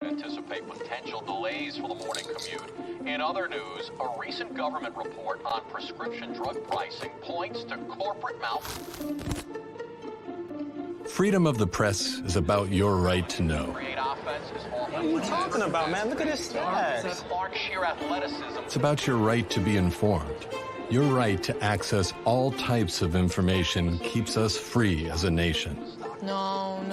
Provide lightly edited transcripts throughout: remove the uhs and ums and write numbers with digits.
Anticipate potential delays for the morning commute. In other news, a recent government report on prescription drug pricing points to corporate Freedom of the press is about your right to know. What are you talking about, man? Look at this stacks. It's about your right to be informed. Your right to access all types of information keeps us free as a nation. No.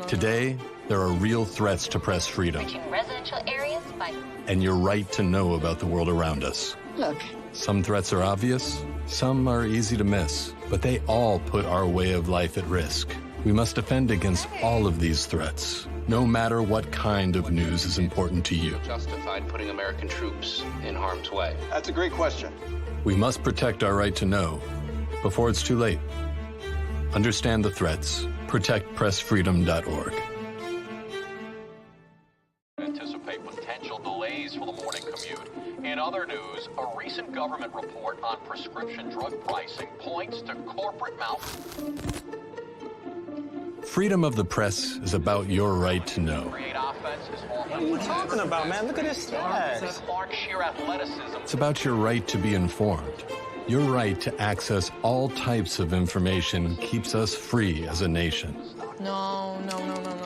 Today, there are real threats to press freedom. Reaching residential areas by... And your right to know about the world around us. Look. Some threats are obvious, some are easy to miss, but they all put our way of life at risk. We must defend against all of these threats, no matter what kind of news is important to you. Justified putting American troops in harm's way? That's a great question. We must protect our right to know before it's too late. Understand the threats. ProtectPressFreedom.org. Anticipate potential delays for the morning commute. In other news, a recent government report on prescription drug pricing points to corporate Freedom of the press is about your right to know. What are you talking about, man? Look at this stacks. It's about your right to be informed. Your right to access all types of information keeps us free as a nation. No.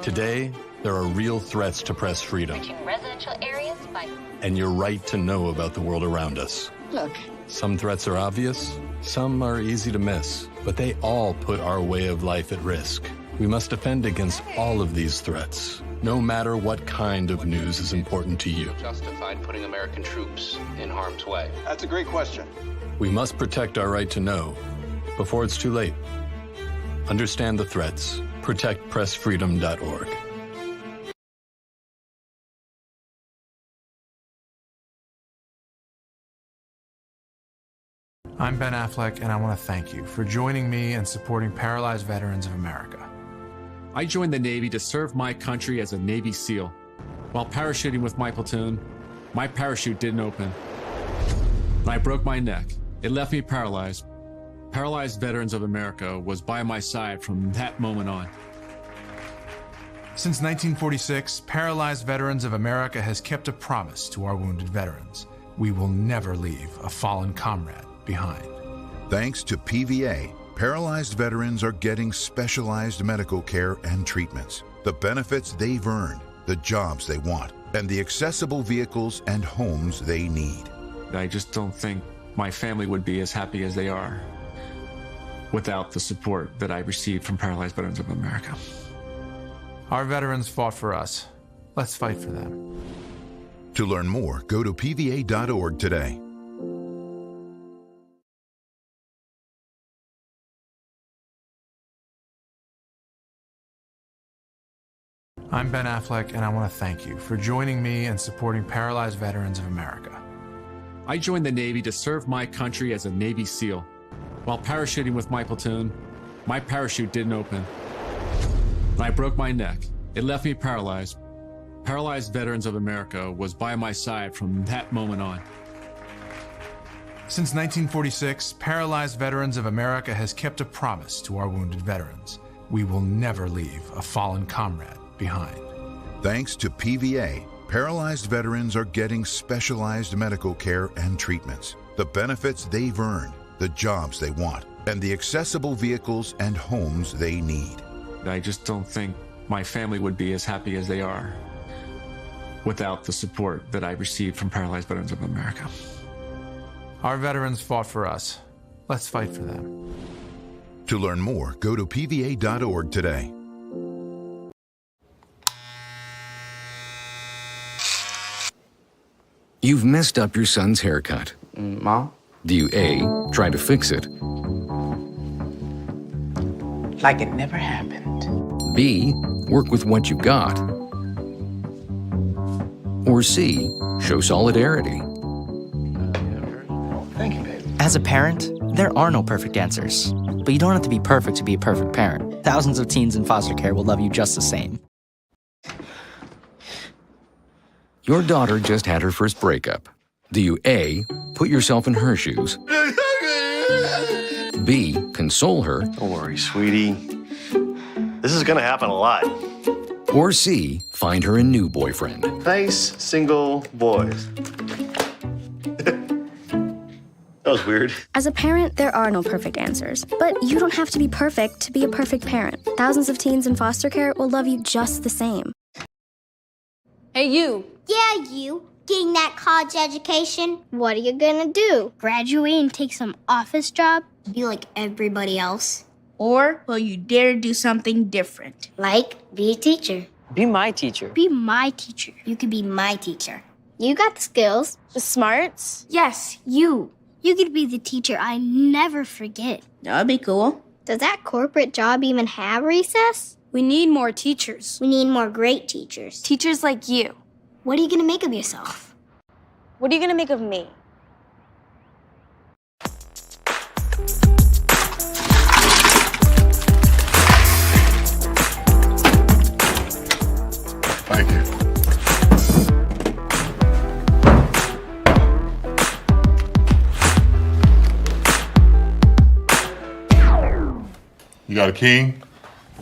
Today, there are real threats to press freedom. Reaching residential areas by... And your right to know about the world around us. Look. Some threats are obvious, some are easy to miss, but they all put our way of life at risk. We must defend against all of these threats, no matter what kind of news is important to you. Justified putting American troops in harm's way? That's a great question. We must protect our right to know before it's too late. Understand the threats. ProtectPressFreedom.org. I'm Ben Affleck, and I want to thank you for joining me and supporting Paralyzed Veterans of America. I joined the Navy to serve my country as a Navy SEAL. While parachuting with my platoon, my parachute didn't open. I broke my neck. It left me paralyzed. Paralyzed Veterans of America was by my side from that moment on. Since 1946, Paralyzed Veterans of America has kept a promise to our wounded veterans. We will never leave a fallen comrade behind. Thanks to PVA, paralyzed veterans are getting specialized medical care and treatments, the benefits they've earned, the jobs they want, and the accessible vehicles and homes they need. I just don't think my family would be as happy as they are without the support that I received from Paralyzed Veterans of America. Our veterans fought for us. Let's fight for them. To learn more, go to PVA.org today. I'm Ben Affleck, and I want to thank you for joining me and supporting Paralyzed Veterans of America. I joined the Navy to serve my country as a Navy SEAL. While parachuting with my platoon, my parachute didn't open. I broke my neck. It left me paralyzed. Paralyzed Veterans of America was by my side from that moment on. Since 1946, Paralyzed Veterans of America has kept a promise to our wounded veterans. We will never leave a fallen comrade behind. Thanks to PVA, paralyzed veterans are getting specialized medical care and treatments, the benefits they've earned, the jobs they want, and the accessible vehicles and homes they need. I just don't think my family would be as happy as they are without the support that I received from Paralyzed Veterans of America. Our veterans fought for us. Let's fight for them. To learn more, go to PVA.org today. You've messed up your son's haircut. Mom? Do you A, try to fix it? Like it never happened. B, work with what you got? Or C, show solidarity? Thank you, baby. As a parent, there are no perfect answers. But you don't have to be perfect to be a perfect parent. Thousands of teens in foster care will love you just the same. Your daughter just had her first breakup. Do you A, put yourself in her shoes? B, console her? Don't worry, sweetie. This is gonna happen a lot. Or C, find her a new boyfriend. Nice single boys. That was weird. As a parent, there are no perfect answers. But you don't have to be perfect to be a perfect parent. Thousands of teens in foster care will love you just the same. Hey, you. Yeah, you. Getting that college education? What are you gonna do? Graduate and take some office job? Be like everybody else? Or will you dare do something different? Like, be a teacher. Be my teacher. Be my teacher. You could be my teacher. You got the skills. The smarts? Yes, you. You could be the teacher I never forget. That'd be cool. Does that corporate job even have recess? We need more teachers. We need more great teachers. Teachers like you. What are you gonna make of yourself? What are you gonna make of me? Thank you. You got a key?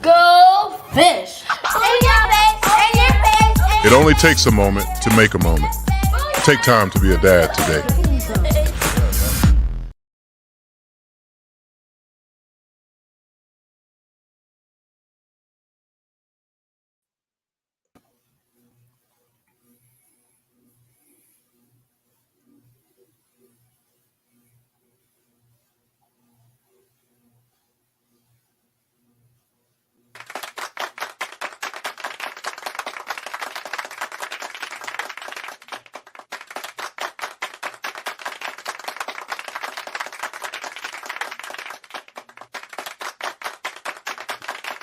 Go fish! It only takes a moment to make a moment. Take time to be a dad today.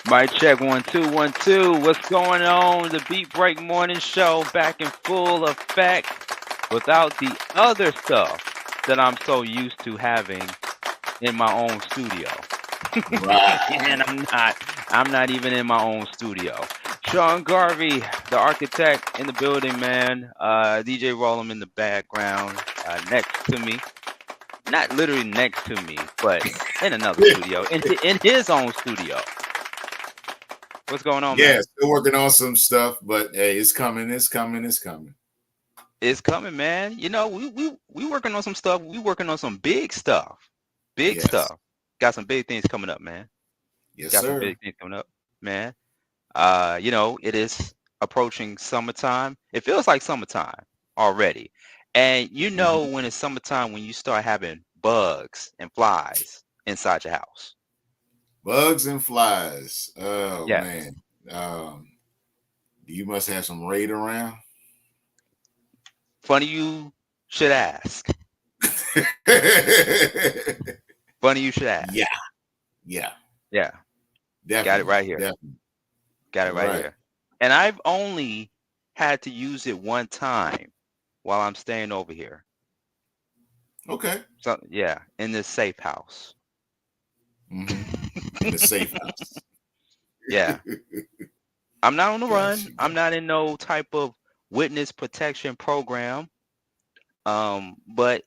Mic check 1 2 1 2. What's going on? The Beat Break Morning Show back in full effect without the other stuff that I'm so used to having in my own studio. And I'm not even in my own studio. Sean Garvey, the architect in the building, man. DJ Rollum in the background, next to me. Not literally next to me, but in another studio, in his own studio. What's going on, man? Yeah, still working on some stuff, but hey, it's coming. It's coming, man. You know, we working on some stuff. We working on some big stuff. Big stuff. Got some big things coming up, man. Yes, Got sir. some big things coming up, man. You know, it is approaching summertime. It feels like summertime already. And you know when it's summertime when you start having bugs and flies inside your house. Bugs and flies. Oh Yeah. man. You must have some raid around. Funny you should ask. Funny you should ask. Yeah. Definitely. Got it right here. Definitely. Got it right here. And I've only had to use it one time while I'm staying over here. Okay. So yeah, in this safe house. In the safe house. Yeah. I'm not on the run. Gotcha. I'm not in no type of witness protection program. But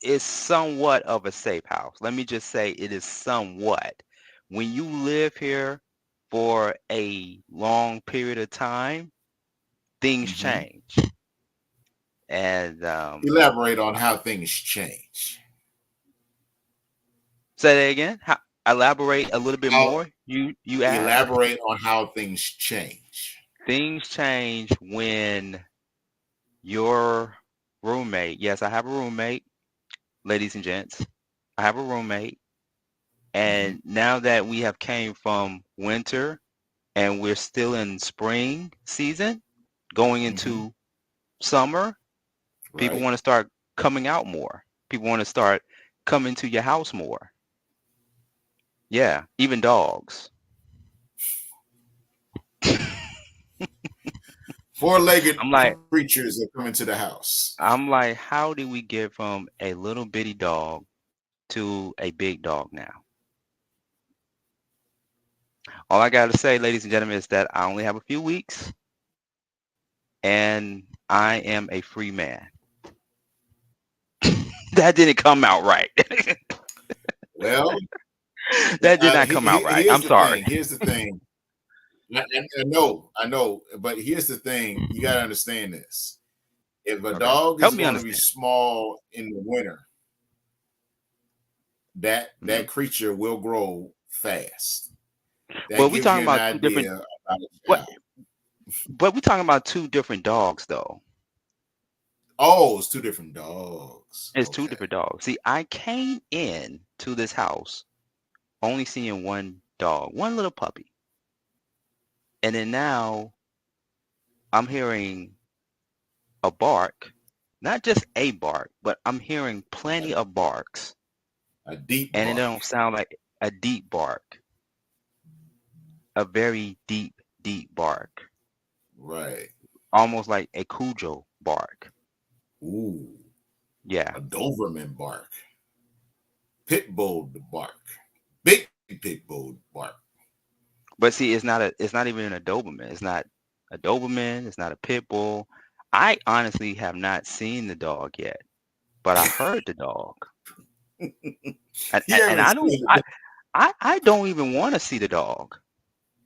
it's somewhat of a safe house. Let me just say it is somewhat. When you live here for a long period of time, things change. And elaborate on how things change. Say that again. Elaborate a little bit more. You asked. Elaborate on how things change. Things change when your roommate. Yes, I have a roommate, ladies and gents. I have a roommate, and now that we have came from winter, and we're still in spring season, going into summer, people want to start coming out more. People want to start coming to your house more. Yeah, even dogs. Four-legged creatures are coming to the house. I'm like, how do we get from a little bitty dog to a big dog now? All I got to say, ladies and gentlemen, is that I only have a few weeks and I am a free man. That didn't come out right. Well, that did not come out right. I'm sorry. Here's the thing. I know. But here's the thing: you gotta understand this. If a Okay. dog Help is me going to be understand. small in the winter, that creature will grow fast. That Well, we're gives you talking an about two different. idea about a What? child. But we're talking about two different dogs, though. Oh, it's two different dogs. It's two different dogs. See, I came in to this house only seeing one dog, one little puppy, and then now I'm hearing a bark, not just a bark, but I'm hearing plenty of barks, A deep and it bark. don't sound like a deep bark, a very deep, deep bark, Right. almost like a Cujo bark. Ooh. Yeah. A Doberman bark. Pit bull bark. Big pit bull bark. But see, it's not even a Doberman. It's not a Doberman. It's not a pit bull. I honestly have not seen the dog yet, but I heard the dog, and I don't even want to see the dog.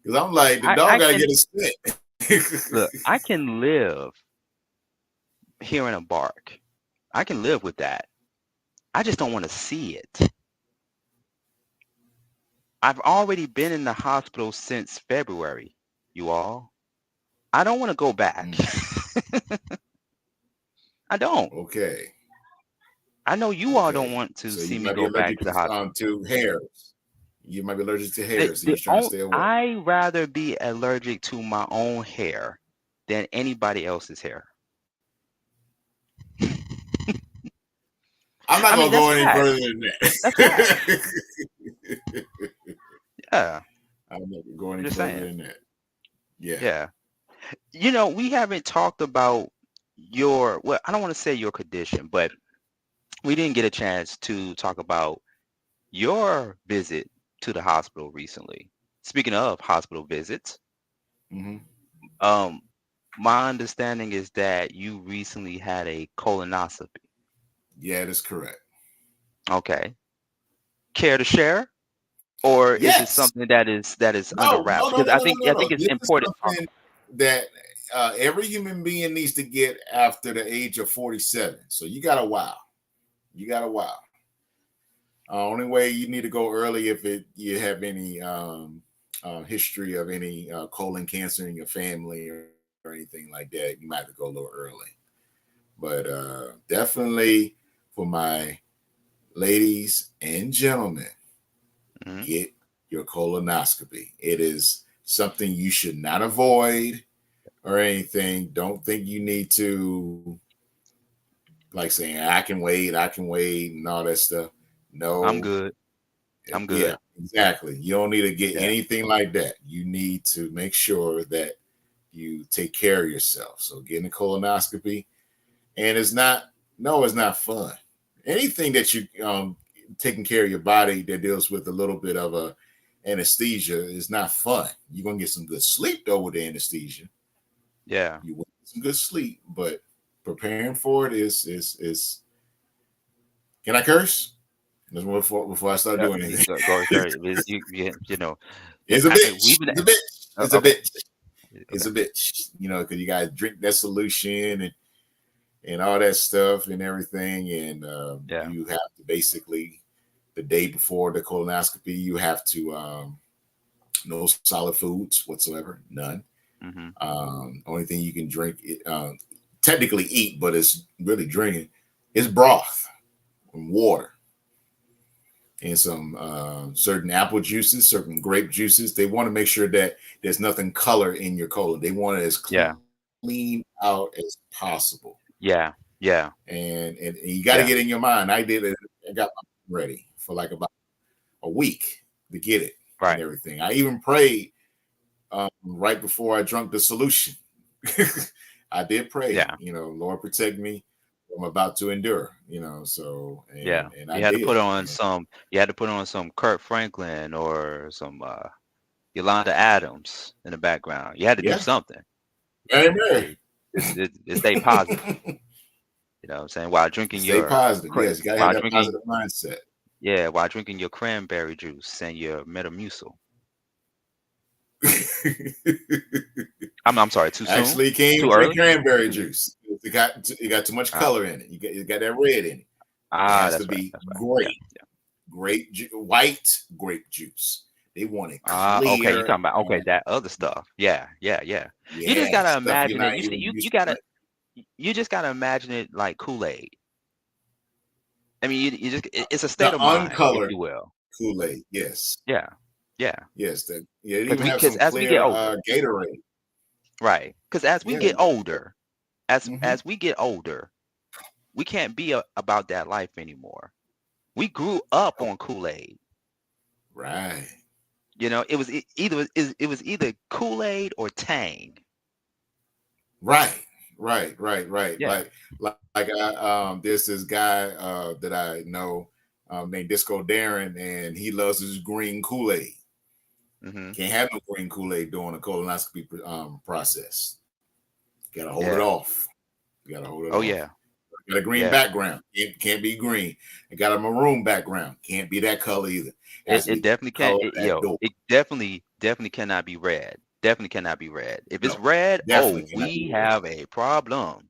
Because I'm like, the dog gotta get a scent. Look, I can live hearing a bark. I can live with that. I just don't want to see it. I've already been in the hospital since February, you all. I don't want to go back. I don't. Okay. I know you all don't want to see me go back to the hospital. To hairs. You might be allergic to hairs, so you're trying to stay away. I rather be allergic to my own hair than anybody else's hair. I'm not gonna go any further than that. Yeah. I'm not gonna go any Just further saying. than that. Yeah. Yeah. You know, we haven't talked about your, well, I don't want to say your condition, but we didn't get a chance to talk about your visit to the hospital recently. Speaking of hospital visits, my understanding is that you recently had a colonoscopy. Yeah, that's correct. Okay. Care to share? Or is it something that is under wraps? Because I think it's This is important. something that every human being needs to get after the age of 47. So you got a while. Only way you need to go early if you have any history of any colon cancer in your family or anything like that. You might have to go a little early. But definitely for my ladies and gentlemen, get your colonoscopy. It is something you should not avoid or anything. Don't think you need to, like saying, I can wait and all that stuff. No. I'm good. Yeah, exactly. You don't need to get anything like that. You need to make sure that you take care of yourself. So getting a colonoscopy, and it's not fun. Anything that you taking care of your body that deals with a little bit of a anesthesia is not fun. You're gonna get some good sleep though with the anesthesia. Yeah, you will get some good sleep, but preparing for it is. Can I curse? Before I start doing anything. You know, it's a bitch. It's a bitch. You know, because you guys drink that solution and all that stuff and everything, and you have to basically the day before the colonoscopy, you have to no solid foods whatsoever, none. Only thing you can drink, technically eat, but it's really drinking, is broth and water. And some certain apple juices, certain grape juices. They want to make sure that there's nothing color in your colon. They want it as clean out as possible. Yeah. And you got to get in your mind. I did it. I got ready for like about a week to get it and everything. I even prayed right before I drank the solution. I did pray. You know, Lord, protect me. I'm about to endure, you know. So and you had to put on some Kurt Franklin or some Yolanda Adams in the background. You had to do something. Very. It stay positive. You know what I'm saying? While drinking stay positive. Yes, you gotta have that positive mindset. Yeah, while drinking your cranberry juice and your Metamucil. I'm sorry. Too soon. Actually, you can't Too even drink early. cranberry juice. You got too much color in it. You got that red in it. It has to be grape, white grape juice. They want it clear. Okay, you're talking about that other stuff. Yeah. You just gotta imagine it. You just gotta imagine it like Kool-Aid. I mean, it's a state of mind, uncolored if you will. Kool-Aid. Yes. Yeah. Yes. They even have some as clear we get older, Gatorade. right? Because as we get older, as we get older, we can't be about that life anymore. We grew up on Kool-Aid. Right. You know, it was either Kool-Aid or Tang. Right. Yeah. Like there's this guy that I know named Disco Darren, and he loves his green Kool-Aid. Can't have no green Kool-Aid during a colonoscopy process. Gotta hold it off. You gotta hold it off. Yeah. Got a green background. Can't be green. It got a maroon background. Can't be that color either. It definitely can't. It definitely cannot be red. Definitely cannot be red. If it's red, we have a problem.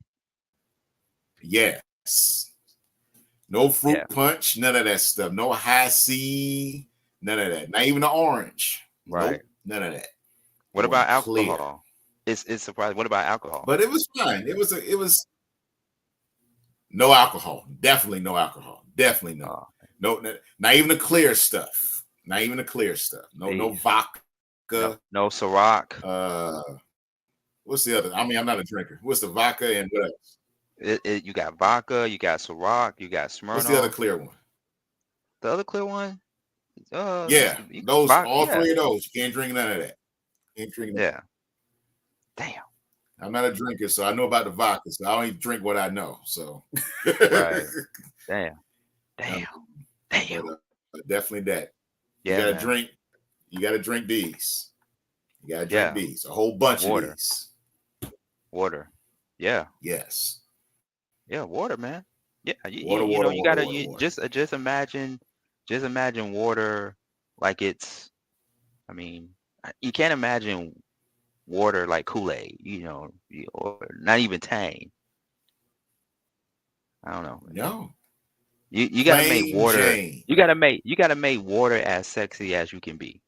Yes. No fruit punch, none of that stuff. No high C, none of that. Not even the orange. Right. Nope, none of that. What about alcohol? It's surprising. What about alcohol? But it was fine. It was no alcohol. Definitely no alcohol. Definitely no. No, not even the clear stuff. Not even the clear stuff. No vodka. No Ciroc. What's the other? I mean, I'm not a drinker. What's the vodka and what else? You got vodka, you got Ciroc, you got Smirnoff. What's the other clear one? The other clear one? Yeah, those all three of those. You can't drink none of that. Can't drink that. Damn. I'm not a drinker, so I know about the vodka. So I only drink what I know. So right. Damn. Definitely that. Yeah, you gotta drink. You gotta drink these. You gotta drink these. A whole bunch of these. Water. Yeah. Yes. Yeah, water, man. Yeah. Water. Just imagine water like it's. I mean, you can't imagine water like Kool-Aid, or not even Tang. I don't know. No. You gotta make water. Jane. You gotta make water as sexy as you can be.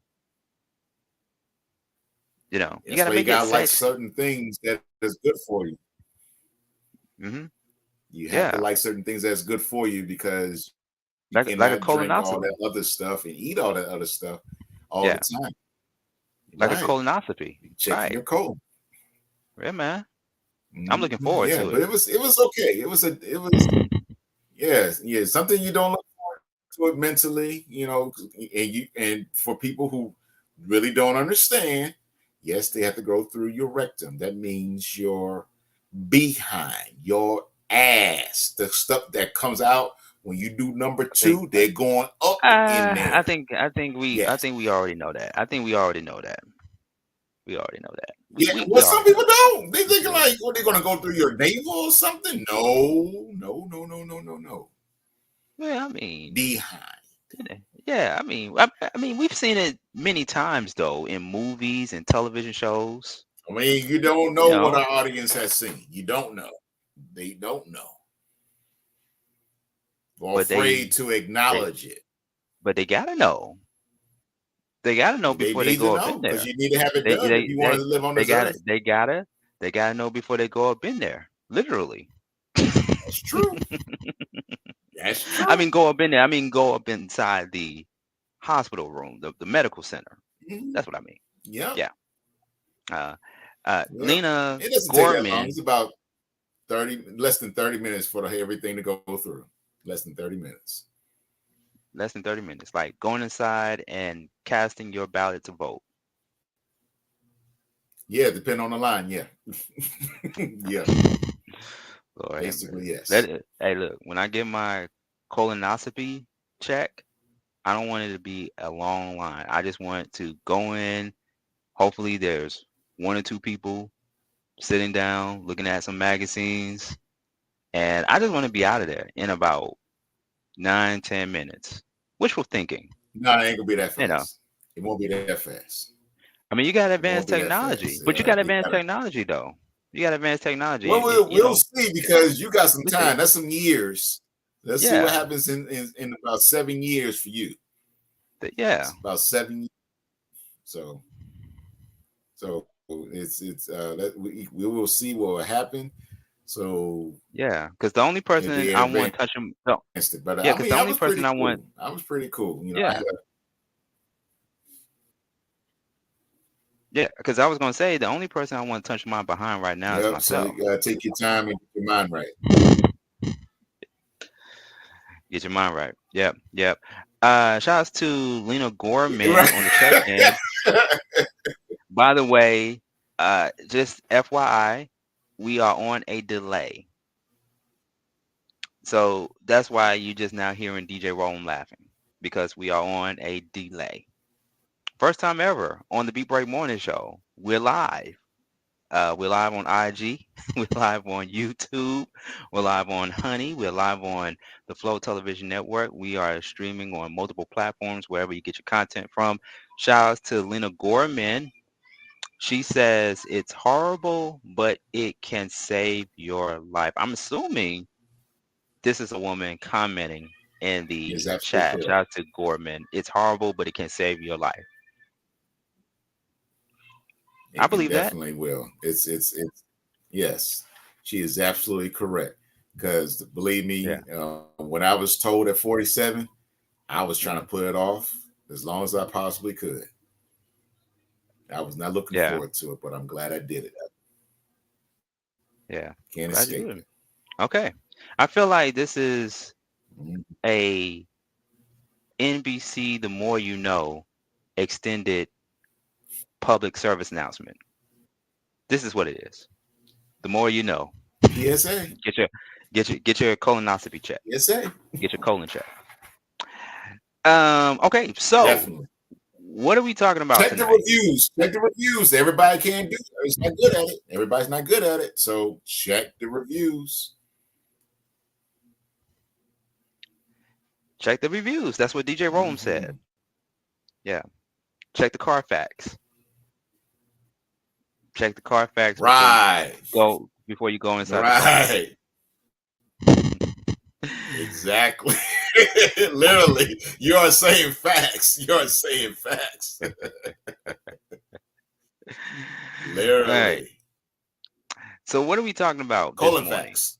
You gotta make it like certain things that is good for you. You have to like certain things that's good for you because you cannot a colonoscopy. Drink all that other stuff and eat all that other stuff all the time. Like a colonoscopy. Checking your colon. Yeah, man. I'm looking forward to it. But it was okay. It was something you don't look forward to it mentally, and for people who really don't understand, yes, they have to go through your rectum. That means your behind, your ass, the stuff that comes out when you do number 2, they're going up in there. I think we already know that. I think we already know that. We already know that. Some people don't. They think like, they're going to go through your navel or something? No. Yeah, I mean, behind. Yeah, I mean, we've seen it many times though in movies and television shows. I mean, you don't know what our audience has seen. You don't know. They don't know. Or afraid to acknowledge it. But they gotta know. They gotta know before they go up in there. Because you need to have it done if you want to live on this earth. They gotta know before they go up in there. Literally. That's true. That's true. I mean, go up in there. I mean, go up inside the hospital room, the medical center. That's what I mean. Yeah. Lena it doesn't Gorman. Take that long. It's about less than 30 minutes for everything to go through. Less than 30 minutes. Less than 30 minutes. Like going inside and casting your ballot to vote. Yeah, depending on the line. Yeah. Yeah. Lord, basically, yes. Hey, look, when I get my colonoscopy check, I don't want it to be a long line. I just want to go in. Hopefully there's 1 or 2 people sitting down, looking at some magazines. And I just want to be out of there in about 9-10 minutes. Wishful thinking. No, it ain't gonna be that fast. It won't be that fast. I mean, you got It won't advanced be that technology, fast. but you got They advanced gotta, technology though. You got advanced technology. well, You we'll know, see because you got some we'll see. time. That's some years. Let's see what Yeah. happens in about 7 years for you. Yeah. It's about 7 years. So it's that we will see what will happen. So Yeah, because the only person I want touching, no, but yeah, I because mean, the I only was person pretty I cool. want, I was pretty cool. You know, yeah, yeah, because I was gonna say the only person I want to touch my behind right now is so myself. you gotta take your time and get your mind right. Get your mind right. Yep, yep. Shout outs to Lena Gorman on the check-in. By the way, just FYI, we are on a delay. So that's why you just now hearing DJ Roland laughing, because we are on a delay. First time ever on the Beat Break Morning Show. We're live. We're live on IG. We're live on YouTube. We're live on Honey. We're live on the Flow Television Network. We are streaming on multiple platforms, wherever you get your content from. Shout outs to Lena Gorman. She says it's horrible, but it can save your life. I'm assuming this is a woman commenting in the chat. Shout out to Gorman. It's horrible, but it can save your life. I believe that. Definitely will. It's yes, she is absolutely correct. Because believe me, when I was told at 47, I was trying to put it off as long as I possibly could. I was not looking forward to it, but I'm glad I did it. Yeah, can't escape it. Okay, I feel like this is a NBC The More You Know extended public service announcement. This is what it is. The more you know. PSA. Get your colonoscopy check. PSA. Get your colon check. Okay, so definitely. What are we talking about Check tonight? the reviews. Check the reviews. Everybody can't do it. It's not good at it. Everybody's not good at it. So check the reviews. Check the reviews. That's what DJ Roland said. Yeah. Check the Carfax. Check the Carfax. Right. Before you go inside. Right. Exactly. Literally, you're saying facts. You're saying facts. Literally. Right. So what are we talking about? Colon facts.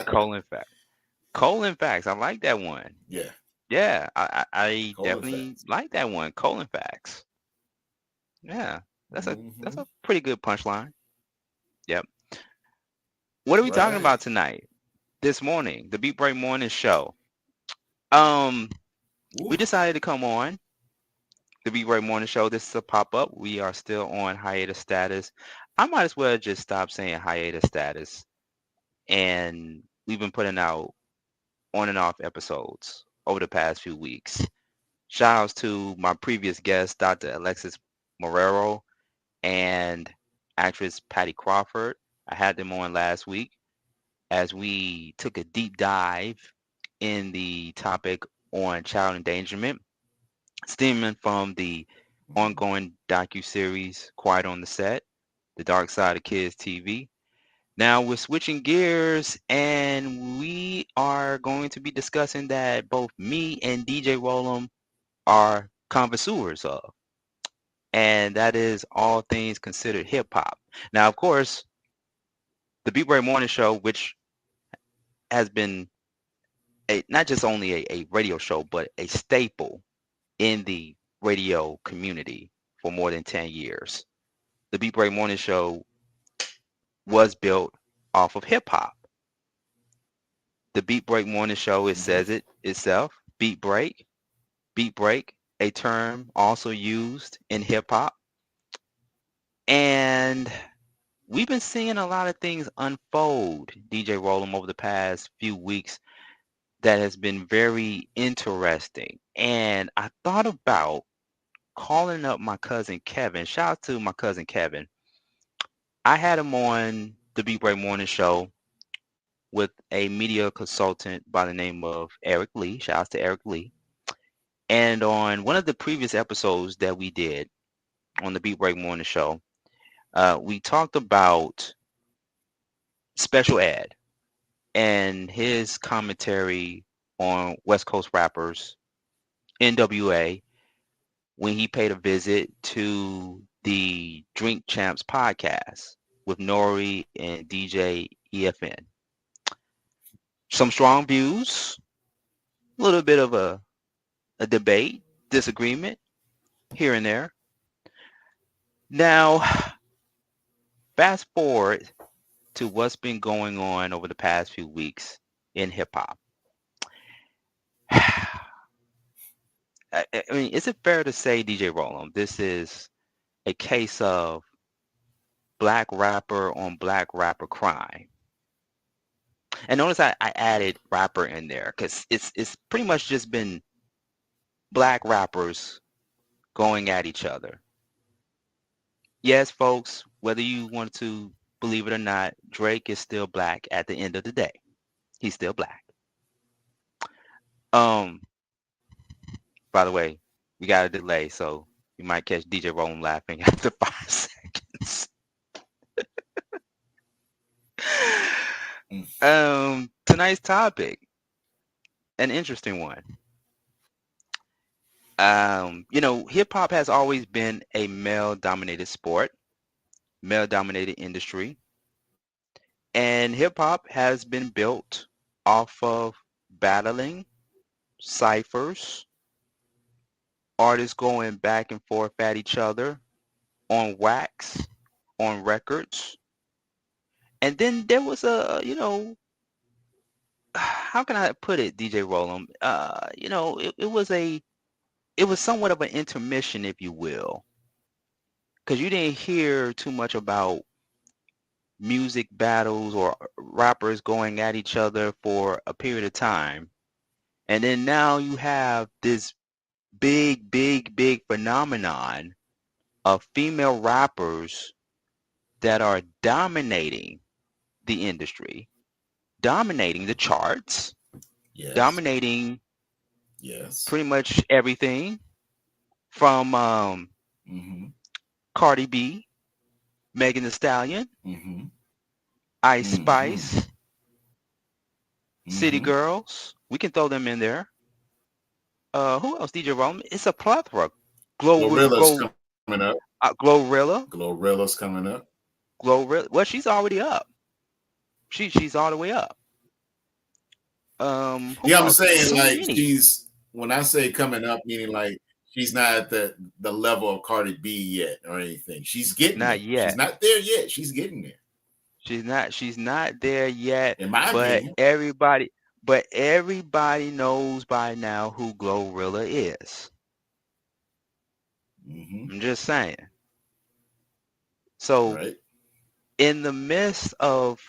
Colon facts. Colon facts. I like that one. Yeah. Yeah. I Colon definitely facts. like that one. Colon facts. Yeah. That's a pretty good punchline. Yep. What are we talking about tonight? This morning, the Beat Break Morning Show. We decided to come on the Beat Break Morning Show. This is a pop-up. We are still on hiatus status. I might as well just stop saying hiatus status. And we've been putting out on and off episodes over the past few weeks. Shout outs to my previous guest, Dr. Alexis Marrero, and actress Patty Crawford. I had them on last week as we took a deep dive in the topic on child endangerment, stemming from the ongoing docuseries Quiet on the Set, The Dark Side of Kids TV. Now we're switching gears, and we are going to be discussing that both me and DJ Roland are connoisseurs of, and that is all things considered hip-hop. Now, of course, the Beat Break Morning Show, which has been not just only a radio show, but a staple in the radio community for more than 10 years. The Beat Break Morning Show was built off of hip-hop. The Beat Break Morning Show, it says it itself, beat break, a term also used in hip-hop. And we've been seeing a lot of things unfold, DJ Roland, over the past few weeks that has been very interesting. And I thought about calling up my cousin Kevin. Shout out to my cousin Kevin. I had him on the Beat Break Morning Show with a media consultant by the name of Eric Lee. Shout out to Eric Lee. And on one of the previous episodes that we did on the Beat Break Morning Show, we talked about Special Ed and his commentary on West Coast rappers, NWA, when he paid a visit to the Drink Champs podcast with Nori and DJ EFN. Some strong views, a little bit of a debate, disagreement here and there. Now, fast forward to what's been going on over the past few weeks in hip hop. I mean, is it fair to say, DJ Rollum, this is a case of black rapper on black rapper crime? And notice I added rapper in there because it's pretty much just been black rappers going at each other. Yes, folks, whether you want to believe it or not, Drake is still black at the end of the day. He's still black. By the way, we got a delay, so you might catch DJ Rollum laughing after 5 seconds. Tonight's topic, an interesting one. Hip hop has always been a male-dominated sport, male-dominated industry, and hip hop has been built off of battling, ciphers, artists going back and forth at each other on wax, on records. And then there was how can I put it, DJ Rollum? It was somewhat of an intermission, if you will, because you didn't hear too much about music battles or rappers going at each other for a period of time. And then now you have this big phenomenon of female rappers that are dominating the industry, dominating the charts, dominating pretty much everything from Cardi B, Megan Thee Stallion, Ice Spice, City Girls. We can throw them in there. Who else, DJ Rollum? It's a plethora. Glorilla's coming up. Glorilla's coming up. Glorilla. Well, she's already up. She's all the way up. I'm saying like she's, when I say coming up, meaning like she's not at the level of Cardi B yet or anything. She's getting not there. Yet. She's not there yet. She's getting there. She's not there yet. In my opinion. Everybody knows by now who Glorilla is. I'm just saying. So in the midst of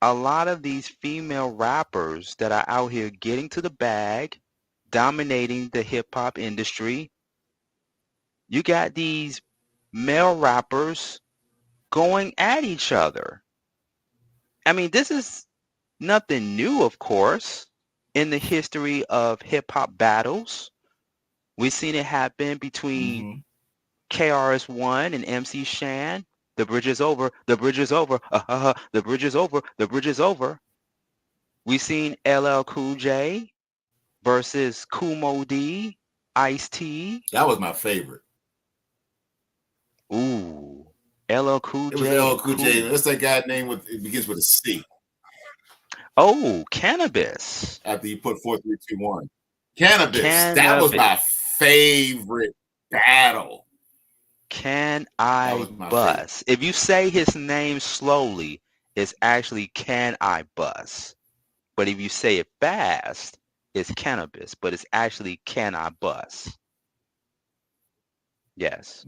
a lot of these female rappers that are out here getting to the bag, dominating the hip hop industry, you got these male rappers going at each other. I mean, this is nothing new, of course, in the history of hip hop battles. We've seen it happen between KRS-One and MC Shan. The bridge is over. The bridge is over. The bridge is over. The bridge is over. We've seen LL Cool J versus Kumo D, Ice-T. That was my favorite. Ooh, LL Cool J. It was LL Cool J. What's that guy name? It begins with a C. Oh, Cannabis. After you put 4, 3, 2, 1. Cannabis. That was my favorite battle. Can I Bus? If you say his name slowly, it's actually Can I Bus. But if you say it fast, it's Cannabis. But it's actually Can I Bus. Yes.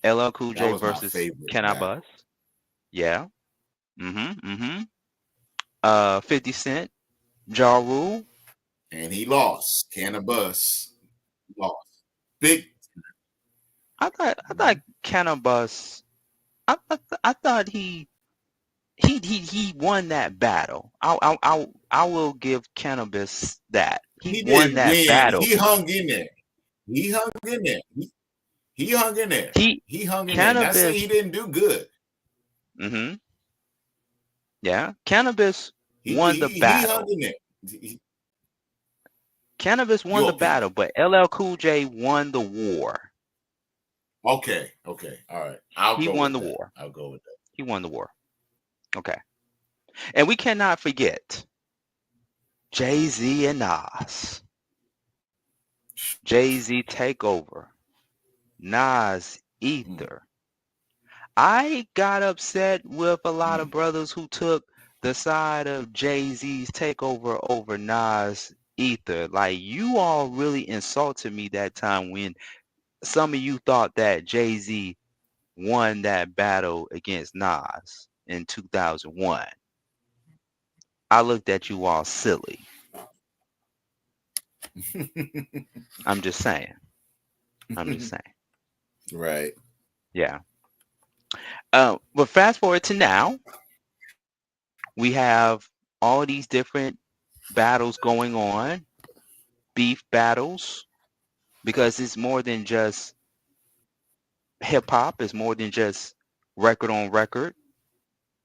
LL Cool J versus Can I Bus? Yeah. 50 Cent, Ja Rule. And he lost. Can I Bus lost. Big. I thought Can I Bus. I thought he won that battle. I will give Cannabis that. He won that battle. He hung in there. He hung in there. He hung in there. He hung in there. Not saying he didn't do good. Mm-hmm. Yeah, Cannabis won the battle. He hung in there. Cannabis won the battle, but LL Cool J won the war. Okay. All right. He won the war. I'll go with that. He won the war. Okay. And we cannot forget Jay-Z and Nas. Jay-Z Takeover. Nas Ether. I got upset with a lot of brothers who took the side of Jay-Z's Takeover over Nas Ether. Like, you all really insulted me that time when some of you thought that Jay-Z won that battle against Nas in 2001. I looked at you all silly. I'm just saying. Right. Yeah. But fast forward to now, we have all these different battles going on, beef battles, because it's more than just hip hop. It's more than just record on record.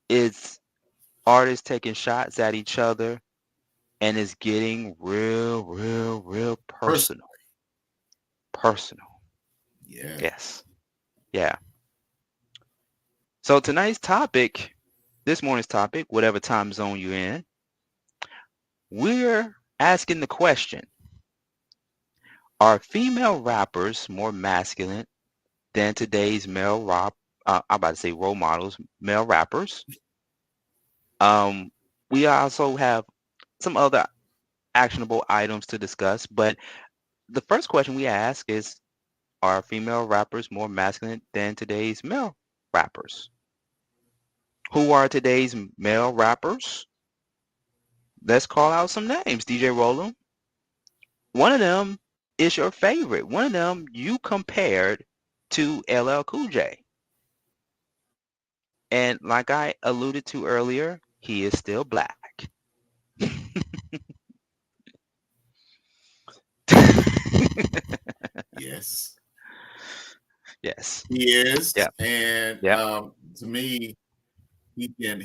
It's artists taking shots at each other, and it's getting real personal. Yeah. Yes. Yeah. So tonight's topic, this morning's topic, whatever time zone you're in, we're asking the question: are female rappers more masculine than today's male role models, male rappers? We also have some other actionable items to discuss, but the first question we ask is, are female rappers more masculine than today's male rappers? Who are today's male rappers? Let's call out some names, DJ Roland. One of them is your favorite. One of them you compared to LL Cool J. And like I alluded to earlier, he is still black. Yes. Yes. He is. Yeah. And to me, he can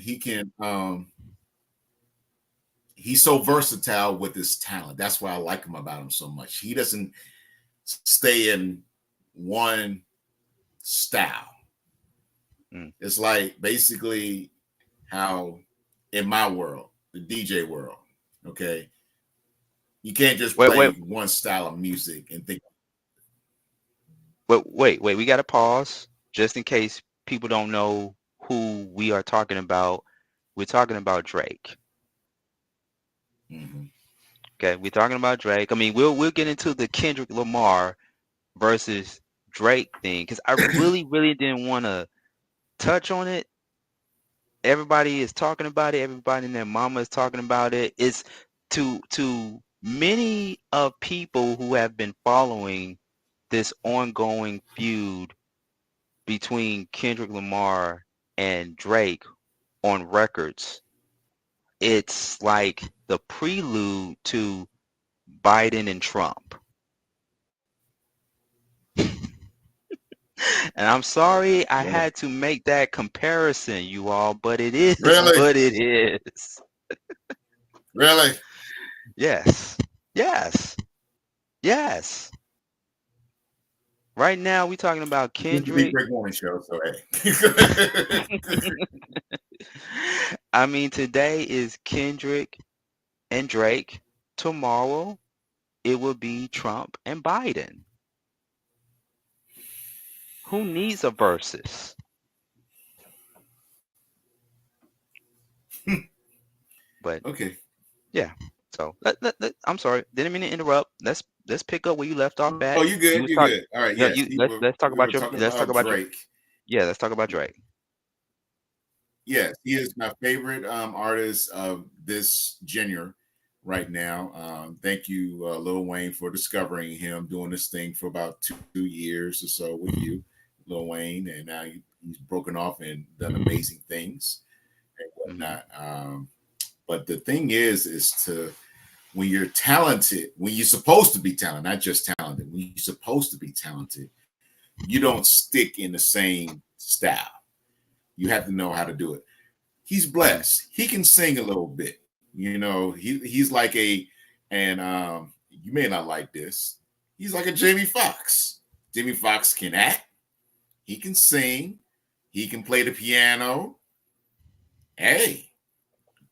he's so versatile with his talent. That's why I like him about him so much. He doesn't stay in one style. It's like basically how in my world, the DJ world, okay, you can't just play one style of music and think. Wait, we got to pause just in case people don't know who we are talking about. We're talking about Drake. Okay, we're talking about Drake. I mean, we'll get into the Kendrick Lamar versus Drake thing because I really didn't want to touch on it. Everybody is talking about it. Everybody and their mama is talking about it. It's to many of people who have been following this ongoing feud between Kendrick Lamar and Drake on records. It's like the prelude to Biden and Trump. And I'm sorry I had to make that comparison, you all, but it is what it is. Really? Yes. Right now, we're talking about Kendrick. Big morning show, so hey. I mean, today is Kendrick and Drake. Tomorrow, it will be Trump and Biden. Who needs a versus? But okay, yeah. So I'm sorry, didn't mean to interrupt. Let's pick up where you left off at. Oh, you good? You good? All right. Yeah. Yes, Let's talk about your. Let's talk about Drake. Yeah, let's talk about Drake. Yes, he is my favorite artist of this genre right now. Thank you, Lil Wayne, for discovering him, doing this thing for about 2 years or so with you, Lil Wayne, and now he's broken off and done amazing things and whatnot. But the thing is to when you're talented, when you're supposed to be talented, not just talented, when you're supposed to be talented, you don't stick in the same style. You have to know how to do it. He's blessed. He can sing a little bit. You know, he's like you may not like this. He's like a Jamie Foxx. Jamie Foxx can act. He can sing. He can play the piano. Hey,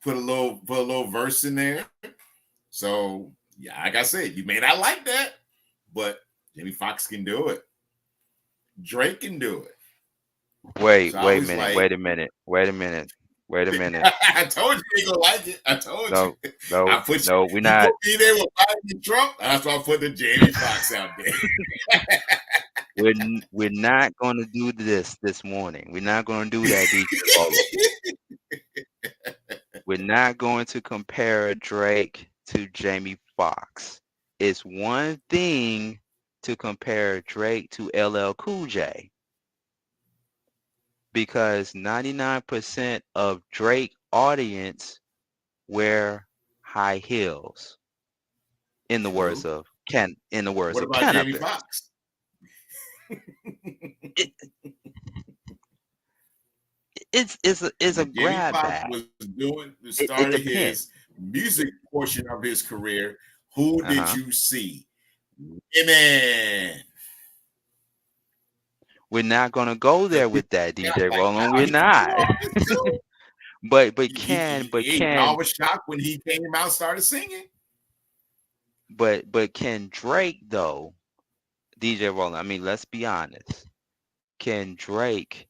put a little verse in there. So, yeah, like I said, you may not like that, but Jamie Foxx can do it. Drake can do it. Wait So I a was minute. like- Wait a minute. I told you you ain't gonna like it. I told No, you. no, I put no, you, we're you not. put me there with Biden and Trump. That's why I put the Jamie Foxx out there. We're not going to do this morning. We're not going to do that, DJ Roller. We're not going to compare Drake to Jamie Foxx. It's one thing to compare Drake to LL Cool J, because 99% of Drake audience wear high heels. In the words of What about Jamie Cannabis. Foxx? It's a Jamie grab Foxx bag. was doing It started depends. his music portion of his career. Who did Uh-huh. you see? Women. We're not gonna go there with that, DJ Roland. We're He not. can do it too. but Y'all can was shocked when he came out and started singing. but can Drake though, DJ Roland? I mean, let's be honest. Can Drake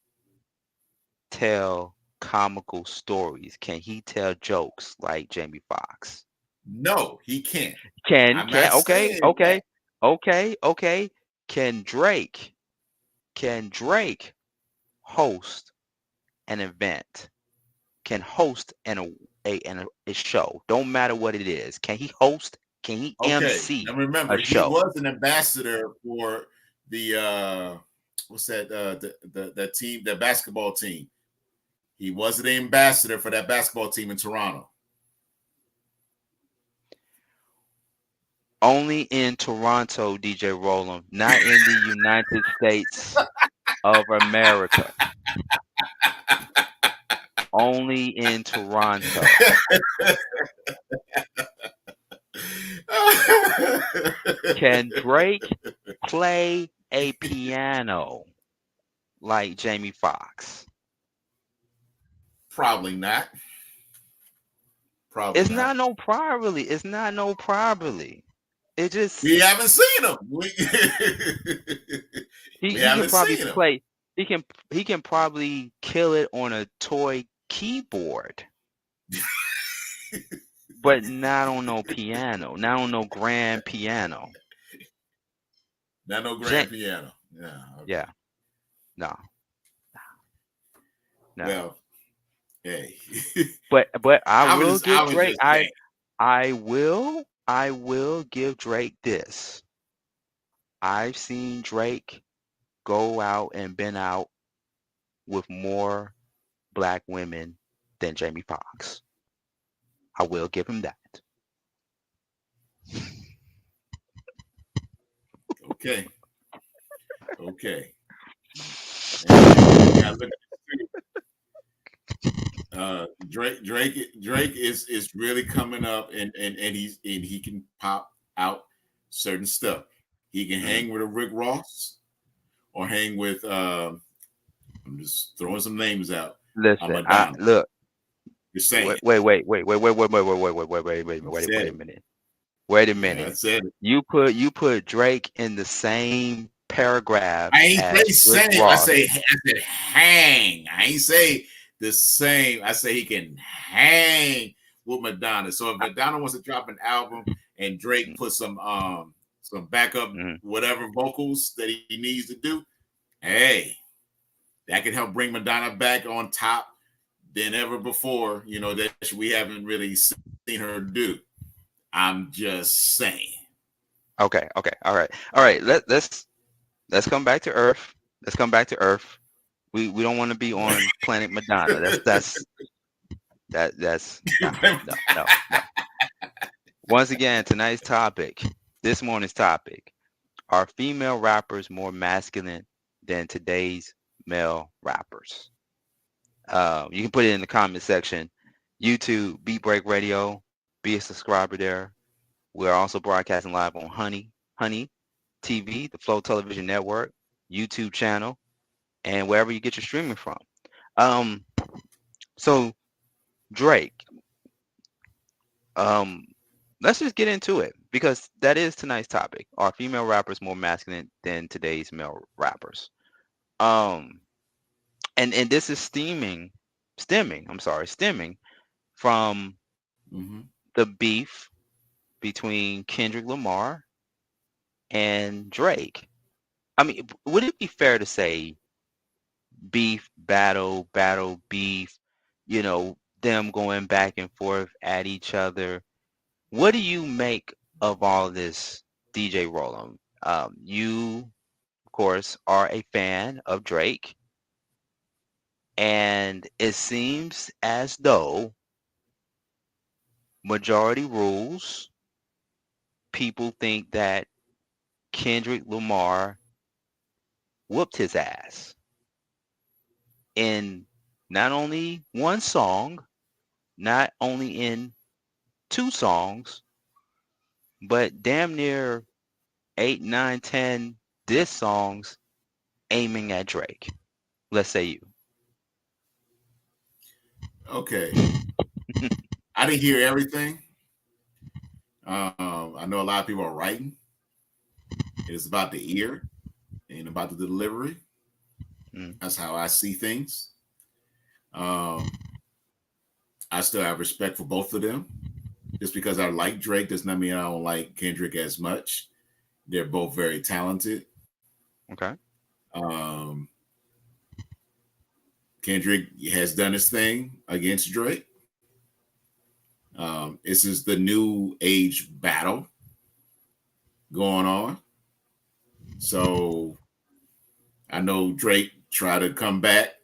tell comical stories? Can he tell jokes like Jamie Foxx? No, he can't. Can I'm not okay, saying okay, okay. Can Drake host an event? Can host a show? Don't matter what it is. Can he host? Can he MC and remember, a he show? was an ambassador for the what's that? The team, the basketball team. He was the ambassador for that basketball team in Toronto. Only in Toronto, DJ Roland, not in the United States of America. Only in Toronto. Can Drake play a piano like Jamie Foxx? Probably not. Probably It's not. not no probably. It's not no probably. It just We haven't seen him. he can haven't probably seen him. play. He can probably kill it on a toy keyboard, but not on no piano. Not on no grand piano. Not no grand piano. Yeah. Okay. Yeah. No. Well, hey. But I will was give Drake. just saying. I will give Drake this. I've seen Drake go out and been out with more black women than Jamie Foxx. I will give him that. Okay. Okay. And you gotta look at Drake is really coming up and he can pop out certain stuff. He can hang with a Rick Ross or hang with I'm just throwing some names out. Listen, Madonna. look. You're saying Wait a minute. Wait a minute. I said it. You put Drake in the same paragraph. I ain't as say Rick same. I Ross. said hang. I ain't say the same. I say he can hang with Madonna. So if Madonna wants to drop an album and Drake put some backup whatever vocals that he needs to do, hey, that can help bring Madonna back on top than ever before. You know, that we haven't really seen her do. I'm just saying. Okay. All right. Let's come back to Earth. Let's come back to Earth. We don't want to be on Planet Madonna. That's no. Once again, tonight's topic, this morning's topic, are female rappers more masculine than today's male rappers? You can put it in the comment section. YouTube, Beat Break Radio, be a subscriber there. We're also broadcasting live on Honey TV, the Flow Television Network, YouTube channel, and wherever you get your streaming from. So Drake, let's just get into it, because that is tonight's topic. Are female rappers more masculine than today's male rappers? And this is stemming from the beef between Kendrick Lamar and Drake. I mean, would it be fair to say beef, battle, beef, them going back and forth at each other? What do you make of all this, DJ Roland? You, of course, are a fan of Drake, and it seems as though majority rules. People think that Kendrick Lamar whooped his ass in not only one song, not only in 2 songs, but damn near 8, 9, 10 diss songs aiming at Drake. Let's say you. Okay. I didn't hear everything. I know a lot of people are writing. It's about the ear and about the delivery. That's how I see things. I still have respect for both of them. Just because I like Drake does not mean I don't like Kendrick as much. They're both very talented. Okay. Kendrick has done his thing against Drake. This is the new age battle going on. So I know Drake tried to come back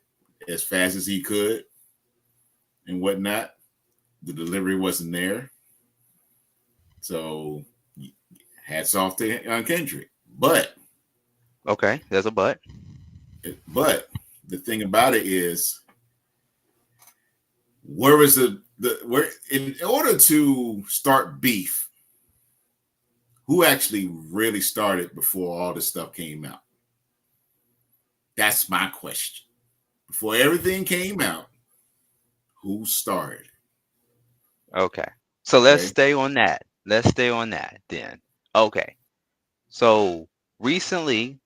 as fast as he could and whatnot. The delivery wasn't there. So hats off to Kendrick. But okay, there's a but. But the thing about it is, where was where in order to start beef, who actually really started before all this stuff came out? That's my question. Before everything came out, who started? Okay. So let's stay on that. Let's stay on that then. Okay. So recently,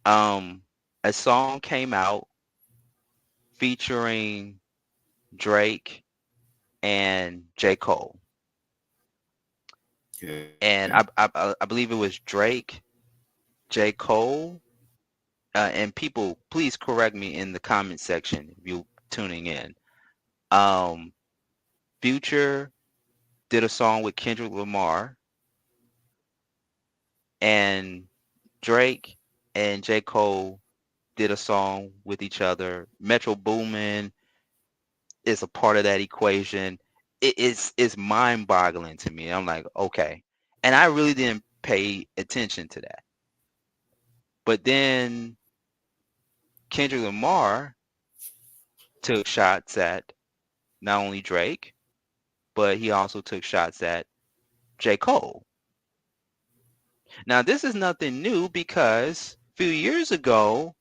a song came out featuring Drake and J. Cole. Okay. And I believe it was Drake, J. Cole, and people, please correct me in the comment section if you're tuning in. Future did a song with Kendrick Lamar, and Drake and J. Cole did a song with each other. Metro Boomin is a part of that equation. It's mind-boggling to me. I'm like, okay. And I really didn't pay attention to that. But then Kendrick Lamar took shots at not only Drake, but he also took shots at J. Cole. Now, this is nothing new, because a few years ago,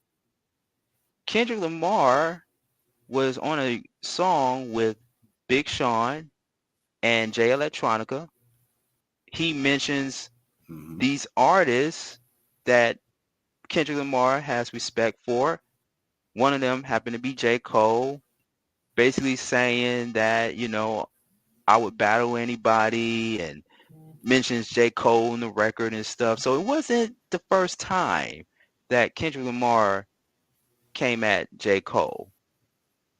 Kendrick Lamar was on a song with Big Sean and Jay Electronica. He mentions these artists that Kendrick Lamar has respect for. One of them happened to be J. Cole, basically saying that, I would battle anybody, and mentions J. Cole in the record and stuff. So it wasn't the first time that Kendrick Lamar came at J. Cole.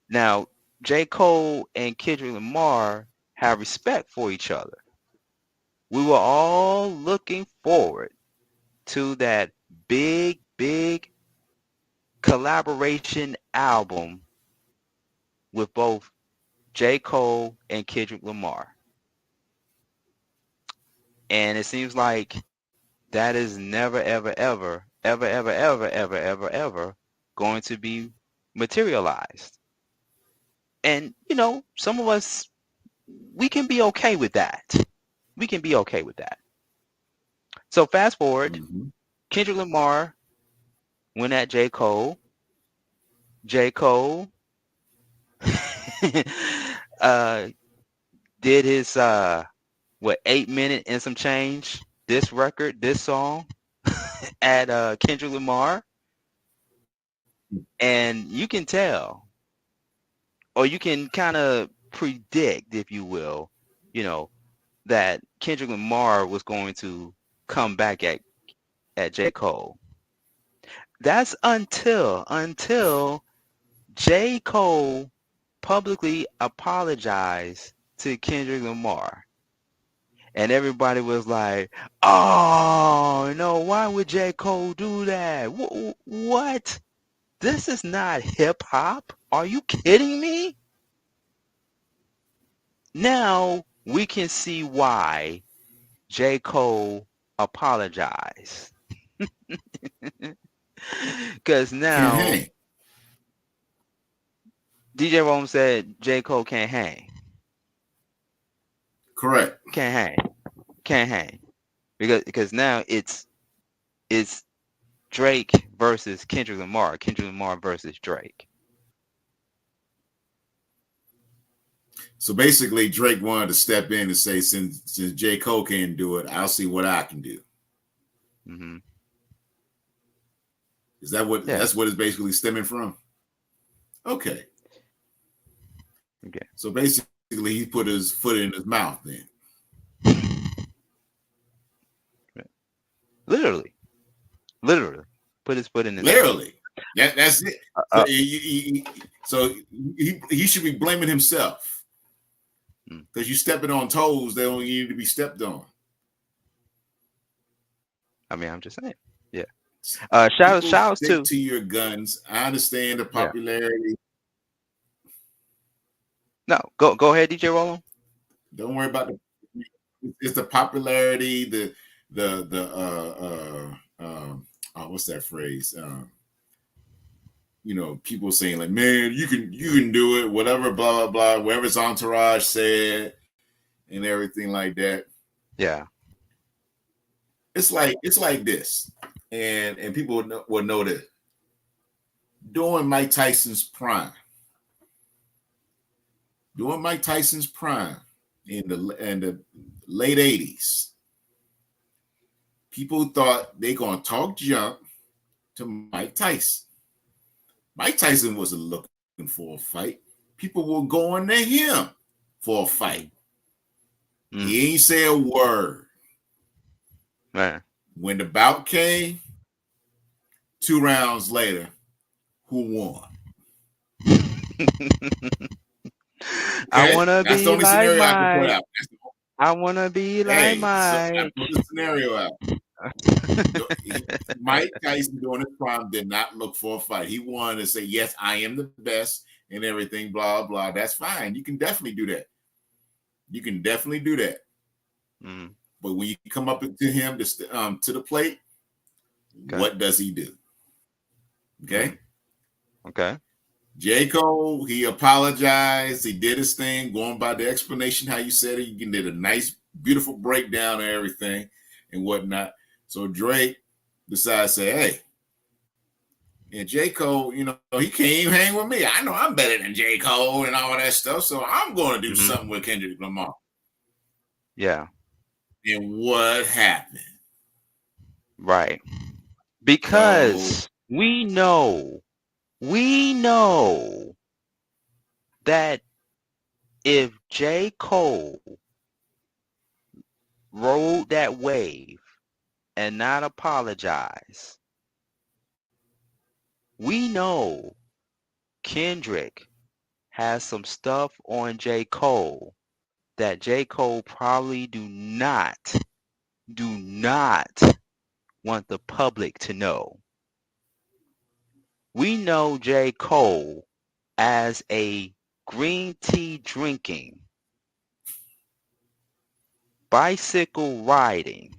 Now, J. Cole and Kendrick Lamar have respect for each other. We were all looking forward to that big collaboration album with both J. Cole and Kendrick Lamar. And it seems like that is never, ever, ever, ever, ever, ever, ever, ever, ever going to be materialized. And, you know, some of us, we can be okay with that. We can be okay with that. So fast forward, Kendrick Lamar went at J. Cole. J. Cole did his 8 minute and some change this song at Kendrick Lamar, and you can tell, or you can kind of predict, if you will, you know, that Kendrick Lamar was going to come back at J. Cole. That's until J. Cole publicly apologized to Kendrick Lamar. And everybody was like, oh, no, why would J. Cole do that? What? This is not hip hop. Are you kidding me? Now we can see why J. Cole apologized. Because now DJ Rome said J. Cole can't hang. Correct. Can't hang. Because now it's Drake versus Kendrick Lamar. Kendrick Lamar versus Drake. So basically, Drake wanted to step in and say, since J. Cole can't do it, I'll see what I can do. Mm-hmm. Is that what that's what it's basically stemming from? Okay. So basically, he put his foot in his mouth then. Literally put his foot in his mouth. Yeah, that's it. So he should be blaming himself, because you're stepping on toes that don't need to be stepped on. I mean, I'm just saying. Yeah. Shout out to your guns. I understand the popularity. No, go ahead, DJ Roland. Don't worry about it's the popularity, what's that phrase? You know, people saying like, man, you can do it, whatever, blah, blah, blah, whatever his entourage said and everything like that. Yeah. It's like this. And people will know that during Mike Tyson's prime in the late 80s, people thought they gonna talk junk to Mike Tyson. Mike Tyson wasn't looking for a fight. People were going to him for a fight. He ain't say a word. Man. When the bout came, 2 rounds later, who won? I want to be like Mike. I want to be like Mike. So put the scenario out. Mike Tyson during his prime did not look for a fight. He wanted to say, yes, I am the best and everything, blah, blah. That's fine. You can definitely do that. But when you come up to him to the plate, what does he do? Okay. J. Cole, he apologized. He did his thing, going by the explanation how you said it. You did a nice, beautiful breakdown of everything and whatnot. So Drake decided to say, hey, and J. Cole, you know, he can't even hang with me. I know I'm better than J. Cole and all that stuff. So I'm going to do something with Kendrick Lamar. Yeah. And what happened? Right. Because we know that if J. Cole rode that wave and not apologize, we know Kendrick has some stuff on J. Cole that J. Cole probably do not want the public to know. We know J. Cole as a green tea drinking, bicycle riding.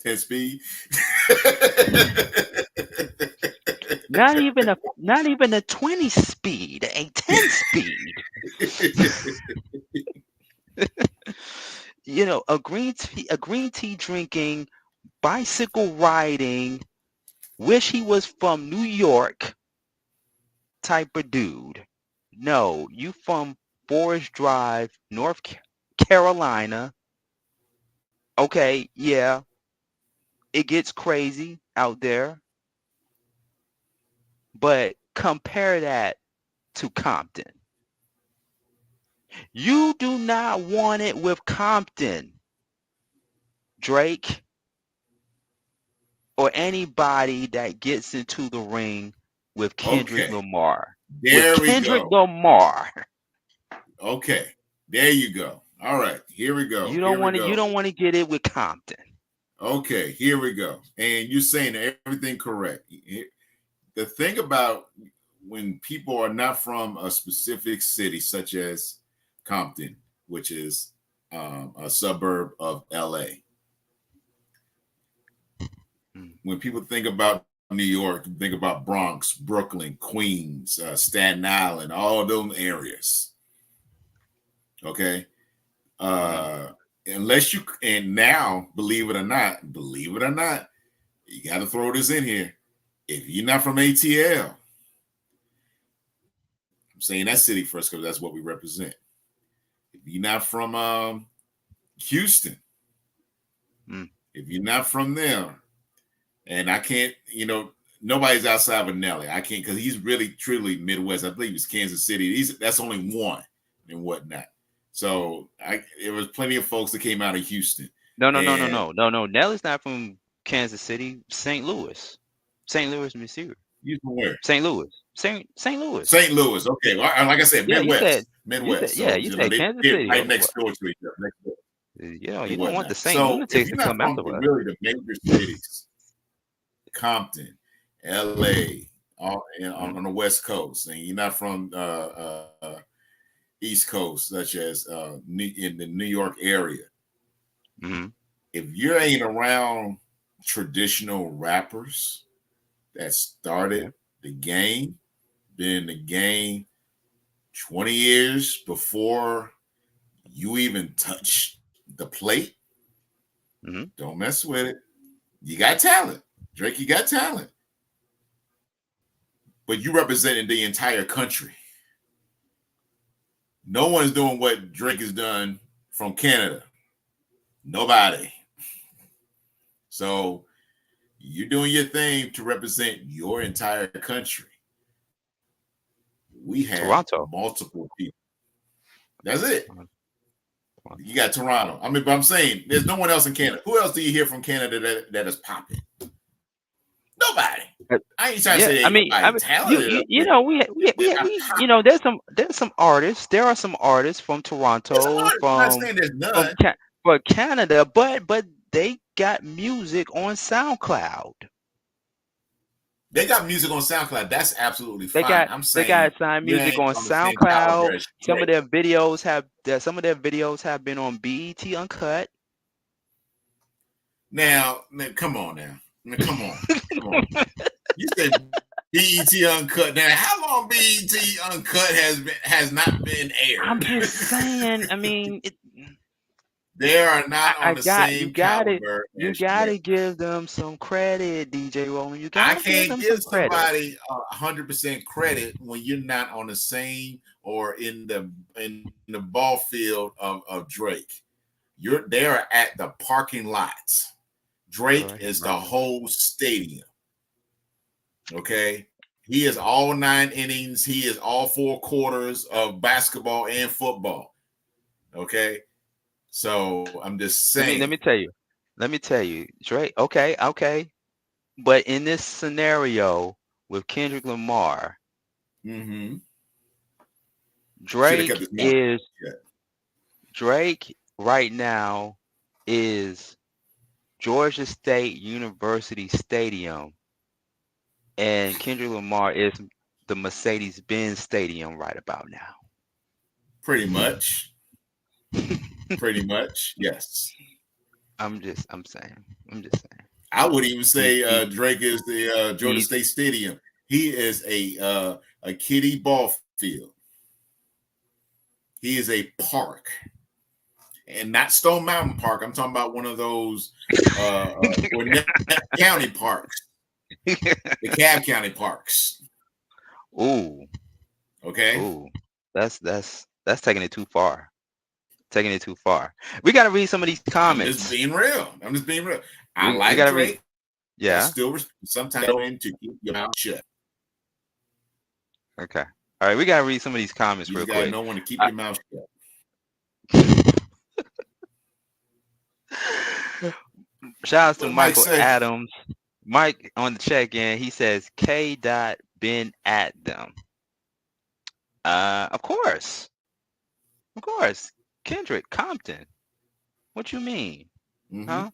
10 speed. Not even a 20 speed, a 10 speed. You know, a green tea drinking, bicycle riding, wish he was from New York type of dude. No, you from Forest Drive, North Carolina. Okay, yeah. It gets crazy out there. But compare that to Compton. You do not want it with Compton, Drake, or anybody that gets into the ring with Kendrick Lamar. There with we Kendrick go. Lamar. Okay, there you go. All right, here we go. You don't want to. You don't want to get it with Compton. Okay, here we go. And you're saying everything correct. The thing about when people are not from a specific city, such as Compton, which is a suburb of LA. When people think about New York, think about Bronx, Brooklyn, Queens, Staten Island, all those areas. Okay. Unless you, and now, believe it or not, you got to throw this in here. If you're not from ATL, I'm saying that city first because that's what we represent. If you're not from Houston, if you're not from there, and I can't, nobody's outside of Nelly. I can't, because he's really, truly Midwest. I believe it's Kansas City. That's only one and whatnot. So there was plenty of folks that came out of Houston. No. Nelly's not from Kansas City. St. Louis, Missouri. You from where? St. Louis. St. Louis. St. Louis. Okay. Well, like I said, Midwest. Midwest. You said Kansas City. Right next door to each other. You don't want the St. Lunatics to come after us. Really, the major cities, Compton, LA, on the West Coast, and you're not from East Coast, such as in the New York area. If you ain't around traditional rappers that started the game, been in the game 20 years before you even touch the plate, don't mess with it. You got talent. Drake, you got talent. But you representing the entire country. No one's doing what Drake has done from Canada. Nobody. So you're doing your thing to represent your entire country. We have Toronto. Multiple people. That's it. You got Toronto. I mean, but I'm saying there's no one else in Canada. Who else do you hear from Canada that is popping? Nobody. I ain't trying to say. Talented. There's some artists. There are some artists from Toronto, from Canada, but they got music on SoundCloud. They got music on SoundCloud. That's absolutely fine. They got signed music on SoundCloud. Some of their videos have been on BET Uncut. Now, come on now. Come on. You said BET Uncut. Now, how long BET Uncut has not been aired? I'm just saying. I mean, they are not on the same caliber. You gotta give them some credit, DJ Roland. I can't give somebody 100% credit when you're not on the same or in the ball field of Drake. They are at the parking lots. Drake is the whole stadium. Okay. He is all 9 innings. He is all 4 quarters of basketball and football. Okay. So I'm just saying. Let me tell you, Drake. Okay. But in this scenario with Kendrick Lamar, Drake right now is Georgia State University Stadium, and Kendrick Lamar is the Mercedes-Benz Stadium right about now. Pretty much. Pretty much, yes. I'm saying. I would even say Drake is the Georgia State Stadium. He is a kiddie ball field. He is a park, and not Stone Mountain Park. I'm talking about one of those county parks, the Cobb County parks. Ooh, okay. Ooh, that's taking it too far. We got to read some of these comments. I'm just being real. I like Drake. Yeah. Still, sometimes to keep your mouth shut. Okay. All right. We got to read some of these comments real quick. You know when to keep your mouth shut. Shout out to Michael Adams. Mike on the check-in. He says, K. been at them. Of course. Kendrick Compton. What you mean? Huh?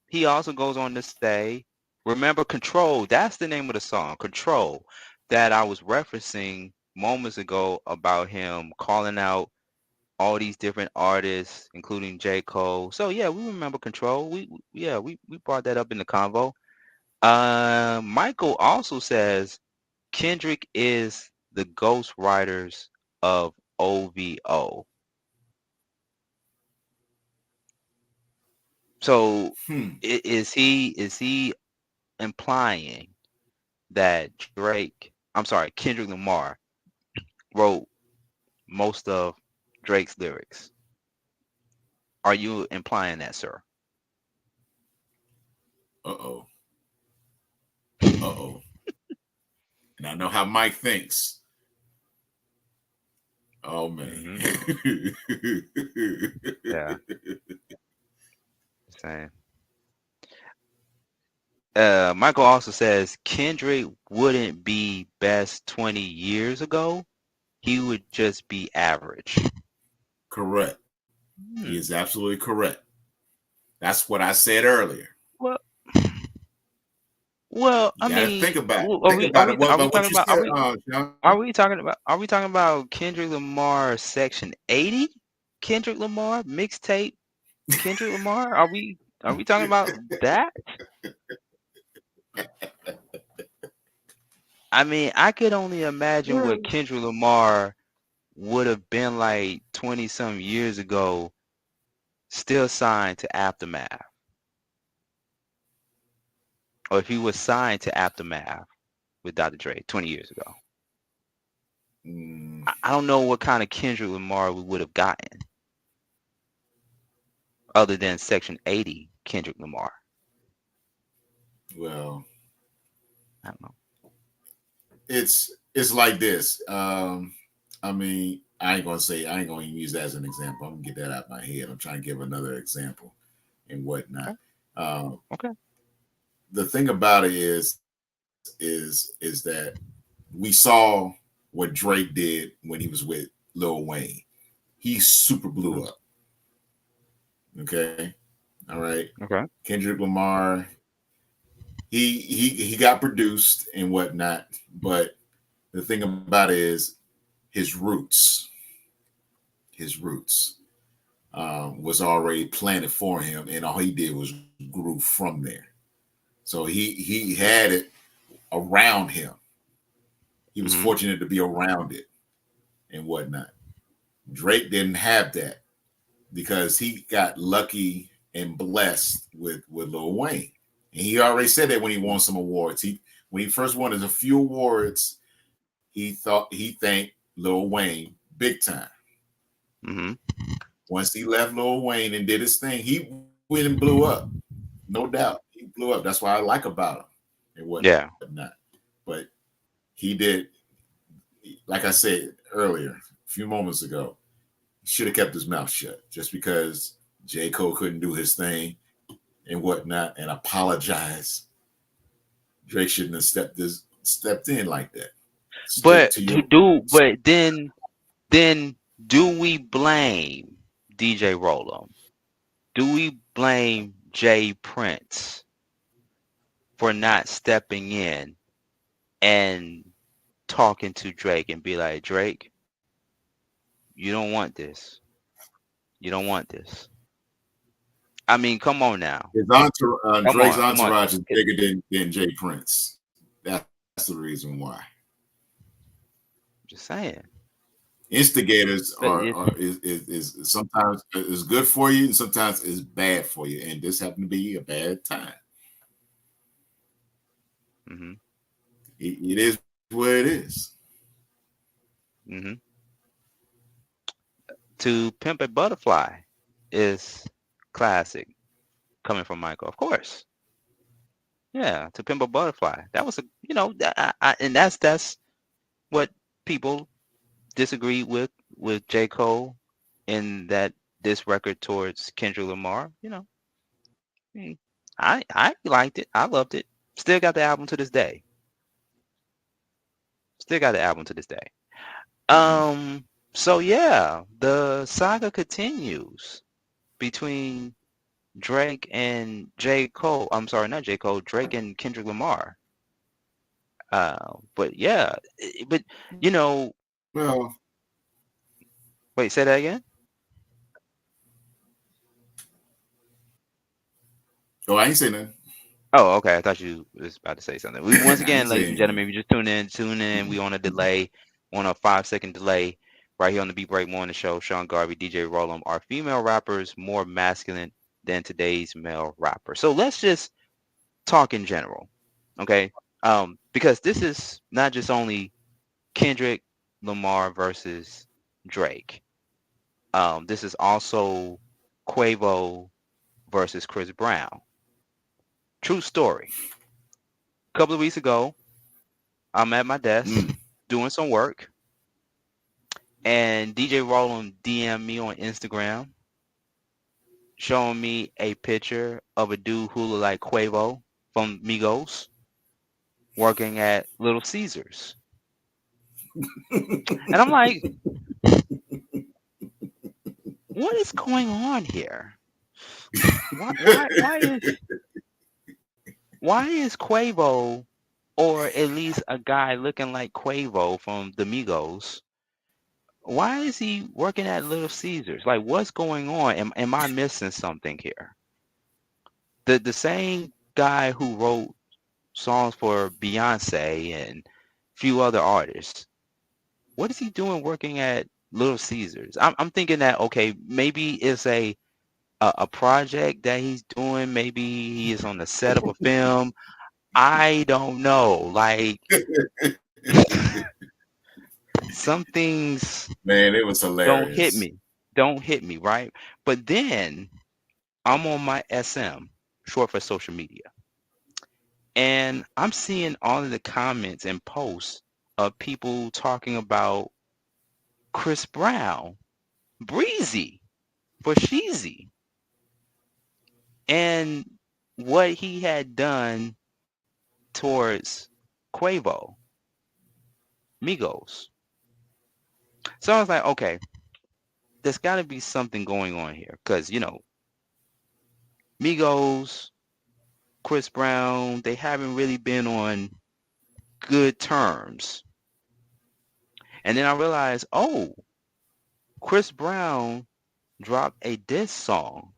He also goes on to say, remember Control. That's the name of the song, Control, that I was referencing moments ago about him calling out all these different artists, including J. Cole. So yeah, we remember Control. We brought that up in the convo. Michael also says Kendrick is the Ghost Riders of OVO. So is he implying that Kendrick Lamar wrote most of Drake's lyrics? Are you implying that, sir? Uh-oh. And I know how Mike thinks. Oh, man. Yeah. Same. Michael also says Kendrick wouldn't be best 20 years ago. He would just be average. Correct. He is absolutely correct. That's what I said earlier. Well, I mean, think about it. Are we talking about Kendrick Lamar Section 80? Kendrick Lamar mixtape? Kendrick Lamar? Are we talking about that? I mean, I could only imagine what Kendrick Lamar would have been like 20-some years ago, still signed to Aftermath. Or if he was signed to Aftermath with Dr. Dre 20 years ago. I don't know what kind of Kendrick Lamar we would have gotten other than Section 80 Kendrick Lamar. Well, I don't know. It's like this. I mean, I ain't gonna use that as an example. I'm gonna get that out of my head. I'm trying to give another example and whatnot. Okay. The thing about it is that we saw what Drake did when he was with Lil Wayne. He super blew up. Okay. All right. Okay. Kendrick Lamar, he got produced and whatnot, but the thing about it is his roots was already planted for him, and all he did was grew from there. So he had it around him. He was fortunate to be around it and whatnot. Drake didn't have that because he got lucky and blessed with Lil Wayne. And he already said that when he won some awards. When he first won a few awards, he thanked Lil Wayne big time. Once he left Lil Wayne and did his thing, he went and blew up. No doubt. He blew up. That's what I like about him and whatnot. Yeah. But he did, like I said earlier, a few moments ago, he should have kept his mouth shut just because J. Cole couldn't do his thing and whatnot and apologize. Drake shouldn't have stepped in like that. But then do we blame DJ Rollum? Do we blame Jay Prince for not stepping in and talking to Drake and be like, Drake, you don't want this. You don't want this. I mean, come on now. His Drake's entourage is bigger than Jay Prince. That's the reason why. Just saying. Instigators is sometimes is good for you and sometimes is bad for you, and this happened to be a bad time. Mm-hmm. It is what it is. Mm-hmm. To Pimp a Butterfly is classic, coming from Michael, of course. Yeah, To Pimp a Butterfly. That was and that's what people disagree with J. Cole in that this record towards Kendrick Lamar. I liked it. I loved it. Still got the album to this day. So yeah, the saga continues between Drake and J. Cole. I'm sorry, not J. Cole. Drake and Kendrick Lamar. But yeah, well, wait, say that again. Oh, I ain't saying nothing. Oh, okay. I thought you was about to say something. Once again, ladies and gentlemen, we just tune in. We on a delay, on a 5-second delay, right here on the Beat Break Morning Show. Sean Garvey, DJ Rollum. Are female rappers more masculine than today's male rapper? So let's just talk in general, okay? Because this is not just only Kendrick Lamar versus Drake. This is also Quavo versus Chris Brown. True story. A couple of weeks ago, I'm at my desk doing some work, and DJ Rollum DM'd me on Instagram showing me a picture of a dude who looked like Quavo from Migos working at Little Caesars. And I'm like, what is going on here? Why is Quavo, or at least a guy looking like Quavo from the Migos, why is he working at Little Caesars? Like, what's going on? Am I missing something here? The same guy who wrote songs for Beyonce and a few other artists, what is he doing working at Little Caesars? I'm thinking that, okay, maybe it's a project that he's doing. Maybe he is on the set of a film. I don't know. Like, some things, man, it was hilarious. Don't hit me, right? But then I'm on my SM, short for social media, and I'm seeing all of the comments and posts of people talking about Chris Brown, Breezy, for Sheezy, and what he had done towards Quavo, Migos. So I was like, okay, there's got to be something going on here, because, Migos, Chris Brown, they haven't really been on good terms. And then I realized, Chris Brown dropped a diss song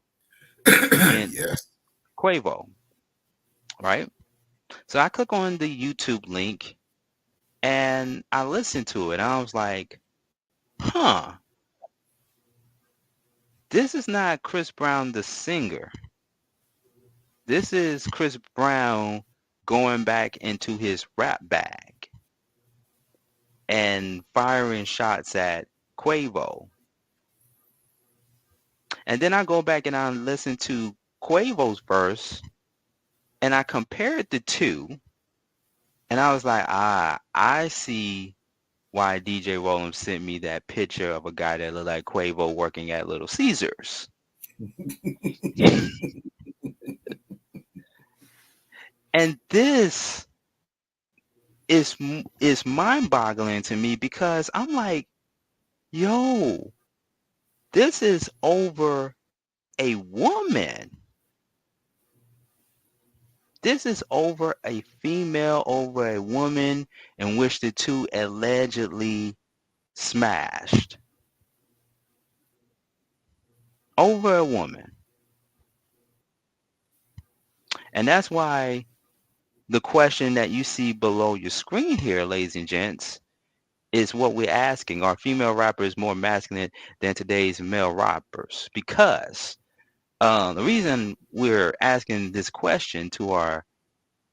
in Quavo, right? So I click on the YouTube link and I listened to it. And I was like, this is not Chris Brown the singer. This is Chris Brown going back into his rap bag and firing shots at Quavo. And then I go back and I listen to Quavo's verse and I compared the two, and I was like, I see why DJ Rollum sent me that picture of a guy that looked like Quavo working at Little Caesars. And this is mind-boggling to me, because I'm like, yo, this is over a woman. This is over a female, over a woman, in which the two allegedly smashed. over a woman. And that's why the question that you see below your screen here, ladies and gents, is what we're asking. Are female rappers more masculine than today's male rappers? Because the reason we're asking this question to our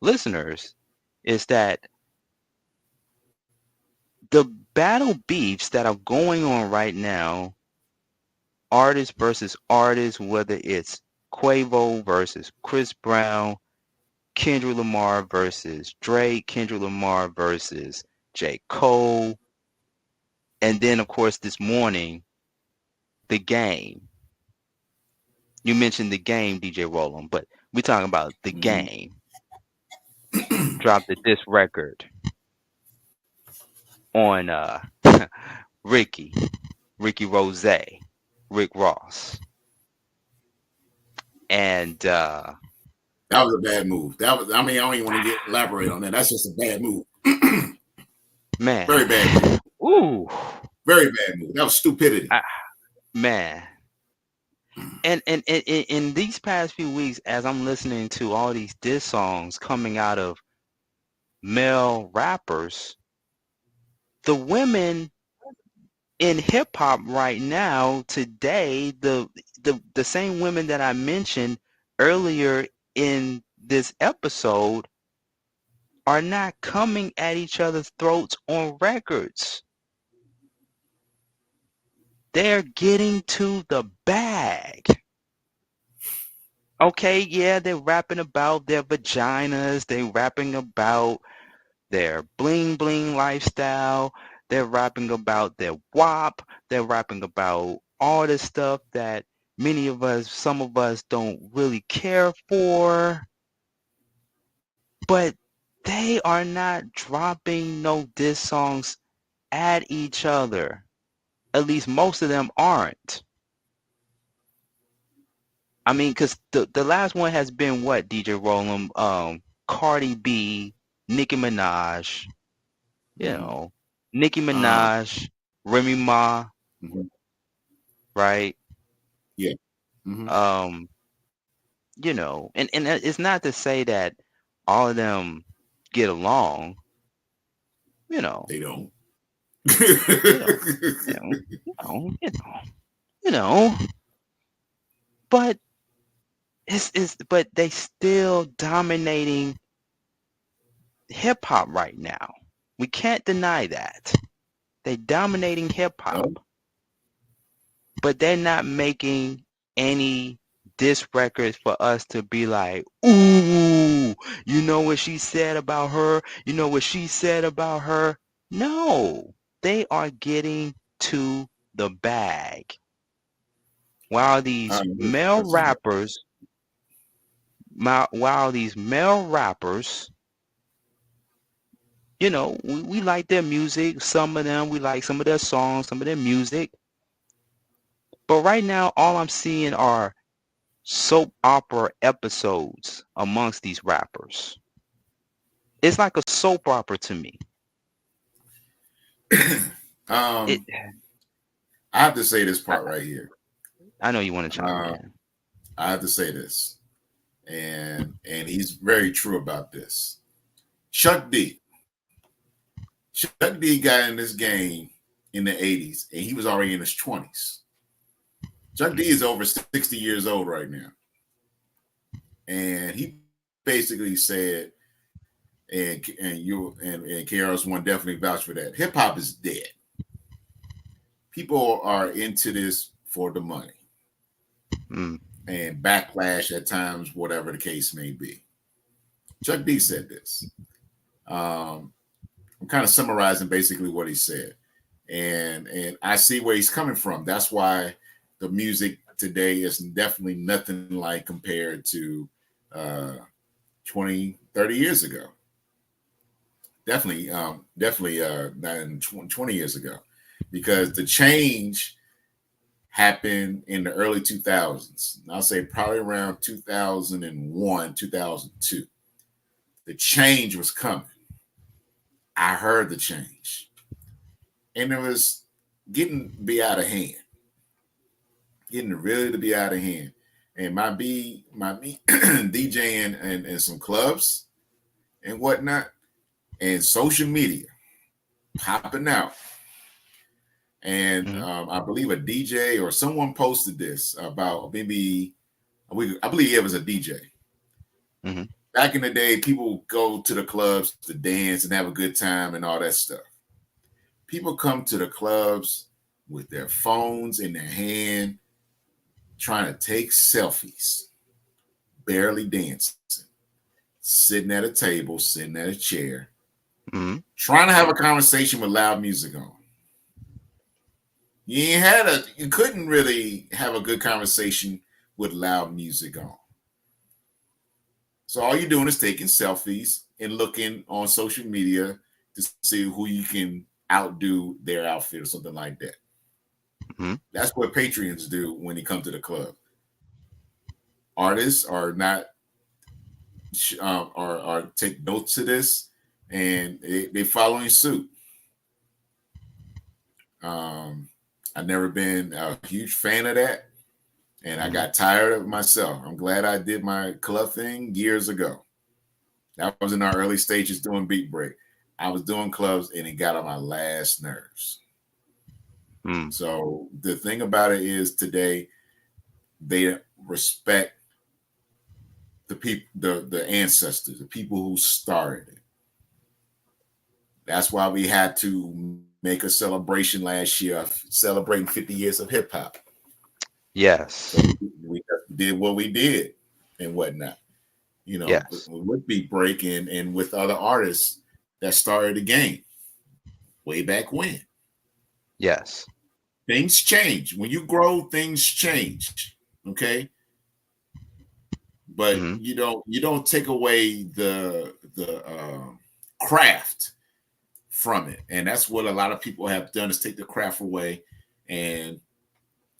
listeners is that the battle beefs that are going on right now, artist versus artist, whether it's Quavo versus Chris Brown, Kendrick Lamar versus Drake, Kendrick Lamar versus J. Cole, and then, of course, this morning, The Game. You mentioned The Game, DJ Roland, but we're talking about The Game. Dropped a diss record on Ricky Rose, Rick Ross. And that was a bad move. I don't even want to elaborate on that. That's just a bad move. Man. Very bad move. Ooh. Very bad move. That was stupidity. Man. And in these past few weeks, as I'm listening to all these diss songs coming out of male rappers, the women in hip hop right now, today, the same women that I mentioned earlier in this episode are not coming at each other's throats on records. They're getting to the bag. Okay, yeah, they're rapping about their vaginas. They're rapping about their bling bling lifestyle. They're rapping about their WAP. They're rapping about all the stuff that some of us don't really care for. But they are not dropping no diss songs at each other. At least most of them aren't. I mean, because the last one has been what, DJ Roland? Cardi B, Nicki Minaj, Nicki Minaj, Remy Ma, right? Yeah. And it's not to say that all of them get along. They don't. But but they still dominating hip hop right now. We can't deny that. They dominating hip hop. But they're not making any diss records for us to be like, ooh, you know what she said about her? You know what she said about her? No, they are getting to the bag. While these male rappers, we like their music. Some of them, we like some of their songs, some of their music. But right now, all I'm seeing are soap opera episodes amongst these rappers. It's like a soap opera to me. I have to say this part right here. I know you want to chime in. I have to say this, and he's very true about this. Chuck D got in this game in the 80s, and he was already in his 20s. Chuck D is over 60 years old right now. And he basically said, and KRS-One definitely vouch for that, hip hop is dead. People are into this for the money. And backlash at times, whatever the case may be. Chuck D said this. I'm kind of summarizing basically what he said. And I see where he's coming from. That's why the music today is definitely nothing like compared to 20, 30 years ago. Definitely 20 years ago. Because the change happened in the early 2000s. I'll say probably around 2001, 2002. The change was coming. I heard the change. And it was getting be out of hand. getting really to be out of hand. And my me DJing and some clubs and whatnot, and social media popping out. And I believe a DJ or someone posted this about maybe I believe it was a DJ. Back in the day, people go to the clubs to dance and have a good time and all that stuff. People come to the clubs with their phones in their hand, trying to take selfies, barely dancing, sitting at a table, sitting at a chair, trying to have a conversation with loud music on. You couldn't really have a good conversation with loud music on. So all you're doing is taking selfies and looking on social media to see who you can outdo their outfit or something like that. That's what Patreons do when they come to the club. Artists are not are take notes of this, and they following suit. I've never been a huge fan of that, and I got tired of myself. I'm glad I did my club thing years ago. That was in our early stages doing Beat Break. I was doing clubs, and it got on my last nerves. So the thing about it is today, they respect the people, the ancestors, the people who started it. That's why we had to make a celebration last year, celebrating 50 years of hip hop. Yes. So we did what we did and whatnot. You know, with Beat Break and with other artists that started the game way back when. Yes. Things change. When you grow, things change. Okay. But you don't take away the craft from it. And that's what a lot of people have done, is take the craft away. And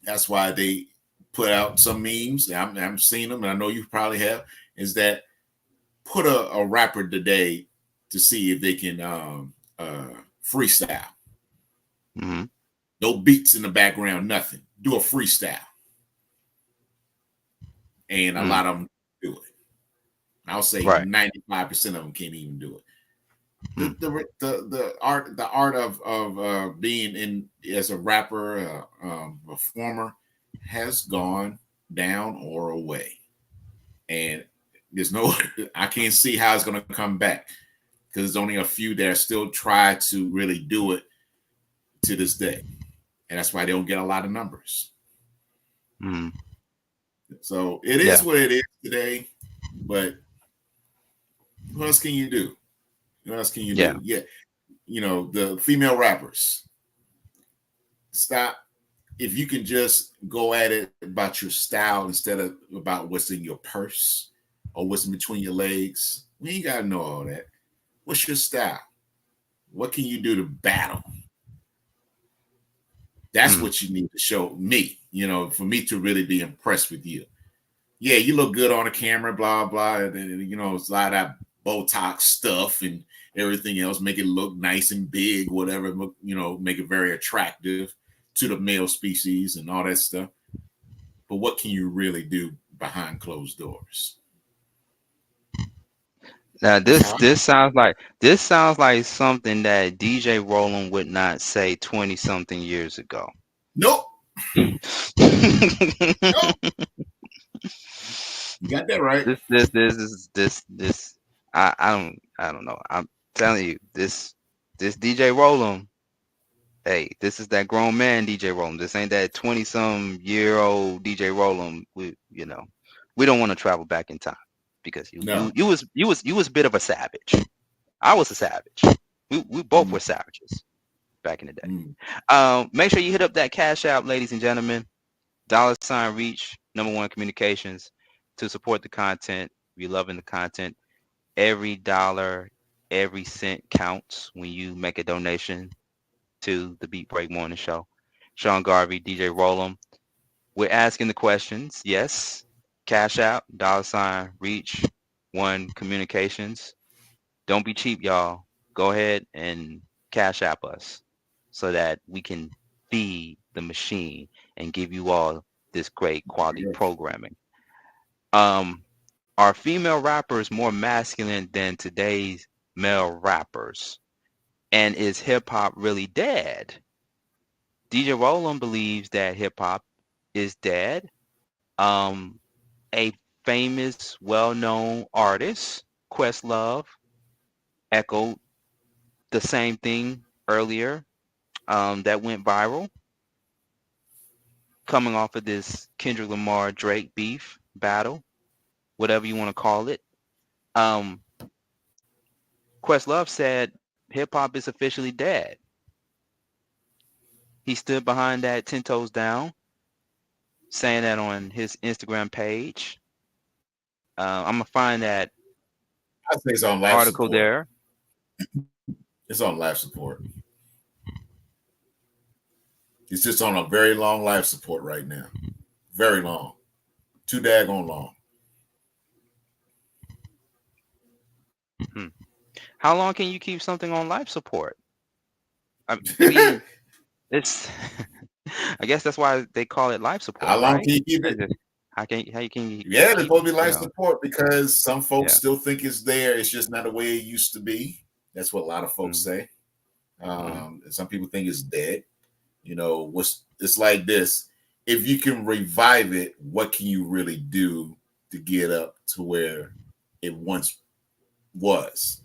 that's why they put out some memes. I'm seeing them, and I know you probably have, is that put a rapper today to see if they can freestyle. No beats in the background, nothing. Do a freestyle. And a lot of them do it. I'll say 95% of them can't even do it. The art of being in as a rapper, performer, has gone down or away, and there's no. I can't see how it's going to come back, because there's only a few that still try to really do it to this day, and that's why they don't get a lot of numbers. So it is what it is today, but what else can you do? What else can you do? Yeah. You know, the female rappers, stop. If you can just go at it about your style instead of about what's in your purse or what's in between your legs, we ain't got to know all that. What's your style? What can you do to battle? That's what you need to show me, you know, for me to really be impressed with you. Yeah, you look good on the camera, blah, blah. And, you know, it's a lot of that Botox stuff and everything else, make it look nice and big, whatever, you know, make it very attractive to the male species and all that stuff. But what can you really do behind closed doors? Now this sounds like something that DJ Roland would not say 20-something years ago. Nope. Nope. You got that right. This I don't know. I'm telling you, this DJ Roland, hey, this is that grown man DJ Roland. This ain't that 20-some-year-old DJ Roland. We don't want to travel back in time, because you was a bit of a savage. I was a savage. We both were savages back in the day. Make sure you hit up that Cash App, ladies and gentlemen. $Reach #1 Communications, to support the content. If you're loving the content, every dollar, every cent counts when you make a donation to the Beat Break Morning Show. Sean Garvey, DJ Roland. We're asking the questions. Yes. Cash App, $Reach 1 Communications. Don't be cheap, y'all. Go ahead and Cash App us so that we can feed the machine and give you all this great quality programming. Are female rappers more masculine than today's male rappers? And is hip hop really dead? DJ Roland believes that hip hop is dead. A famous, well-known artist, Questlove, echoed the same thing earlier that went viral, coming off of this Kendrick Lamar Drake beef battle, whatever you want to call it. Questlove said hip hop is officially dead. He stood behind that 10 Toes Down, saying that on his Instagram page. I'm gonna find that I think it's on live article support. there. It's on live support. It's just on a very long live support right now. Very long. Too daggone long. How long can you keep something on life support? I mean, it's. I guess that's why they call it life support. How long right? can you keep it? How you can? Yeah, it's supposed to be life you know. support because some folks Yeah. still think it's there. It's just not the way it used to be. That's what a lot of folks say. Some people think it's dead. You know, it's like this. If you can revive it, what can you really do to get up to where it once was?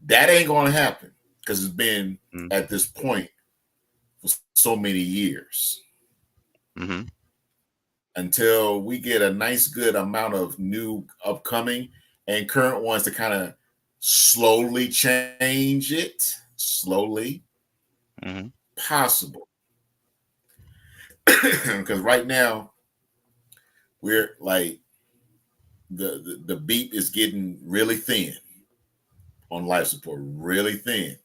That ain't going to happen because it's been at this point for so many years. Mm-hmm. Until we get a nice, good amount of new upcoming and current ones to kind of slowly change it. Slowly. Possible. Because right now, we're like, the beat is getting really thin on life support, really thin.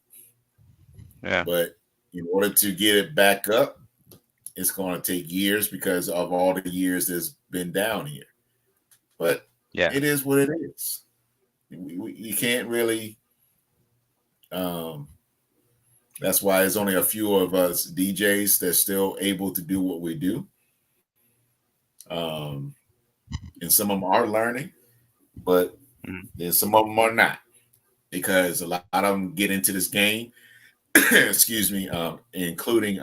Yeah. But in order to get it back up, it's going to take years because of all the years that's been down here. But yeah, it is what it is. You can't really. That's why there's only a few of us DJs that's still able to do what we do. And some of them are learning, but then some of them are not, because a lot of them get into this game. Excuse me, including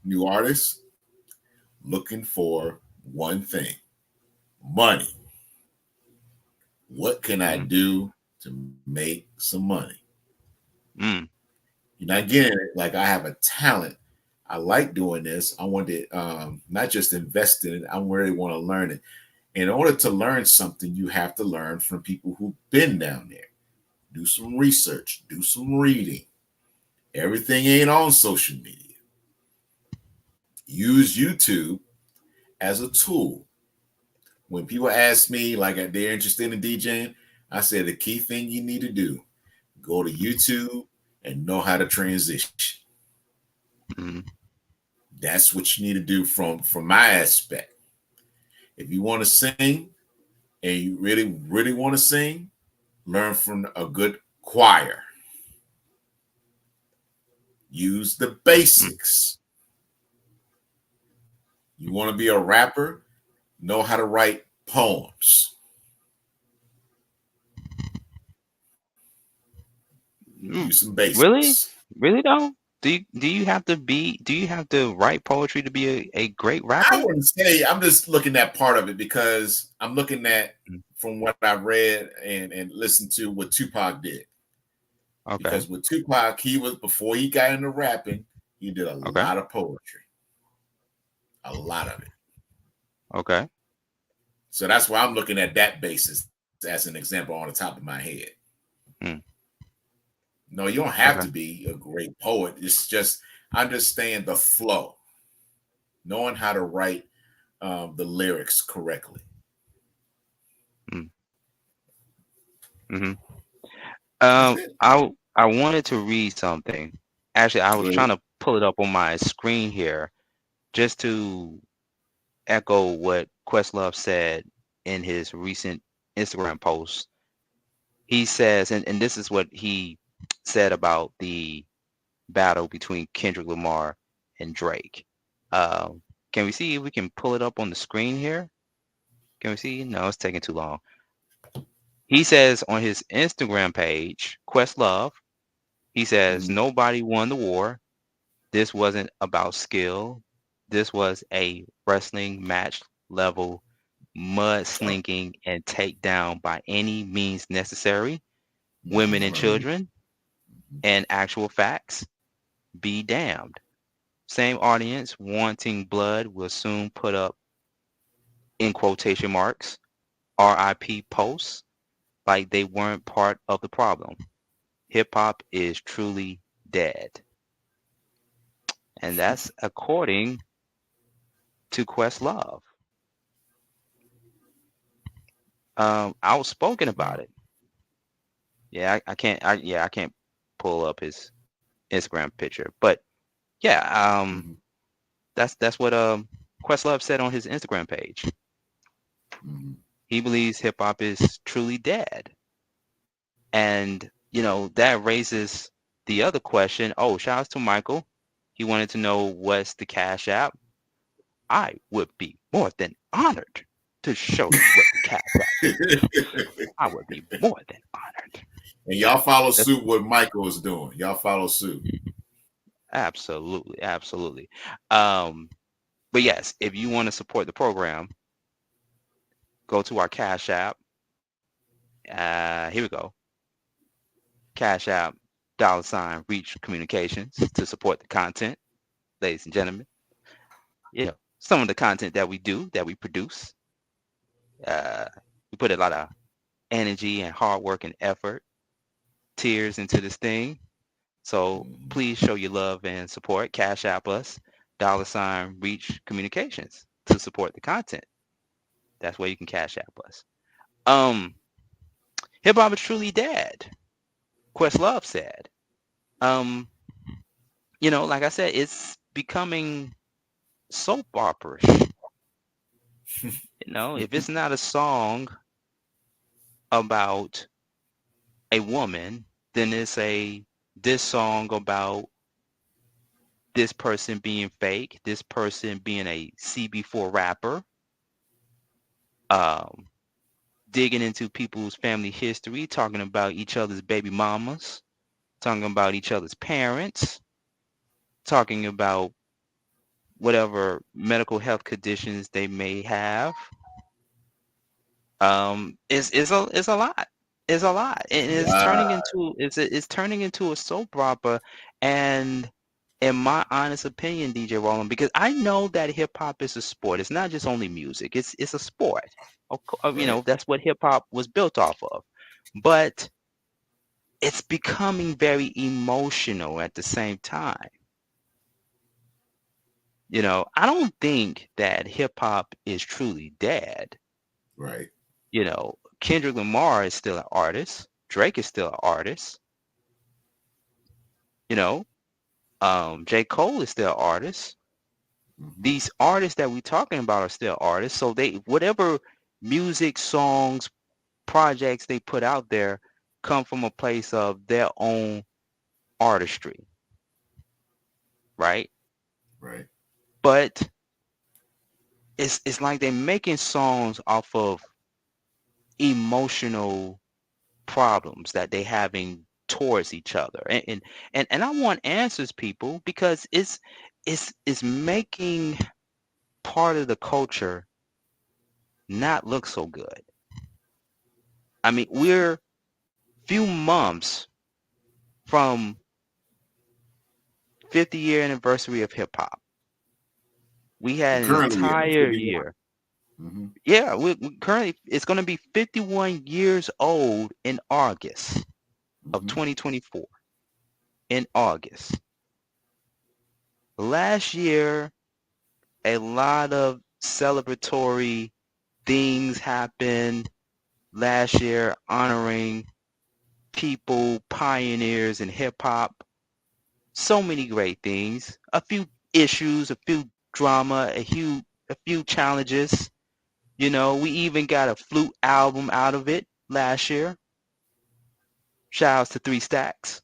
new artists looking for one thing: money. What can I do to make some money? You're not getting it. Like, I have a talent. I like doing this. I want to not just invest in it. I really want to learn it. In order to learn something, you have to learn from people who've been down there. Do some research. Do some reading. Everything ain't on social media. Use YouTube as a tool. When people ask me, like, they're interested in DJing, I say the key thing you need to do, go to YouTube and know how to transition. That's what you need to do from my aspect. If you want to sing and you really, really want to sing, learn from a good choir. Use the basics. You want to be a rapper, know how to write poems. Use some basics. Really though? Do you have to write poetry to be a great rapper? I wouldn't say. I'm just looking at part of it because I'm looking at from what I read and listened to what Tupac did. Okay. Because with Tupac, he was, before he got into rapping, he did a lot of poetry. A lot of it. Okay. So that's why I'm looking at that basis as an example on the top of my head. No, you don't have to be a great poet. It's just understand the flow, knowing how to write the lyrics correctly. I wanted to read something. Actually, I was trying to pull it up on my screen here, just to echo what Questlove said in his recent Instagram post. He says, and this is what he said about the battle between Kendrick Lamar and Drake. Can we see if we can pull it up on the screen here? Can we see? No, it's taking too long. He says on his Instagram page, Questlove, he says, nobody won the war. This wasn't about skill. This was a wrestling match level mud-slinging and takedown by any means necessary. Women and children and actual facts, be damned. Same audience wanting blood will soon put up, in quotation marks, RIP posts like they weren't part of the problem. Hip-hop is truly dead. And that's according to Questlove. Outspoken about it. Yeah, I can't pull up his Instagram picture, but yeah, that's what Questlove said on his Instagram page. He believes hip hop is truly dead, and that raises the other question. Oh, shout out to Michael. He wanted to know what's the Cash App. I would be more than honored to show you what the Cash App is. I would be more than honored. And y'all follow suit what Michael is doing. Y'all follow suit. Absolutely. But yes, if you want to support the program, go to our Cash App. Here we go. Cash App, $Reach Communications to support the content, ladies and gentlemen. Some of the content that we do, that we produce, we put a lot of energy and hard work and effort, tears into this thing. So please show your love and support. Cash App us, $Reach Communications to support the content. That's where you can Cash App us. Hip hop is truly dead, Questlove said. Like I said, it's becoming soap opera-ish. If it's not a song about a woman, then it's this song about this person being fake, this person being a CB4 rapper, digging into people's family history, talking about each other's baby mamas, talking about each other's parents, talking about whatever medical health conditions they may have. It's a lot. It's a lot, and it's turning into a soap opera. And in my honest opinion, DJ Roland, because I know that hip hop is a sport. It's not just only music. It's a sport. That's what hip hop was built off of. But it's becoming very emotional at the same time. I don't think that hip hop is truly dead. Right. Kendrick Lamar is still an artist. Drake is still an artist. J. Cole is still an artist. These artists that we're talking about are still artists. So whatever music, songs, projects they put out there come from a place of their own artistry. Right? Right. But it's like they're making songs off of emotional problems that they're having towards each other, and I want answers, people, because it's making part of the culture not look so good. I mean, we're few months from 50-year anniversary of hip hop. We had an entire year. Yeah, we currently, it's going to be 51 years old in August of 2024. In August. Last year, a lot of celebratory things happened last year, honoring people, pioneers in hip hop. So many great things. A few issues, a few drama, a few challenges. We even got a flute album out of it last year. Shout outs to 3 Stacks.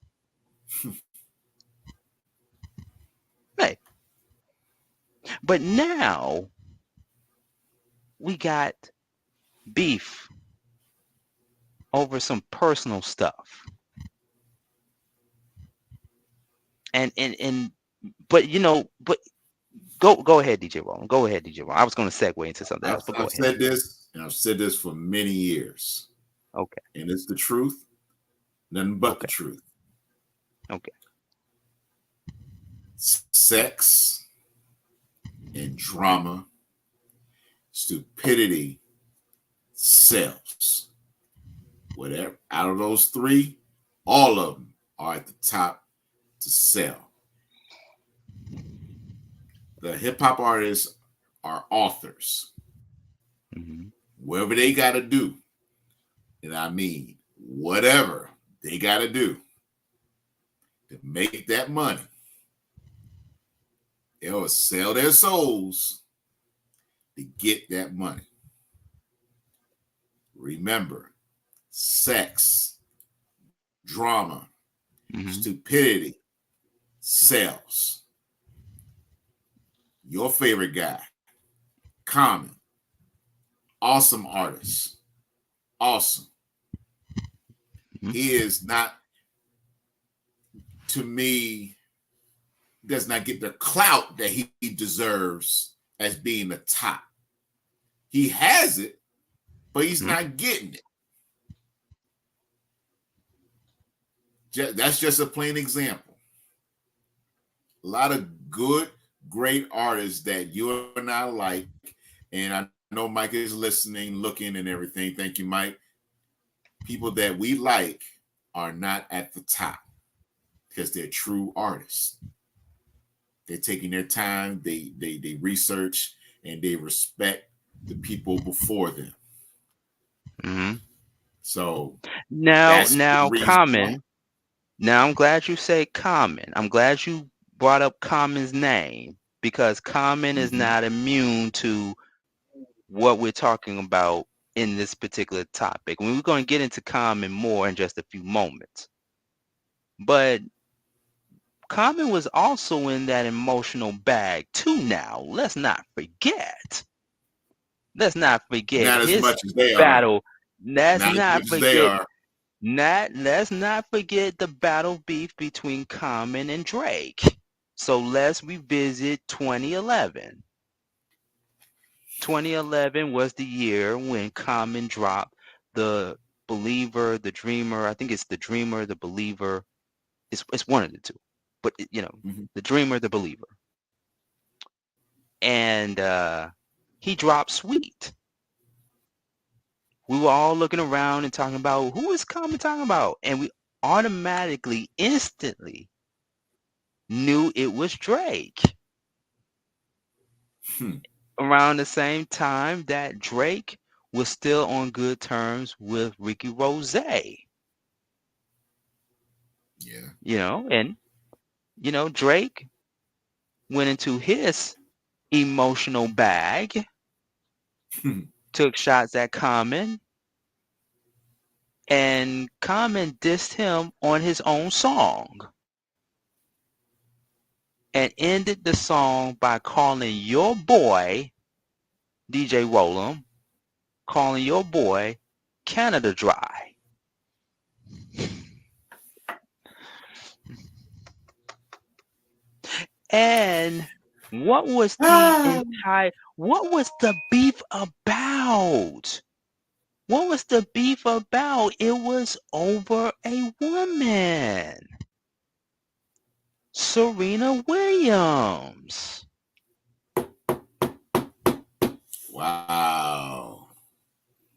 Hey. But now we got beef over some personal stuff. And but you know, but go ahead, DJ Roland. Go ahead, DJ Roland. I was going to segue into something else, but go ahead. I've said this for many years. Okay. And it's the truth, nothing but the truth. Okay. Sex and drama, stupidity sells. Whatever. Out of those three, all of them are at the top to sell. The hip hop artists are authors. Mm-hmm. Whatever they got to do, and I mean whatever they got to do to make that money, they'll sell their souls to get that money. Remember, sex, drama, stupidity sells. Your favorite guy, Common, awesome artist, awesome. He is not, to me, does not get the clout that he deserves as being the top. He has it, but he's not getting it. That's just a plain example. A lot of good, great artists that you and I like, and I know Mike is listening, looking, and everything. Thank you, Mike. People that we like are not at the top because they're true artists. They're taking their time, they research, and they respect the people before them. Mm-hmm. So now Common. Now I'm glad you say Common. I'm glad you brought up Common's name, because Common is not immune to what we're talking about in this particular topic. We're going to get into Common more in just a few moments. But Common was also in that emotional bag too now. Let's not forget. Let's not forget not his as much as they battle. Are. Let's not forget. They Let's not forget the battle beef between Common and Drake. So let's revisit 2011. 2011 was the year when Common dropped The Believer, The Dreamer. I think it's The Dreamer, The Believer. It's one of the two. But, you know, The Dreamer, The Believer. And he dropped Sweet. We were all looking around and talking about, who is Common talking about? And we automatically, instantly knew it was Drake. Around the same time that Drake was still on good terms with Ricky Rose. Yeah. You know, and, you know, Drake went into his emotional bag, took shots at Common, and Common dissed him on his own song. And ended the song by calling your boy, DJ Roland, calling your boy Canada Dry. And what was the beef about? What was the beef about? It was over a woman. Serena Williams. Wow.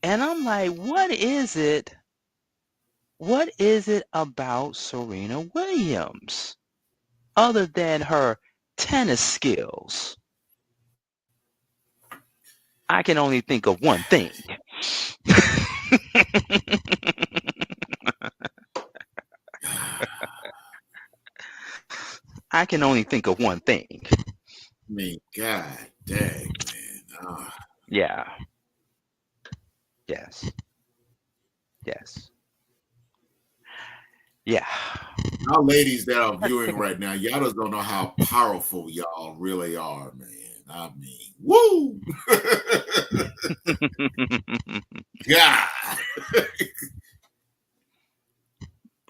And I'm like, what is it? What is it about Serena Williams other than her tennis skills? I can only think of one thing. I can only think of one thing. I mean, God dang, man. Oh. Yeah. Yes. Yeah. Y'all ladies that are viewing right now, y'all just don't know how powerful y'all really are, man. I mean, woo! Yeah.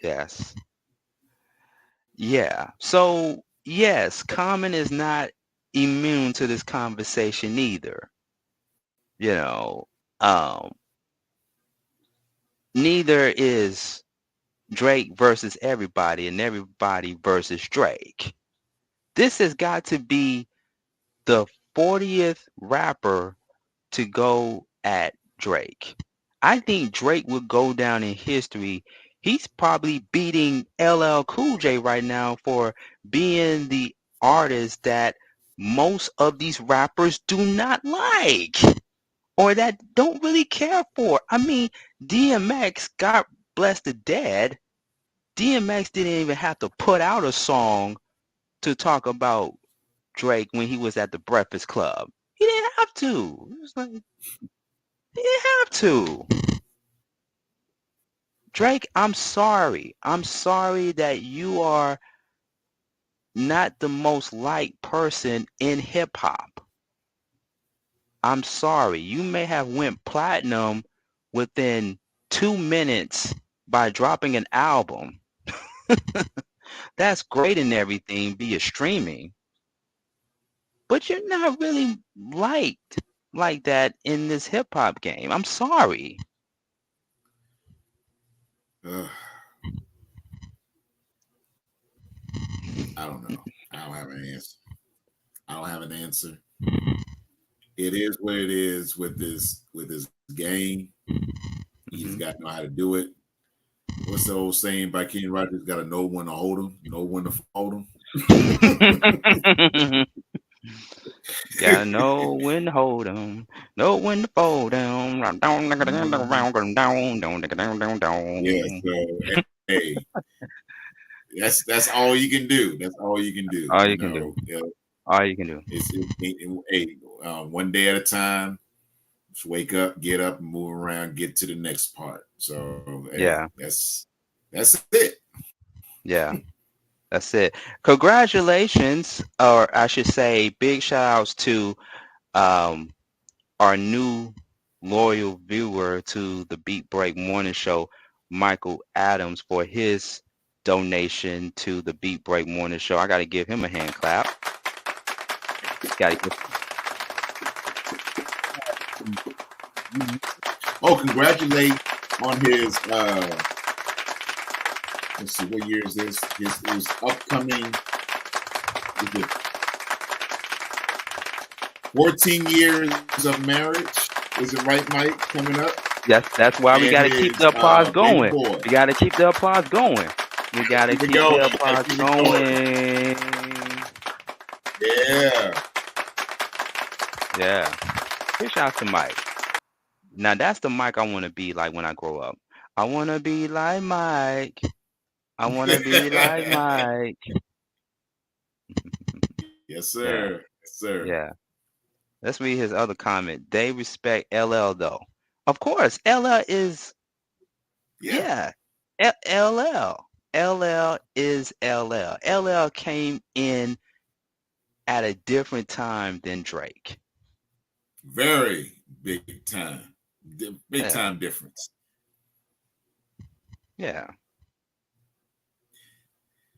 Yes. Yeah. So yes, Common is not immune to this conversation either. You know, neither is Drake versus everybody and everybody versus Drake. This has got to be the 40th rapper to go at Drake. I think Drake would go down in history. He's probably beating LL Cool J right now for being the artist that most of these rappers do not like or that don't really care for. I mean, DMX, God bless the dead, DMX didn't even have to put out a song to talk about Drake when he was at the Breakfast Club. He didn't have to. It was like, he didn't have to. Drake, I'm sorry. I'm sorry that you are not the most liked person in hip hop. I'm sorry. You may have went platinum within 2 minutes by dropping an album. That's great and everything via streaming. But you're not really liked like that in this hip hop game. I'm sorry. I don't know. I don't have an answer. I don't have an answer. It is what it is with this game. He's got to know how to do it. What's the old saying by Kenny Rogers? Got to know when to hold him, know when to fold him. Gotta know when to hold them, know when to fold them. Yeah, so hey, that's all you can do. That's all you can do. All you can do. All you can do. Hey, one day at a time. Just wake up, get up, and move around, get to the next part. So hey, yeah, that's it. Yeah. That's it. Congratulations, or I should say big shout outs to our new loyal viewer to the Beat Break Morning Show, Michael Adams, for his donation to the Beat Break Morning Show. I got to give him a hand clap. Congratulate on his let's see, what year is this? His upcoming 14 years of marriage. Is it right, Mike? Coming up? That's why we got to keep the applause going. We got to keep the applause going. We got to keep the applause going. Yeah. Big shout out to Mike. Now that's the Mike I want to be like when I grow up. I want to be like Mike. I want to be like Mike. Yes, sir. Yeah. Yes, sir. Yeah. Let's read his other comment. They respect LL though. Of course, LL is. Yeah. LL. LL is LL. LL came in at a different time than Drake. Very big time. Big time difference. Yeah.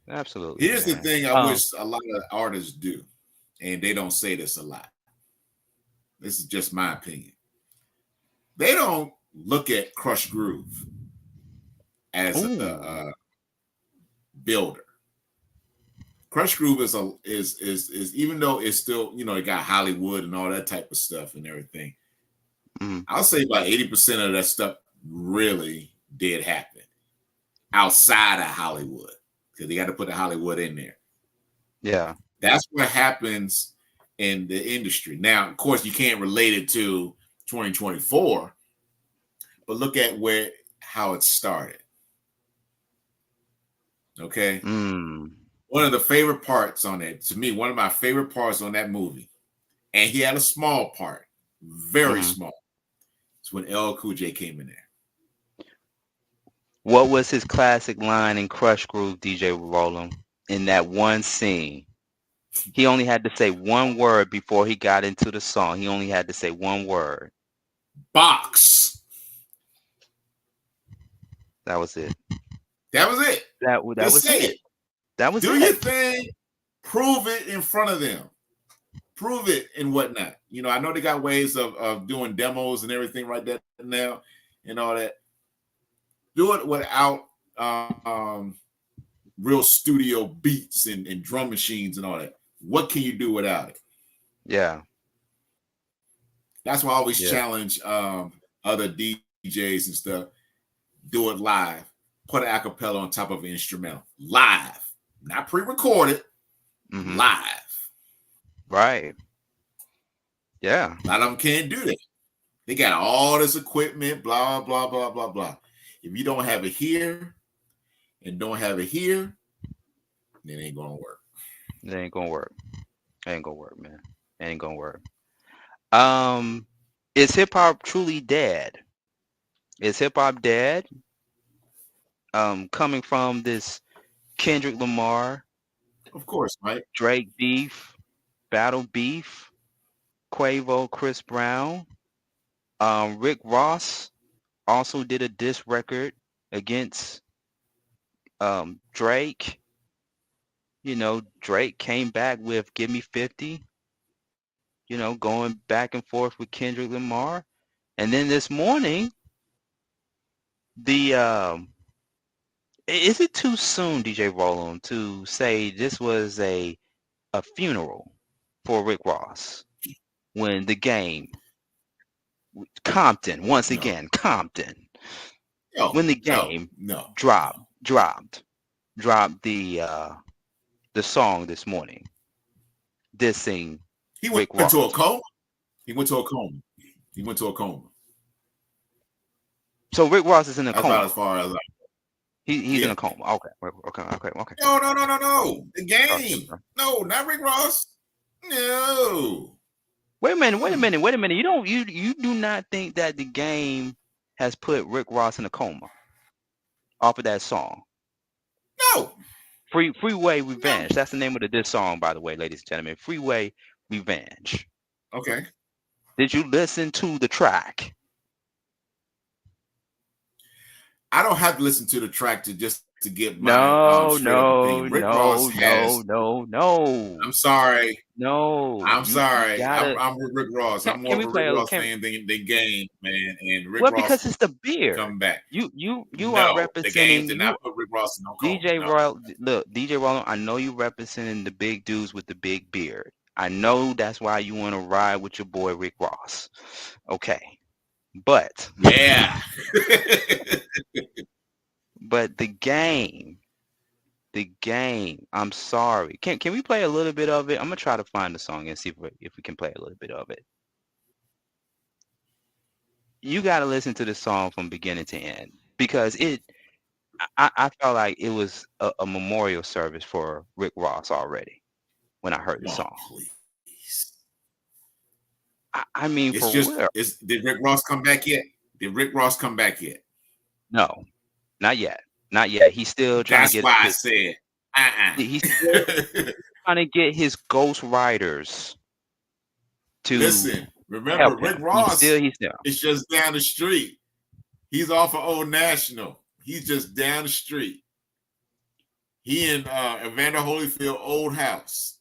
Absolutely. Here's the thing I wish a lot of artists do, and they don't say this a lot. This is just my opinion. They don't look at Crush Groove as a builder. Crush Groove is even though it's still, it got Hollywood and all that type of stuff and everything. I'll say about 80% of that stuff really did happen outside of Hollywood, because they got to put the Hollywood in there. Yeah. That's what happens in the industry. Now, of course, you can't relate it to 2024, but look at how it started. Okay. One of the favorite parts on it, to me, one of my favorite parts on that movie, and he had a small part, very small. It's when LL Cool J came in there. What was his classic line in Crush Groove, DJ Roland, in that one scene? He only had to say one word before he got into the song. He only had to say one word. Box. That was it. That was it. That was it. That was Do it. your thing. Prove it in front of them. Prove it and whatnot. You know, I know they got ways of doing demos and everything right there now and all that. Do it without real studio beats and drum machines and all that. What can you do without it? Yeah. That's why I always challenge other DJs and stuff. Do it live. Put an acapella on top of an instrumental. Live. Not pre-recorded. Mm-hmm. Live. Right. Yeah. A lot of them can't do that. They got all this equipment, blah, blah, blah, blah, blah. If you don't have it here and don't have it here, then it ain't gonna work. It ain't gonna work. It ain't gonna work, man. It ain't gonna work. Is hip hop truly dead? Is hip hop dead? Coming from this Kendrick Lamar, of course, right? Drake beef, Battle Beef, Quavo, Chris Brown, Rick Ross also did a diss record against Drake. You know, Drake came back with "Give Me 50." You know, going back and forth with Kendrick Lamar, and then this morning, is it too soon, DJ Roland, to say this was a funeral for Rick Ross when the game Compton once again Compton when the game dropped the song this morning dissing Rick Ross. To a coma. He went to a coma. He went to a coma. So Rick Ross is in a coma. About as far as he's in a coma. Okay. No. The game. No, not Rick Ross. No. Wait a minute. You do not think that the game has put Rick Ross in a coma off of that song? No. Freeway Revenge. No. That's the name of this song, by the way, ladies and gentlemen. Freeway Revenge. Okay. Did you listen to the track? I don't have to listen to the track to get my no. I'm sorry. No. I'm sorry. I'm with Rick Ross. I'm more of a Rick Ross fan than Game, man. And Rick Ross because it's the beard. Come back. You are representing. The Game did not put Rick Ross in no coma. DJ Roland, I know you representing the big dudes with the big beard. I know that's why you want to ride with your boy Rick Ross. Okay. But yeah. But the game, I'm sorry. Can we play a little bit of it? I'm gonna try to find the song and see if we can play a little bit of it. You gotta listen to the song from beginning to end because I felt like it was a memorial service for Rick Ross already when I heard the song. Please. I mean, it's did Rick Ross come back yet? No, not yet. He's still trying to get. That's why I said. He's still trying to get his Ghost Riders to listen. Remember, Rick Ross. He's still. It's just down the street. He's off of Old National. He's just down the street. He in Evander Holyfield old house.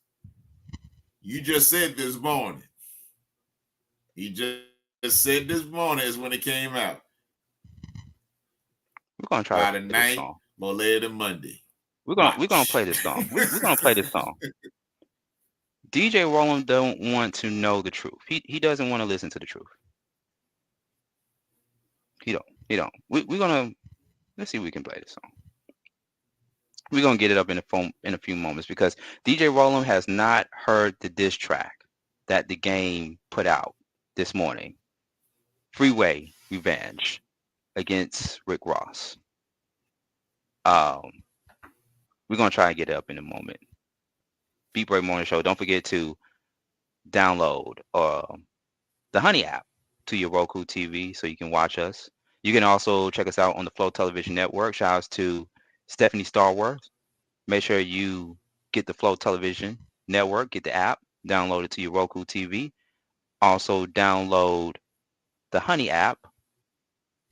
You just said this morning. He just said this morning is when it came out. We're gonna try by the night, more later than Monday. We're gonna play this song. We're gonna play this song. DJ Roland don't want to know the truth. He doesn't want to listen to the truth. He don't. We're gonna let's see if we can play this song. We're gonna get it up in a few moments because DJ Roland has not heard the diss track that the game put out this morning. Freeway Revenge against Rick Ross. We're gonna try and get it up in a moment. Beat Break Morning Show. Don't forget to download the Honey app to your Roku TV so you can watch us. You can also check us out on the Flow Television Network. Shout outs to Stephanie Starworth. Make sure you get the Flow Television Network, get the app, download it to your Roku TV. Also download the Honey app,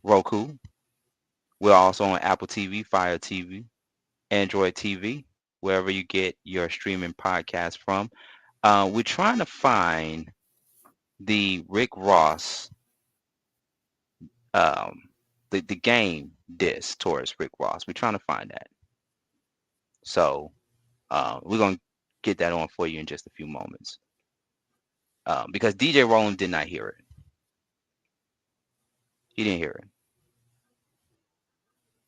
Roku. We're also on Apple TV, Fire TV, Android TV, wherever you get your streaming podcast from. We're trying to find the Rick Ross, the game disc towards Rick Ross. We're trying to find that. So we're going to get that on for you in just a few moments. Because DJ Roland did not hear it. He didn't hear it.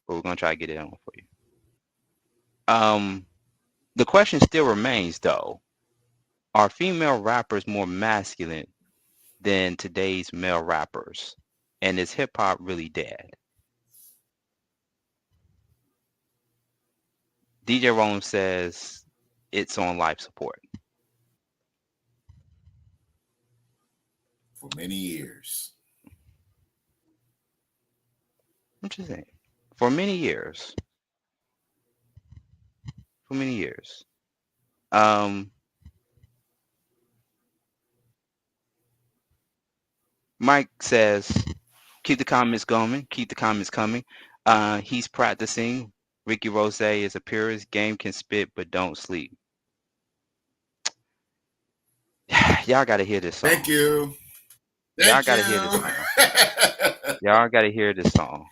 But we're going to try to get it on for you. The question still remains, though. Are female rappers more masculine than today's male rappers? And is hip-hop really dead? DJ Roland says it's on life support. For many years. What you think? For many years. For many years. Mike says, keep the comments going. Keep the comments coming. He's practicing. Ricky Rose is a purist. Game can spit, but don't sleep. Y'all got to hear this song. Thank you. Y'all got to hear this song. Y'all got to hear this song.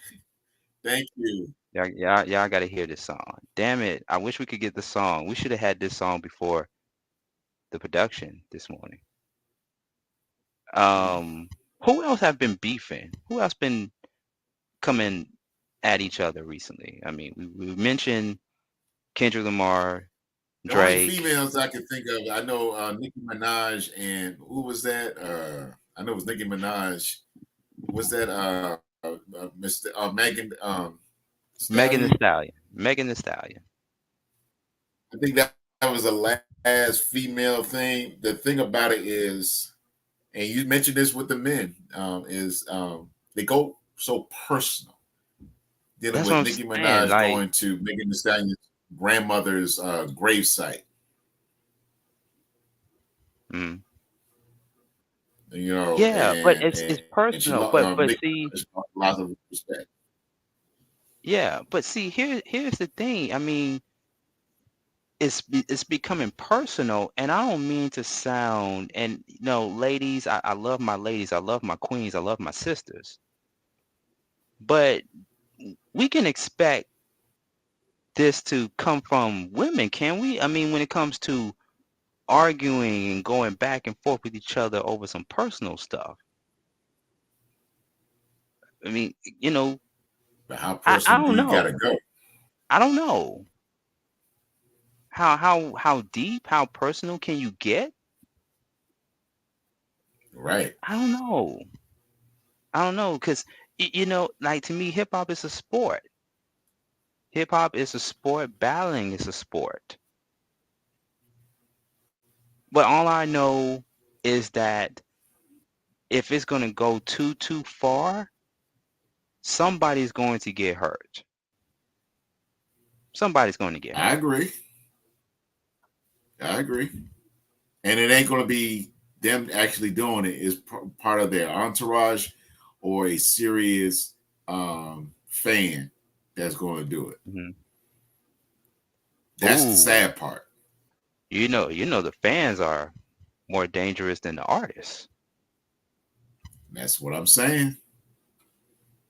Thank you. Y'all got to hear this song. Damn it. I wish we could get the song. We should have had this song before the production this morning. Who else have been beefing? Who else been coming at each other recently? I mean, we mentioned Kendrick Lamar, Drake. The only females I can think of, I know Nicki Minaj, and who was that? I know it was Nicki Minaj. Was that Mr. Megan? Megan Thee Stallion. Megan Thee Stallion. I think that was the last female thing. The thing about it is, and you mentioned this with the men, is they go so personal. Dealing with Nicki Minaj going to Megan Thee Stallion's grandmother's gravesite. Mm. You know, yeah, but it's personal. But see, lots of respect. Yeah, but see, here's the thing. I mean, it's becoming personal, and I don't mean to sound. And you know, ladies, I love my ladies, I love my queens, I love my sisters. But we can expect this to come from women, can we? I mean, when it comes to arguing and going back and forth with each other over some personal stuff. I mean, you know, but how personal do you gotta go? I don't know. How deep, how personal can you get? Right. I don't know, because you know, like to me, hip hop is a sport. Hip hop is a sport. Battling is a sport. But all I know is that if it's going to go too far, somebody's going to get hurt. Somebody's going to get hurt. I agree. And it ain't going to be them actually doing it. It's part of their entourage or a serious fan that's going to do it. Mm-hmm. That's the sad part. You know, the fans are more dangerous than the artists. That's what I'm saying.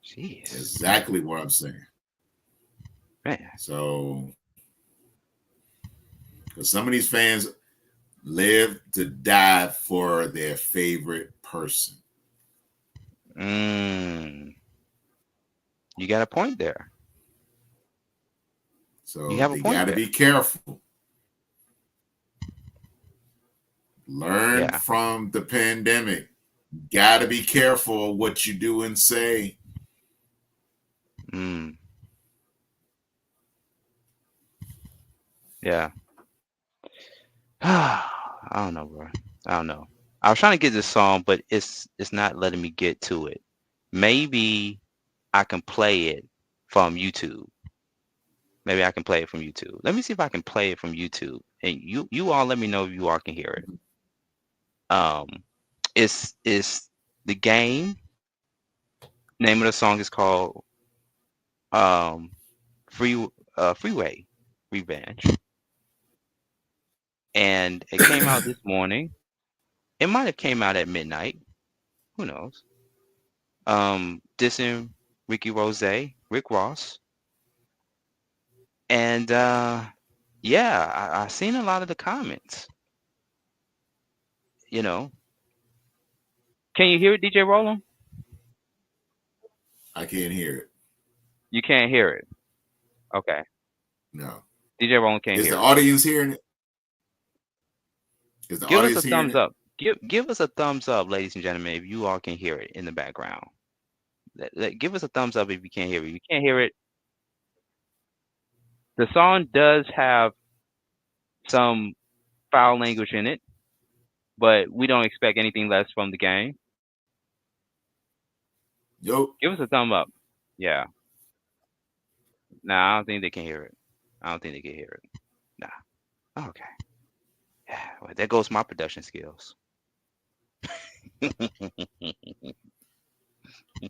Jeez. Exactly what I'm saying. Man. So, because some of these fans live to die for their favorite person. You got a point there. So you got to be careful. Learn from the pandemic. Got to be careful what you do and say. Yeah. I don't know, bro. I don't know. I was trying to get this song, but it's not letting me get to it. Maybe I can play it from YouTube. Maybe I can play it from YouTube. Let me see if I can play it from YouTube, and you all let me know if you all can hear it. It's The Game. Name of the song is called Freeway Revenge, and it came out this morning. It might have came out at midnight. Who knows? Dissing Rick Ross. And yeah, I seen a lot of the comments. You know. Can you hear it, DJ Roland? I can't hear it. You can't hear it. Okay. No. DJ Roland can't hear it. Is the audience hearing it? Give us a thumbs up. Give us a thumbs up, ladies and gentlemen, if you all can hear it in the background. Give us a thumbs up if you can't hear it. If you can't hear it. The song does have some foul language in it, but we don't expect anything less from The Game. Yo. Give us a thumb up. Yeah. Nah, I don't think they can hear it. I don't think they can hear it. Nah. Okay. Yeah, well, there goes my production skills.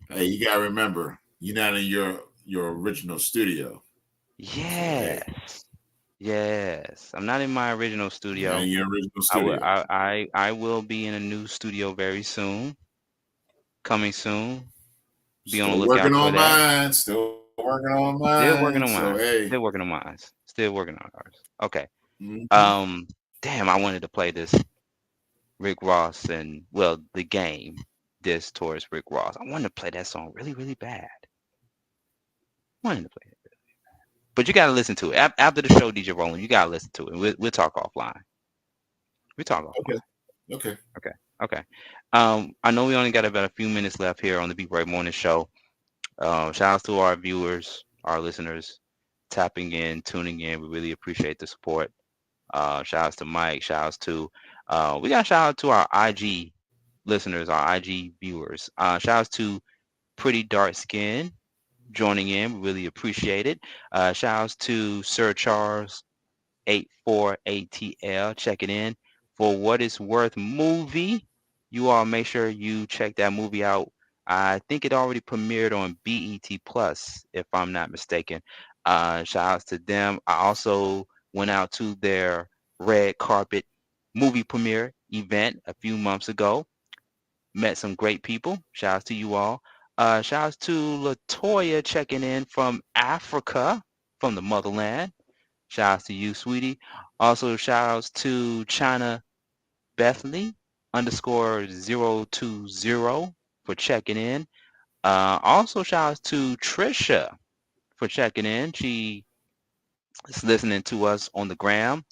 Hey, you gotta remember, you're not in your original studio. Yes. Yes. I'm not in my original studio. Not in your original studio. I will be in a new studio very soon. Coming soon. Be on the lookout for that. Still working on mine. Still working on mine. Hey. Still working on mine. Still working on ours. Okay. Mm-hmm. Damn, I wanted to play this Rick Ross and The Game diss towards Rick Ross. I wanted to play that song really, really bad. But you gotta listen to it. After the show, DJ Roland, you gotta listen to it. We'll talk offline. Okay. I know we only got about a few minutes left here on the Beat Break Morning Show. Shout out to our viewers, our listeners, tapping in, tuning in. We really appreciate the support. Shout outs to Mike. Shout outs to we got a shout out to our IG listeners, our IG viewers. Shout outs to Pretty Dark Skin joining in. We really appreciate it. Shout outs to Sir Charles 84ATL checking in. For What It's Worth movie. You all make sure you check that movie out. I think it already premiered on BET Plus, if I'm not mistaken. Shout outs to them. I also went out to their red carpet movie premiere event a few months ago. Met some great people. Shout outs to you all. Shout outs to Latoya checking in from Africa, from the motherland. Shout outs to you, sweetie. Also, shout outs to China Bethany _020 for checking in. Also, shout outs to Trisha for checking in. She is listening to us on the gram.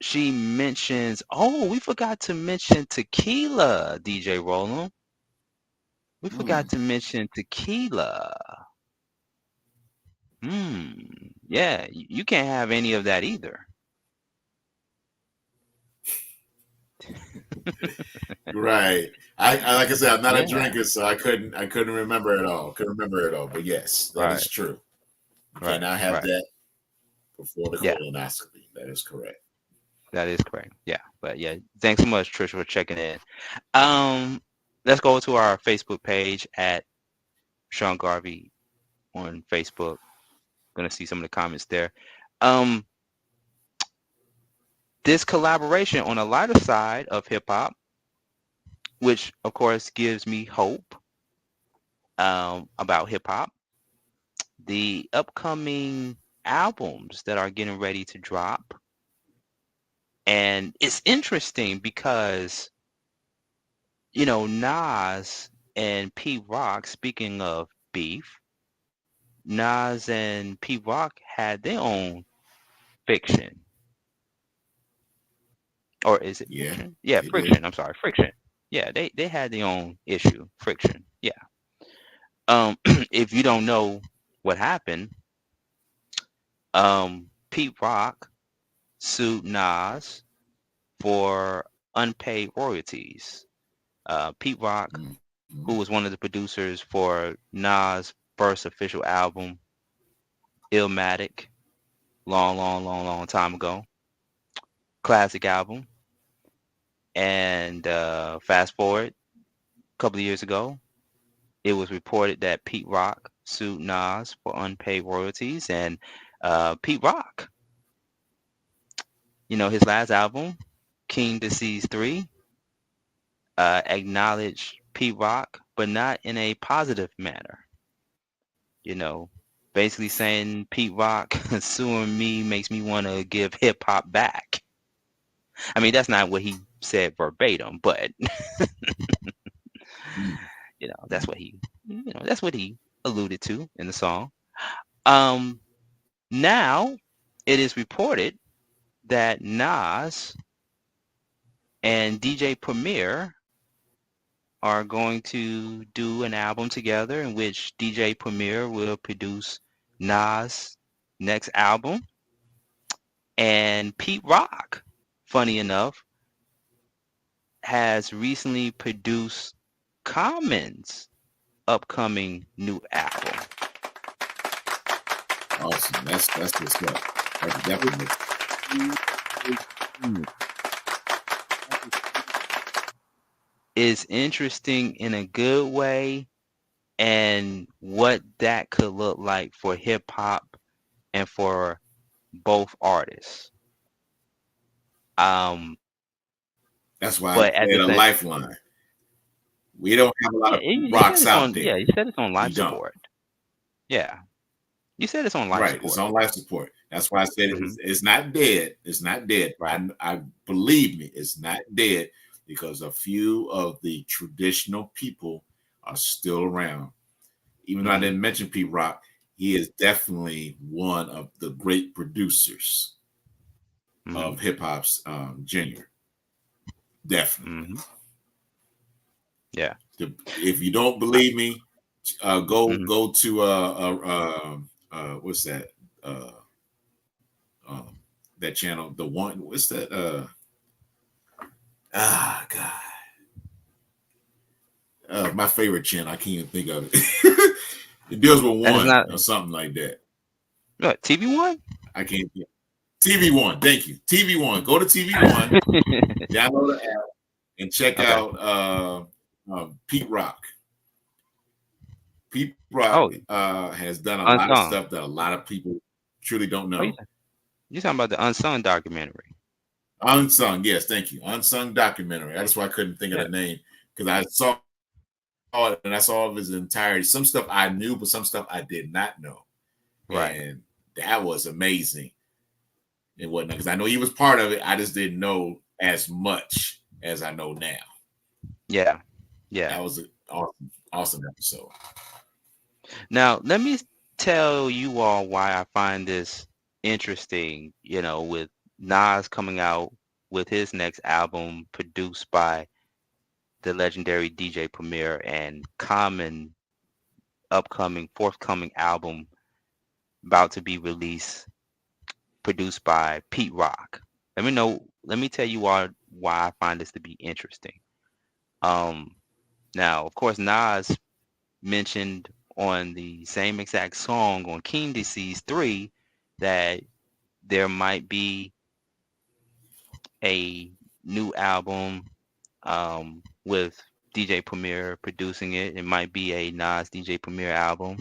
She mentions, we forgot to mention tequila, DJ Roland. We forgot to mention tequila. Yeah, you can't have any of that either. Right. I like I said, I'm not a drinker, so I couldn't remember it all. But yes, that is true. You cannot have that before the colonoscopy. That is correct. That is correct. Yeah. But yeah, thanks so much, Trisha, for checking in. Let's go to our Facebook page at Sean Garvey on Facebook. Gonna see some of the comments there. This collaboration on a lighter side of hip hop, which of course gives me hope about hip hop. The upcoming albums that are getting ready to drop. And it's interesting because, Nas and Pete Rock, speaking of beef, Nas and Pete Rock had their own fiction. Or is it friction? Yeah, friction. Did. I'm sorry, friction. Yeah, they had their own issue, friction. Yeah. If you don't know what happened, Pete Rock sued Nas for unpaid royalties. Pete Rock, who was one of the producers for Nas' first official album, Illmatic, long time ago. Classic album. And fast forward a couple of years ago, it was reported that Pete Rock sued Nas for unpaid royalties. And Pete Rock, his last album, King Disease 3, acknowledged Pete Rock, but not in a positive manner. Basically saying Pete Rock suing me makes me want to give hip hop back. I mean, that's not what he said verbatim, but that's what he alluded to in the song. Now it is reported that Nas and DJ Premier are going to do an album together in which DJ Premier will produce Nas' next album. And Pete Rock, funny enough, has recently produced Common's upcoming new album. Awesome. That's what's up. That's definitely. Is interesting in a good way, and what that could look like for hip hop and for both artists. That's why I said a lifeline. We don't have a lot of rocks out there. Yeah, you said it's on life support. Yeah, you said it's on life support. Right, it's on life support. That's why I said it's not dead. It's not dead. Right. I believe me, it's not dead. Because a few of the traditional people are still around. Even though I didn't mention Pete Rock, he is definitely one of the great producers of hip hop's genre. Definitely. Yeah. If you don't believe me, go to what's that? That channel, the one. What's that? God. My favorite channel. I can't even think of it. It deals with one or something like that. What, TV One? I can't think. TV One. Thank you. TV One. Go to TV One, download the app, and check out Pete Rock. Pete Rock has done a lot of stuff that a lot of people truly don't know. You're talking about the Unsung documentary. Unsung, yes, thank you. Unsung documentary. That's why I couldn't think of the name, because I saw it and I saw of his entirety. Some stuff I knew, but some stuff I did not know. Right. And that was amazing and whatnot, because I know he was part of it. I just didn't know as much as I know now. Yeah. Yeah. That was an awesome episode. Now, let me tell you all why I find this interesting, with Nas coming out with his next album produced by the legendary DJ Premier, and Common forthcoming album about to be released produced by Pete Rock. Let me tell you all why I find this to be interesting. Now, of course, Nas mentioned on the same exact song on King Disease 3 that there might be a new album with DJ Premier producing it. It might be a Nas DJ Premier album.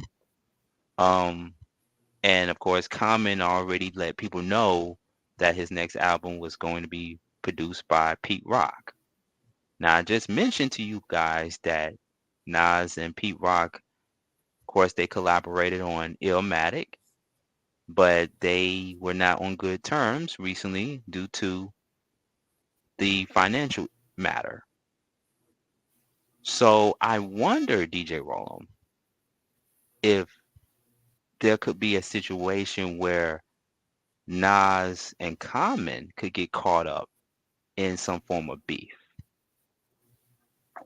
And of course, Common already let people know that his next album was going to be produced by Pete Rock. Now, I just mentioned to you guys that Nas and Pete Rock, of course, they collaborated on Illmatic, but they were not on good terms recently due to the financial matter. So I wonder, DJ Rollum, if there could be a situation where Nas and Common could get caught up in some form of beef.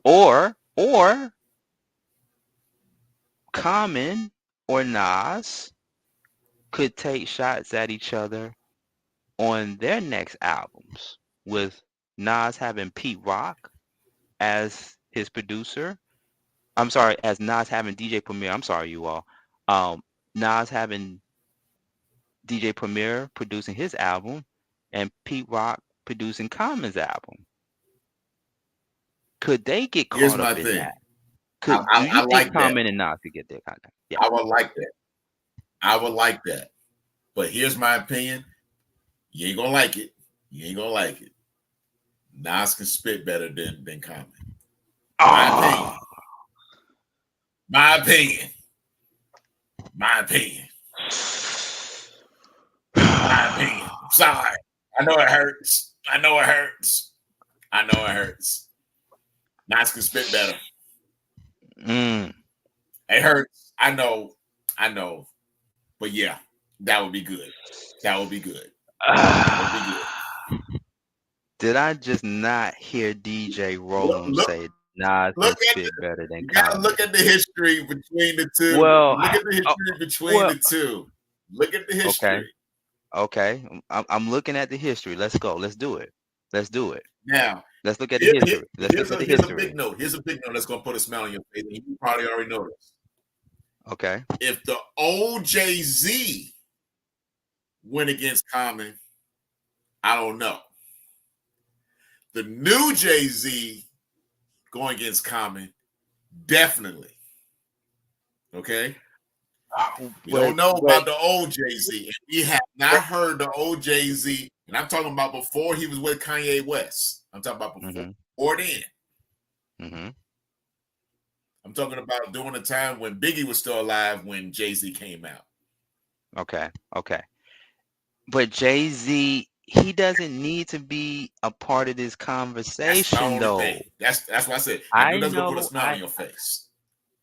Or Common or Nas could take shots at each other on their next albums, with Nas having Pete Rock as his producer. I'm sorry, as Nas having DJ Premier. I'm sorry, you all. Nas having DJ Premier producing his album, and Pete Rock producing Common's album. Could they get Here's caught my up in thing. that? I Do you think like that. Common and Nas could get there? Kind of. Yeah. I would like that. I would like that. But here's my opinion. You ain't gonna like it. You ain't gonna like it. Nas can spit better than Common. My opinion. My opinion. My opinion. Sorry. I know it hurts. I know it hurts. I know it hurts. Nas can spit better. It hurts. I know. But yeah, that would be good. That would be good. Did I just not hear DJ Rollum say Nas can spit better than You gotta Common? look at the history between the two. Well, look at the history between the two. Look at the history. Okay. I'm looking at the history. Let's go. Let's do it. Now, let's look at the history. Here's a big note. Here's a big note that's gonna put a smile on your face, and you probably already know this. Okay. If the old Jay-Z went against Common, I don't know. The new Jay-Z going against Common, definitely. Okay? We don't know about the old Jay-Z. We have not heard the old Jay-Z, and I'm talking about before he was with Kanye West. I'm talking about before then. I'm talking about during the time when Biggie was still alive when Jay-Z came out. Okay. But Jay-Z, he doesn't need to be a part of this conversation, though. That's what I said. I That's know. gonna put a smile on your face.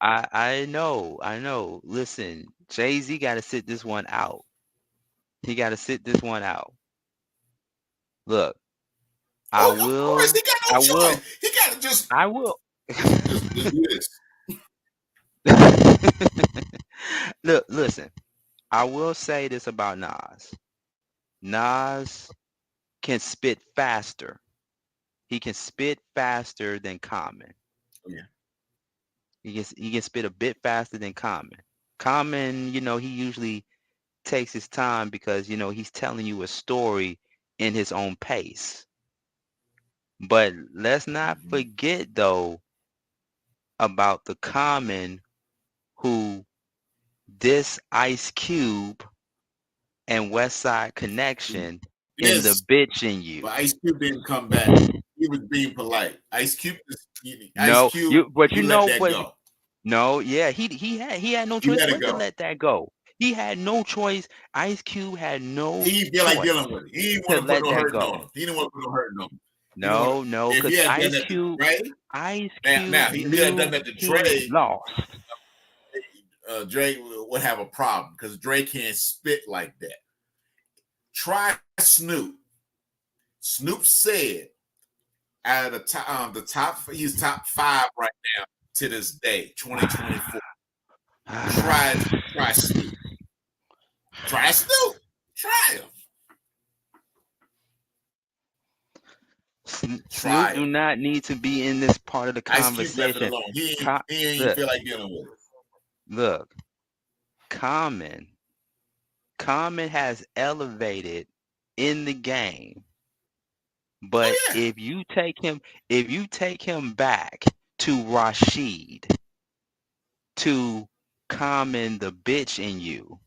I know. Listen, Jay-Z got to sit this one out. He got to sit this one out. Look, I will. He got no choice. He got to just. I will. Just do this. Look, listen. I will say this about Nas. Nas can spit faster. He can spit faster than Common. Yeah. He can spit a bit faster than Common. Common, he usually takes his time because, he's telling you a story in his own pace. But let's not forget, though, about the Common who this Ice Cube and West Side Connection in the bitch in you. But Ice Cube didn't come back. He was being polite. Ice Cube. He let that go. No, yeah, he had no choice but to let that go. He had no choice. Ice Cube had no. He feel like dealing with it. He didn't want to put no hurt on him. He didn't want to put no hurt on him. No, because Ice Cube, now he had done that to Dre. Lost. Dre would have a problem because Dre can't spit like that. Try Snoop. Snoop said, out of the top, he's top 5 right now to this day, 2024. Try Snoop. Try Snoop. Try him. Snoop do not need to be in this part of the conversation. He ain't feel like dealing with it. Look, Common has elevated in the game, but if you take him back to Rashid, to Common the bitch in you.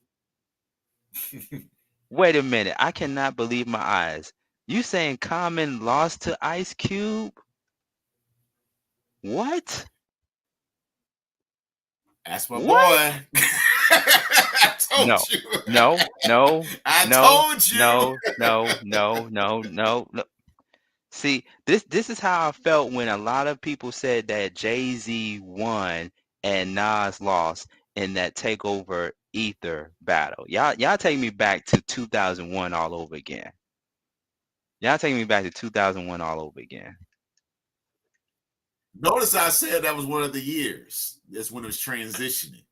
Wait a minute, I cannot believe my eyes. You saying Common lost to Ice Cube? What? That's my boy. No. I told you. No. See, this is how I felt when a lot of people said that Jay-Z won and Nas lost in that Takeover Ether battle. Y'all take me back to 2001 all over again. Notice I said that was one of the years. That's when it was transitioning.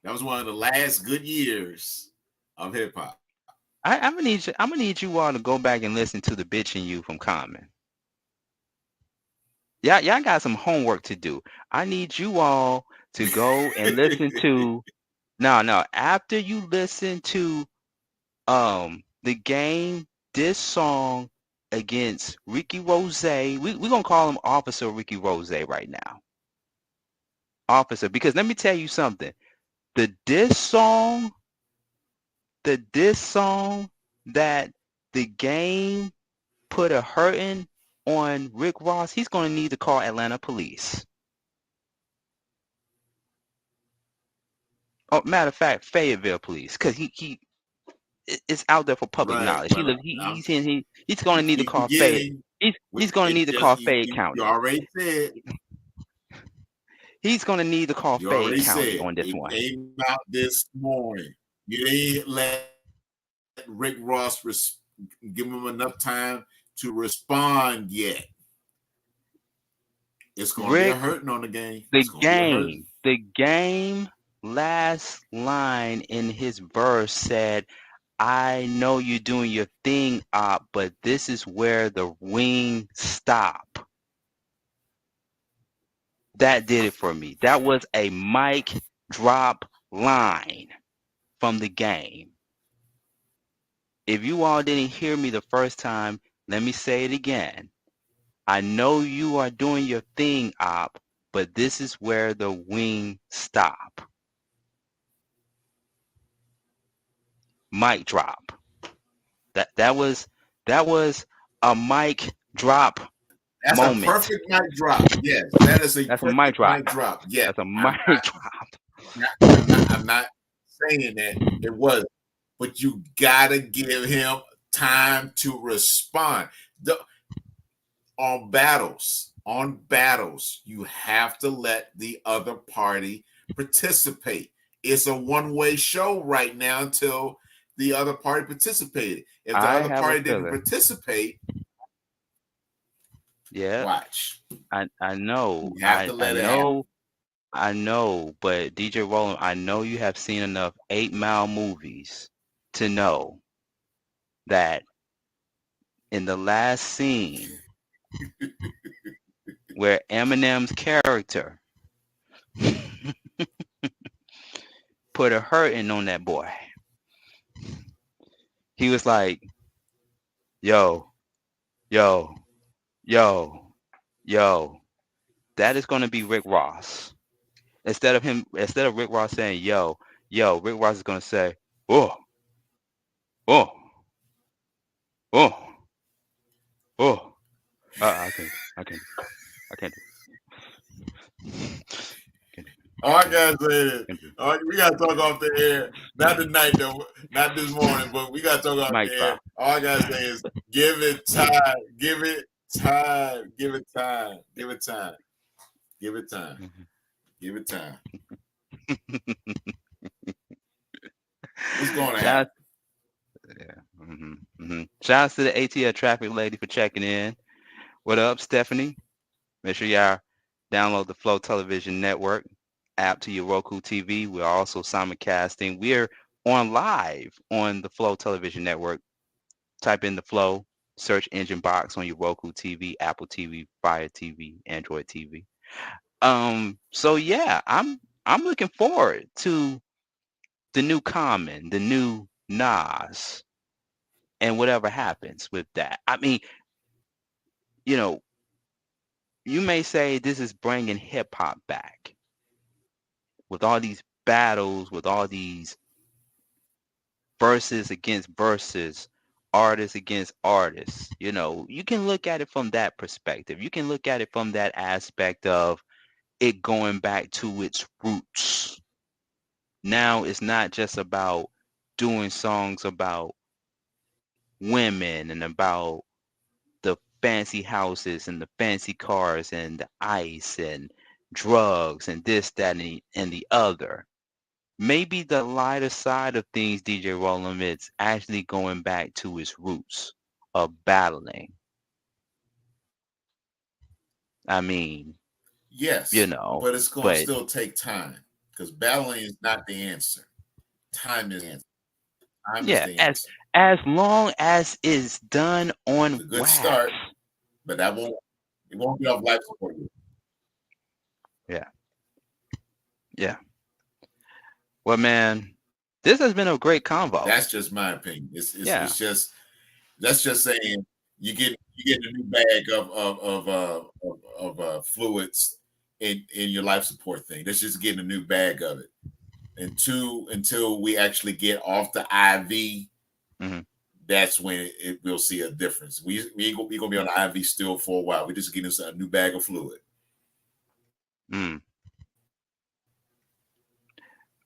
That was one of the last good years of hip hop. I'm gonna need you all to go back and listen to the bitch in you from Common. Y'all got some homework to do. I need you all to go and listen to. No. After you listen to The Game, this song against Ricky Rose. We're gonna call him Officer Ricky Rose right now. Officer, because let me tell you something. The diss song that The Game put a hurting on Rick Ross, he's gonna need to call Atlanta police. Oh, matter of fact, Fayetteville police, because it's out there for public knowledge. He's going to need to call Fayette. He's going to need to call Fayette County. You already said. He's going to need to call Fayette County on this one. Came out this morning. You didn't let Rick Ross give him enough time to respond yet. It's going to be a hurting on the game. The game. Last line in his verse said, "I know you're doing your thing, Op, but this is where the wing stop." That did it for me. That was a mic drop line from The Game. If you all didn't hear me the first time, let me say it again. I know you are doing your thing, Op, but this is where the wing stop. Mic drop. That was a mic drop That's moment. A perfect mic drop. Yes, that is a perfect mic drop. Mic drop. Yes, that's a mic drop. I'm not saying that it wasn't, but you gotta give him time to respond. On battles, you have to let the other party participate. It's a one-way show right now until the other party participated. If the other party didn't participate, watch. I know. You have to let it happen. I know, but DJ Roland, I know you have seen enough 8 Mile movies to know that in the last scene where Eminem's character put a hurting on that boy. He was like, yo, that is going to be Rick Ross. Instead of Rick Ross saying, yo, Rick Ross is going to say, I can't. All I gotta say is, we gotta talk off the air. Not tonight though, not this morning, but we gotta talk off the air. All I gotta say is, give it time. What's going on? Shout out to the ATL traffic lady for checking in. What up, Stephanie? Make sure y'all download the Flow Television Network app to your Roku TV. We're also simulcasting. We're on live on the Flow Television Network. Type in the Flow search engine box on your Roku TV, Apple TV, Fire TV, Android TV. So yeah, I'm looking forward to the new Common, the new Nas, and whatever happens with that. I mean, you may say this is bringing hip hop back with all these battles, with all these verses against verses, artists against artists. You can look at it from that perspective. You can look at it from that aspect of it going back to its roots. Now it's not just about doing songs about women and about the fancy houses and the fancy cars and the ice and drugs and this, that, and the other. Maybe the lighter side of things, DJ Roland, it's actually going back to its roots of battling. I mean, yes, but it's going to still take time because battling is not the answer. Time is the answer. Time is the answer. As long as it's done on it's a good wax. Start, but it won't be off life support. Yeah. Well, man, This has been a great convo. That's just my opinion. It's Yeah. just that's just saying you get a new bag of fluids in your life support thing. That's just getting a new bag of it. And two, until we actually get off the IV, that's when we'll see a difference. We gonna be on the IV still for a while. We're just getting us a new bag of fluid.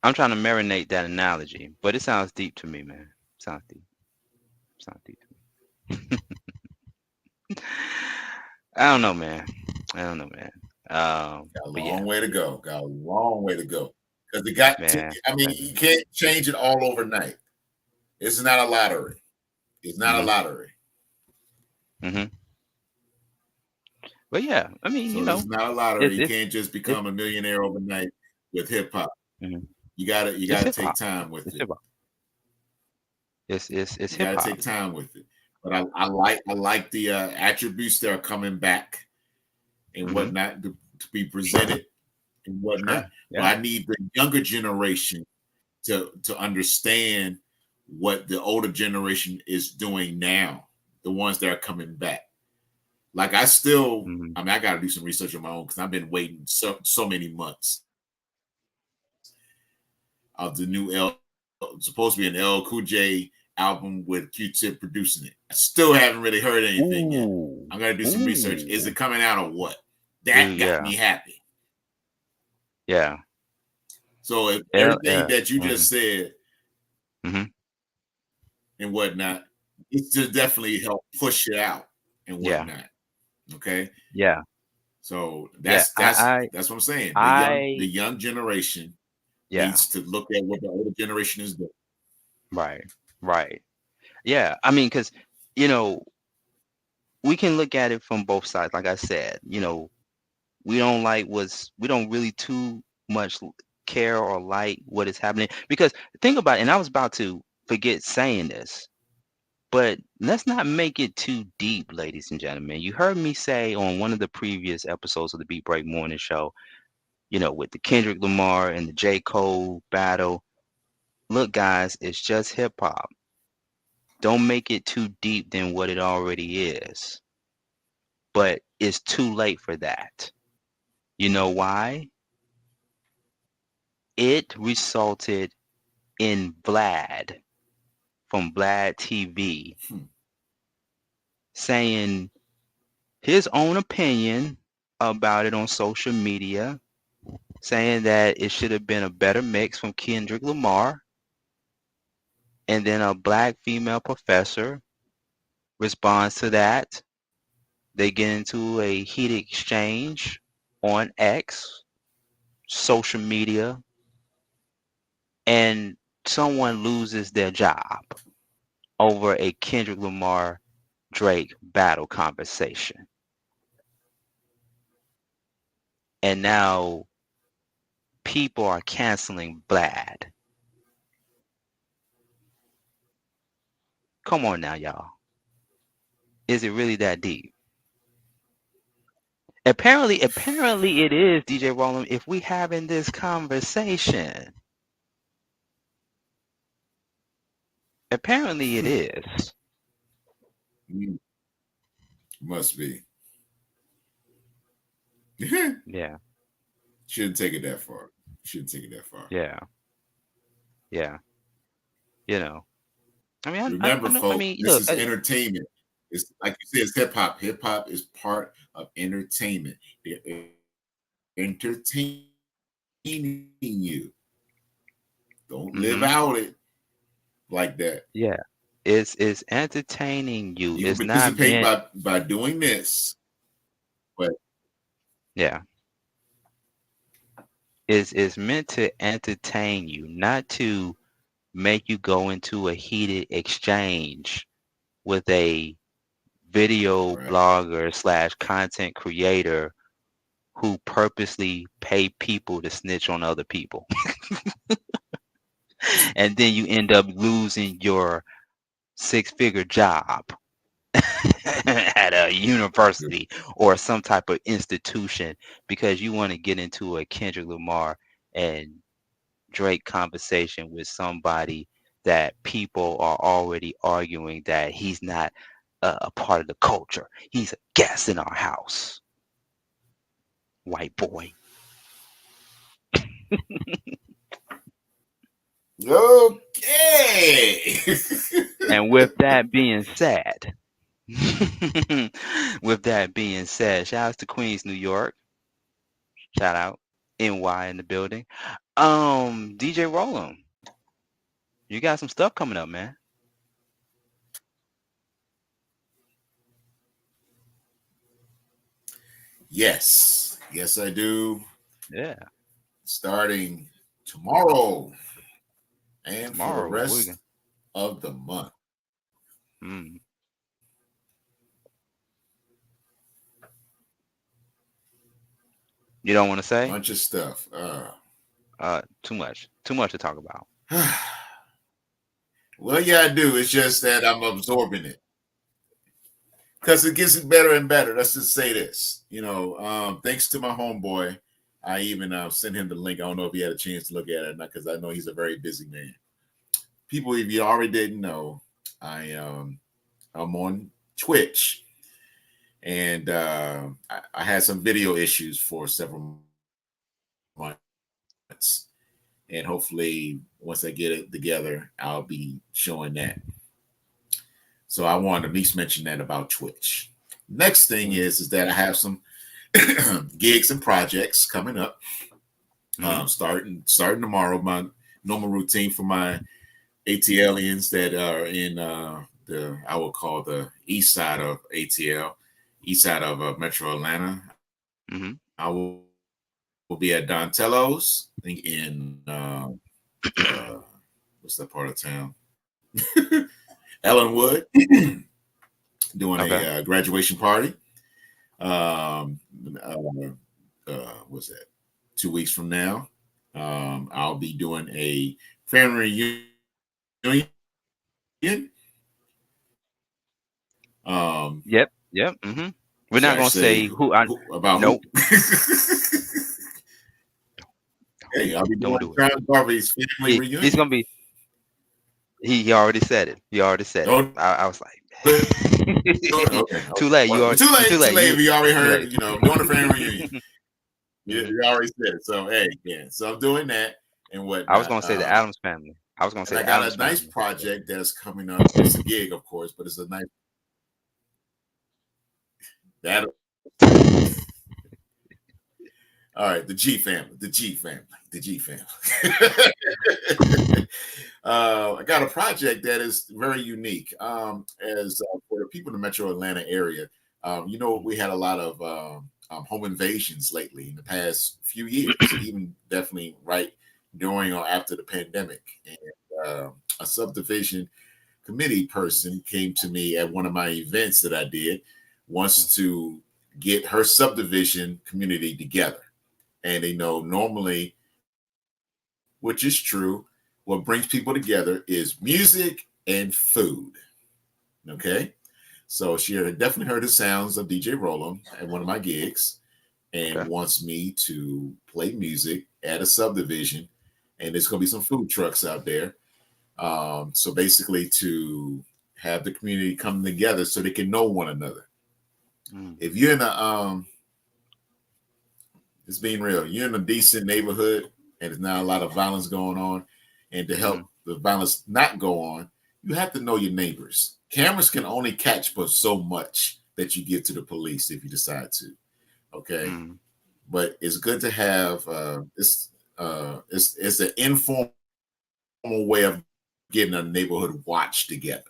I'm trying to marinate that analogy, but it sounds deep to me, man. Sounds deep to me. I don't know, man. Got a long way to go. Got a long way to go. Because it got you can't change it all overnight. It's not a lottery. It's not a lottery. But yeah, I mean, so it's not a lottery. You can't just become a millionaire overnight with hip hop. You gotta take time with it. It's you hip gotta hop. take time with it. But I like the attributes that are coming back and whatnot to be presented and whatnot. But I need the younger generation to understand what the older generation is doing now, the ones that are coming back. Like I still, I mean, I got to do some research on my own because I've been waiting so many months. Of the new supposed to be an LL Cool J album with Q-Tip producing it. I still haven't really heard anything yet. I'm gonna do some research. Is it coming out or what? That got me happy. Yeah. So if everything that you just said and whatnot, it should definitely help push it out and whatnot. Okay. Yeah. So that's what I'm saying. The young generation needs to look at what the older generation is doing. Right. Yeah. I mean, because, we can look at it from both sides. Like I said, we don't really too much care or like what is happening. Because think about it, and I was about to forget saying this, but let's not make it too deep, ladies and gentlemen. You heard me say on one of the previous episodes of the Beat Break Morning Show, with the Kendrick Lamar and the J. Cole battle. Look, guys, it's just hip hop. Don't make it too deep than what it already is. But it's too late for that. You know why? It resulted in Vlad from Vlad TV saying his own opinion about it on social media, saying that it should have been a better mix from Kendrick Lamar. And then a black female professor responds to that. They get into a heated exchange on X, social media, and someone loses their job over a Kendrick Lamar Drake battle conversation. And now people are canceling Vlad. Come on now, y'all. Is it really that deep? Apparently it is, DJ Roland, if we having this conversation. Apparently it is. Must be. Yeah. Shouldn't take it that far. Yeah. I mean, remember, folks, this look, is entertainment. It's like you said, it's hip hop. Hip hop is part of entertainment. They're entertaining you. Don't live out it like that. Yeah, it's entertaining you. You it's participate not by doing this, but it's meant to entertain you, not to make you go into a heated exchange with a video blogger / content creator who purposely pay people to snitch on other people. And then you end up losing your 6-figure job at a university or some type of institution because you want to get into a Kendrick Lamar and Drake conversation with somebody that people are already arguing that he's not a part of the culture. He's a guest in our house. White boy. Okay. And with that being said, shout out to Queens, New York. Shout out NY in the building. DJ Roland, you got some stuff coming up, man. Yes, I do. Yeah. Starting tomorrow and for the rest of the month. You don't want to say? Bunch of stuff. Too much to talk about. Well, yeah, I do. It's just that I'm absorbing it because it gets better and better. Let's just say this. Thanks to my homeboy, I even sent him the link. I don't know if he had a chance to look at it or not because I know he's a very busy man. People, if you already didn't know, I'm on Twitch, and I had some video issues for several months. And hopefully, once I get it together, I'll be showing that. So I wanted to at least mention that about Twitch. Next thing is that I have some gigs and projects coming up. Starting tomorrow, my normal routine for my ATLians that are in I will call the east side of ATL, east side of Metro Atlanta. I will be at Dontello's, I think in what's that part of town? Ellenwood, doing a graduation party. What's that? 2 weeks from now, I'll be doing a family reunion. Yep. We're not gonna say who about. Nope. Hey, I'll be doing Crown Garvey's family reunion. He's gonna be. He already said it. I was like, too late. Too late. You already heard. Doing a family reunion. You already said it. So So I'm doing that and what. I was gonna say the Addams Family. I got a nice project that's coming up. It's a gig, of course, but it's a nice. All right, the G family. I got a project that is very unique. As for the people in the Metro Atlanta area, we had a lot of home invasions lately in the past few years, even definitely right during or after the pandemic. And a subdivision committee person came to me at one of my events that I did, wants to get her subdivision community together. And they know normally, which is true, what brings people together is music and food. Okay. So she definitely heard the sounds of DJ Roland at one of my gigs and wants me to play music at a subdivision. And there's going to be some food trucks out there. So basically to have the community come together so they can know one another. If you're in a, it's being real, you're in a decent neighborhood and there's not a lot of violence going on, and to help the violence not go on, you have to know your neighbors. Cameras can only catch but so much that you give to the police if you decide to. Okay. But it's good to have it's an informal way of getting a neighborhood watch together.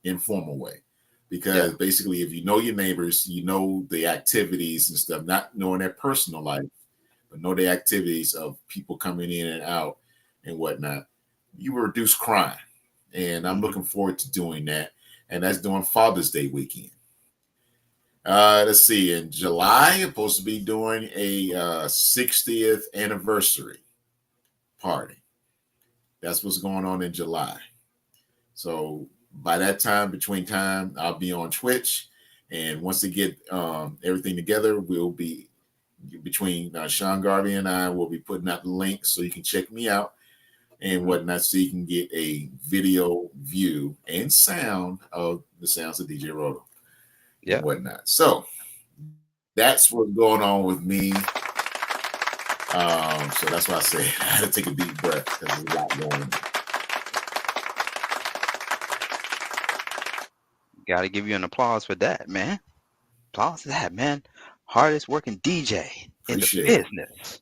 Informal way. Because basically, if you know your neighbors, you know the activities and stuff, not knowing their personal life, but know the activities of people coming in and out and whatnot, you will reduce crime. And I'm looking forward to doing that. And that's during Father's Day weekend. Let's see, in July, I'm supposed to be doing a 60th anniversary party. That's what's going on in July. So by that time, between time, I'll be on Twitch. And once they get everything together, we'll be between Sean Garvey and I will be putting out the links so you can check me out and whatnot, so you can get a video view and sound of the sounds of DJ Rolo and whatnot. So that's what's going on with me. So that's why I say I had to take a deep breath because there's a lot going on. Got to give you an applause for that, man. Applause for that, man. Hardest working DJ in the business.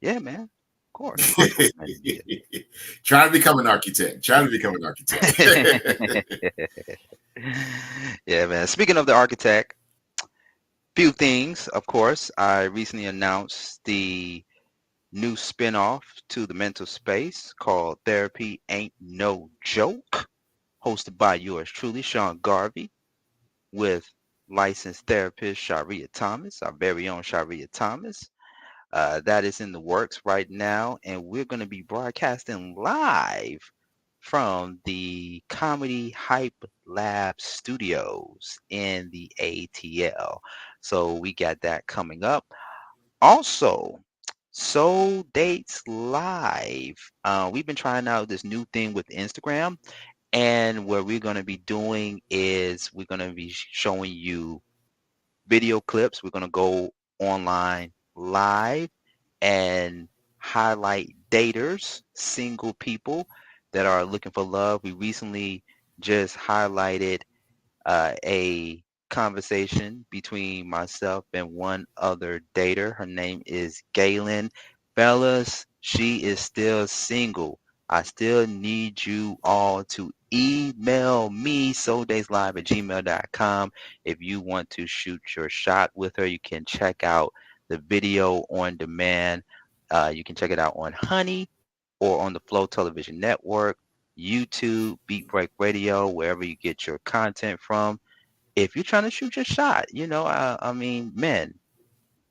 Yeah, man. Of course. Trying to become an architect. Yeah, man. Speaking of the architect, few things, of course. I recently announced the new spinoff to the mental space called Therapy Ain't No Joke, hosted by yours truly, Sean Garvey, with licensed therapist Sharia Thomas, our very own Sharia Thomas. That is in the works right now, and we're going to be broadcasting live from the Comedy Hype Lab Studios in the ATL. So we got that coming up. Also, Soul Dates Live. We've been trying out this new thing with Instagram, and what we're going to be doing is we're going to be showing you video clips. We're going to go online live and highlight daters, single people that are looking for love. We recently just highlighted a conversation between myself and one other dater. Her name is Galen. Fellas, she is still single. I still need you all to email me, souldayslive@gmail.com. If you want to shoot your shot with her, you can check out the video on demand. You can check it out on Honey or on the Flow Television Network, YouTube, Beat Break Radio, wherever you get your content from. If you're trying to shoot your shot, I mean, men,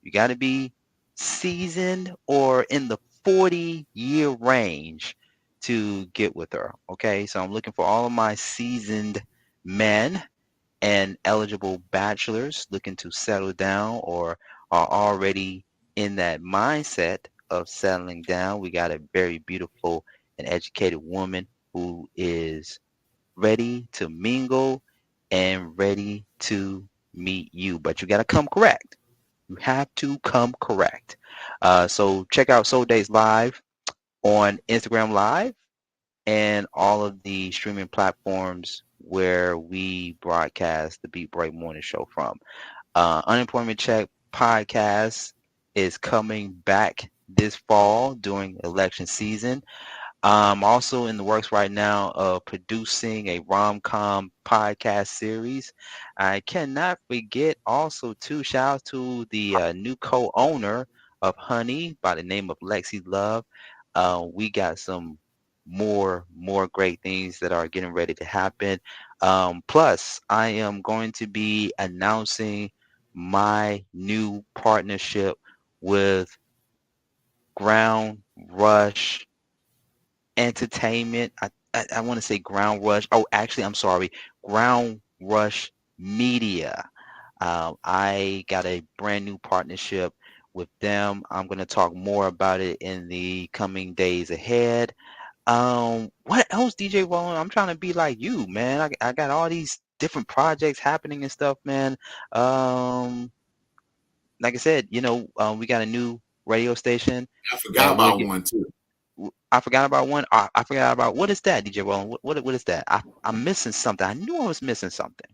you got to be seasoned or in the 40-year range to get with her. Okay, so I'm looking for all of my seasoned men and eligible bachelors looking to settle down or are already in that mindset of settling down. We got a very beautiful and educated woman who is ready to mingle and ready to meet you, but you got to come correct. You have to come correct. So check out Soul Days Live on Instagram Live and all of the streaming platforms where we broadcast the Beat Break Morning Show from. Unemployment Check podcast is coming back this fall during election season. Also in the works right now of producing a rom-com podcast series. I cannot forget also to shout out to the new co-owner of Honey by the name of Lexi Love. We got some more great things that are getting ready to happen. Plus, I am going to be announcing my new partnership with Ground Rush Entertainment. I want to say Ground Rush. Oh, actually, I'm sorry. Ground Rush Media. I got a brand new partnership with them. I'm going to talk more about it in the coming days ahead. What else, DJ Roland? I'm trying to be like you, man. I got all these different projects happening and stuff, man. Like I said, we got a new radio station. I forgot about one too. I forgot about one. I forgot about, what is that, DJ Roland? What is that? I'm missing something. I knew I was missing something.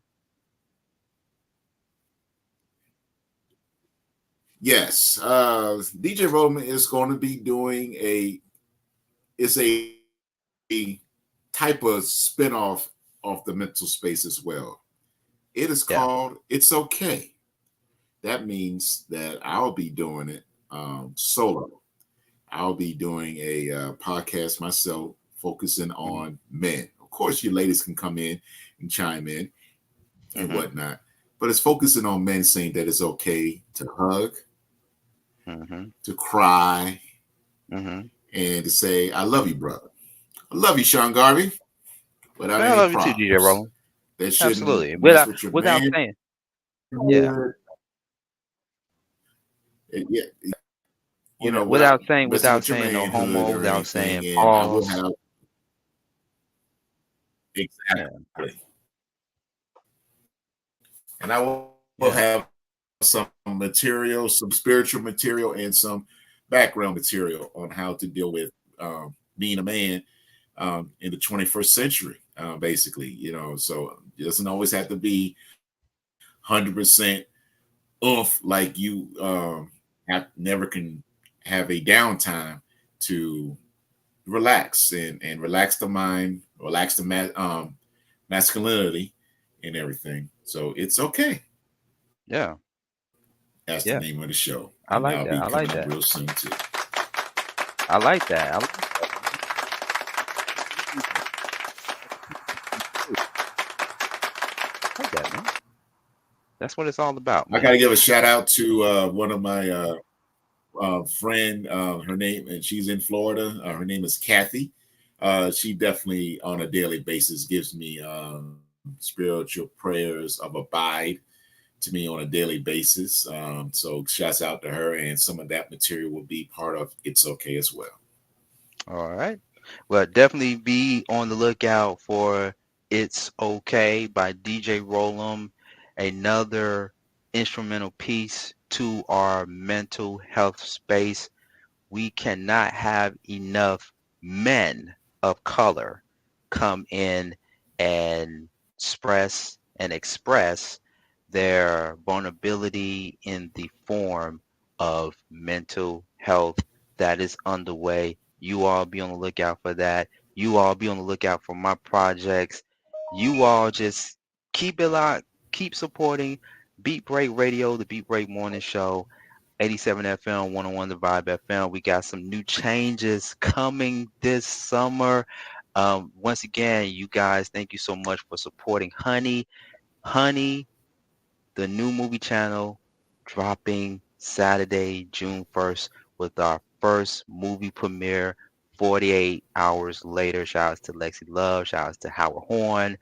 Yes, DJ Roland is going to be doing a type of spinoff of the mental space as well. It is called It's Okay. That means that I'll be doing it solo. I'll be doing a podcast myself, focusing on men. Of course, you ladies can come in and chime in and whatnot, but it's focusing on men, saying that it's okay to hug, to cry, and to say, I love you, brother. I love you, Sean Garvey. Without I love you too, DJ Roland. Absolutely. Without saying. Yeah. Yeah, you know, without saying no homo, without saying pause. Exactly. And I will have some material, some spiritual material, and some background material on how to deal with being a man in the 21st century, basically. You know, so it doesn't always have to be 100% oomph, like you never can have a downtime to relax and relax the mind, relax the masculinity and everything. So it's okay. Yeah. That's the name of the show. I like that. I like that. Real soon too. I like that. I like that, man. That's what it's all about, man. I gotta give a shout out to one of my friend. Her name, and she's in Florida. Her name is Kathy. She definitely on a daily basis gives me spiritual prayers of abide to me on a daily basis. So shouts out to her, and some of that material will be part of It's Okay as well. All right. Well, definitely be on the lookout for It's Okay by DJ Rollum, another instrumental piece to our mental health space. We cannot have enough men of color come in and express their vulnerability in the form of mental health that is underway. You all be on the lookout for that. You all be on the lookout for my projects. You all just keep it locked, keep supporting Beat Break Radio, the Beat Break Morning Show, 87 FM, 101 The Vibe FM. We got some new changes coming this summer. Once again, you guys, thank you so much for supporting Honey. Honey, the new movie channel, dropping Saturday, June 1st with our first movie premiere 48 hours later. Shout out to Lexi Love. Shout out to Howard Horn.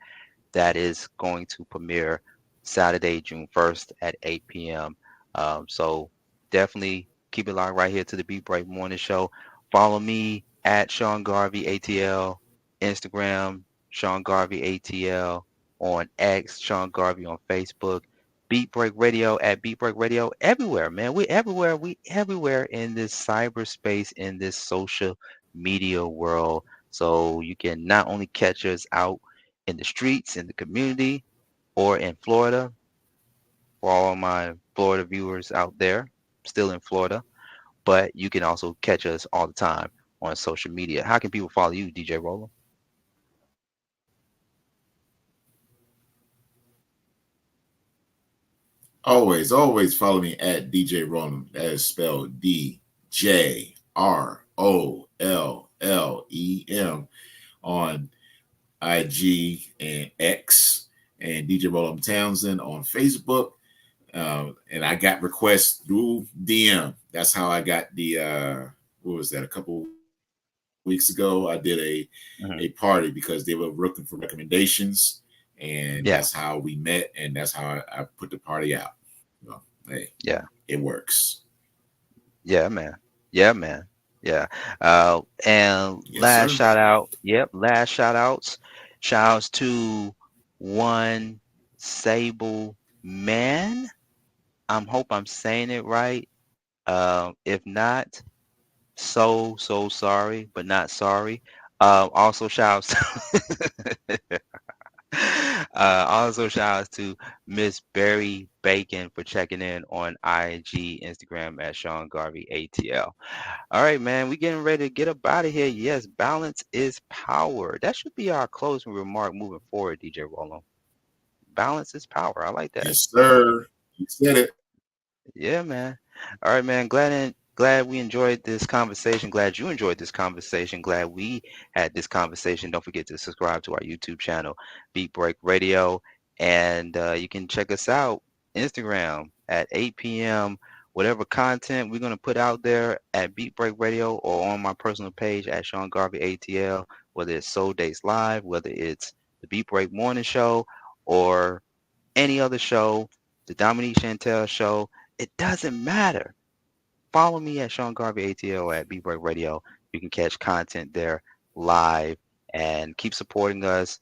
That is going to premiere Saturday, June 1st at 8 p.m. So definitely keep it locked right here to the Beat Break Morning Show. Follow me at Sean Garvey ATL, Instagram, Sean Garvey ATL, on X, Sean Garvey on Facebook, Beat Break Radio at Beat Break Radio, everywhere, man. We everywhere. We everywhere in this cyberspace, in this social media world. So you can not only catch us out in the streets, in the community, or in Florida. For all my Florida viewers out there, still in Florida, but you can also catch us all the time on social media. How can people follow you, DJ Roller? Always follow me at DJ Rollum. That is spelled DJROLLEM on IG and X, and DJ Rollum Townsend on Facebook. And I got requests through DM. That's how I got the what was that? A couple weeks ago, I did a party because they were looking for recommendations, and that's how we met, and that's how I put the party out. So, hey, it works. Yeah, man. Yeah. And last shout out. Last shout outs. Shout outs to one Sable Man. I hope I'm saying it right. If not, so sorry, but not sorry. Also shout outs to Miss Barry Bacon for checking in on IG, Instagram at Sean Garvey ATL. All right, man, we getting ready to get up out of here. Yes, balance is power. That should be our closing remark moving forward, DJ Rollum. Balance is power. I like that. Yes, sir. You said it. Yeah, man. All right, man. Glad we enjoyed this conversation. Glad you enjoyed this conversation. Glad we had this conversation. Don't forget to subscribe to our YouTube channel, Beat Break Radio. And you can check us out, Instagram at 8 p.m. Whatever content we're going to put out there at Beat Break Radio or on my personal page at Sean Garvey ATL, whether it's Soul Days Live, whether it's the Beat Break Morning Show or any other show, the Dominique Chantel Show, it doesn't matter. follow me at Sean Garvey ATL at Beat Break Radio. You can catch content there live and keep supporting us.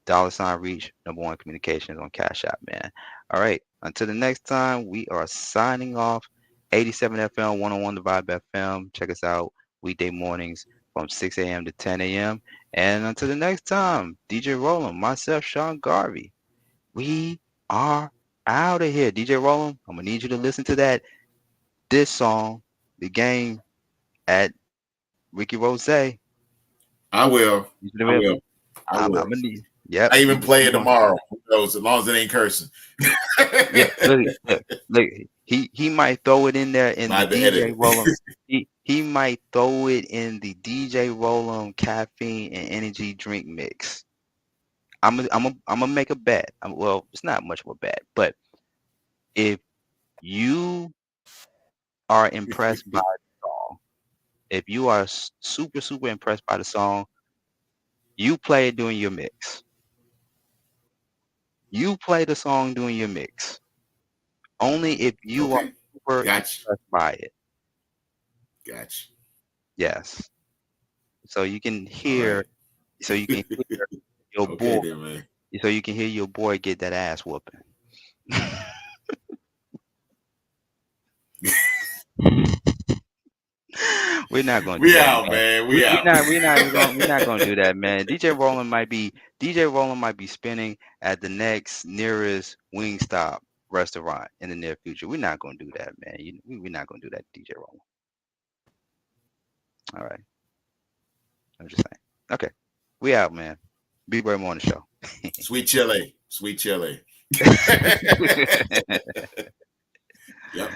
$Reach #1 Communications on Cash App, man. All right. Until the next time, we are signing off. 87 FM, 101 The Vibe FM. Check us out weekday mornings from 6 a.m. to 10 a.m. And until the next time, DJ Roland, myself, Sean Garvey, we are out of here. DJ Roland, I'm going to need you to listen to this song, The Game, at Ricky Rose. I will. I'm going to need. Yep. I even play it tomorrow. Who knows? As long as it ain't cursing. Yeah, look, he might throw it in there in the DJ Roland. He might throw it in the DJ Roland caffeine and energy drink mix. I'm gonna make a bet. Well, it's not much of a bet, but if you are impressed by the song, if you are super impressed by the song, you play it during your mix. You play the song during your mix. Only if you are super impressed by it. Gotcha. Yes. So you can hear. So you can hear your boy. Then, so you can hear your boy get that ass whooping. We're not gonna. We out, man. We out. We're not gonna do that, man. DJ Roland might be spinning at the next nearest Wingstop restaurant in the near future. We're not gonna do that, man. We're not gonna do that, DJ Roland. All right. I'm just saying. Okay. We out, man. Beat Break Morning Show. Sweet chili. Sweet chili. Yep.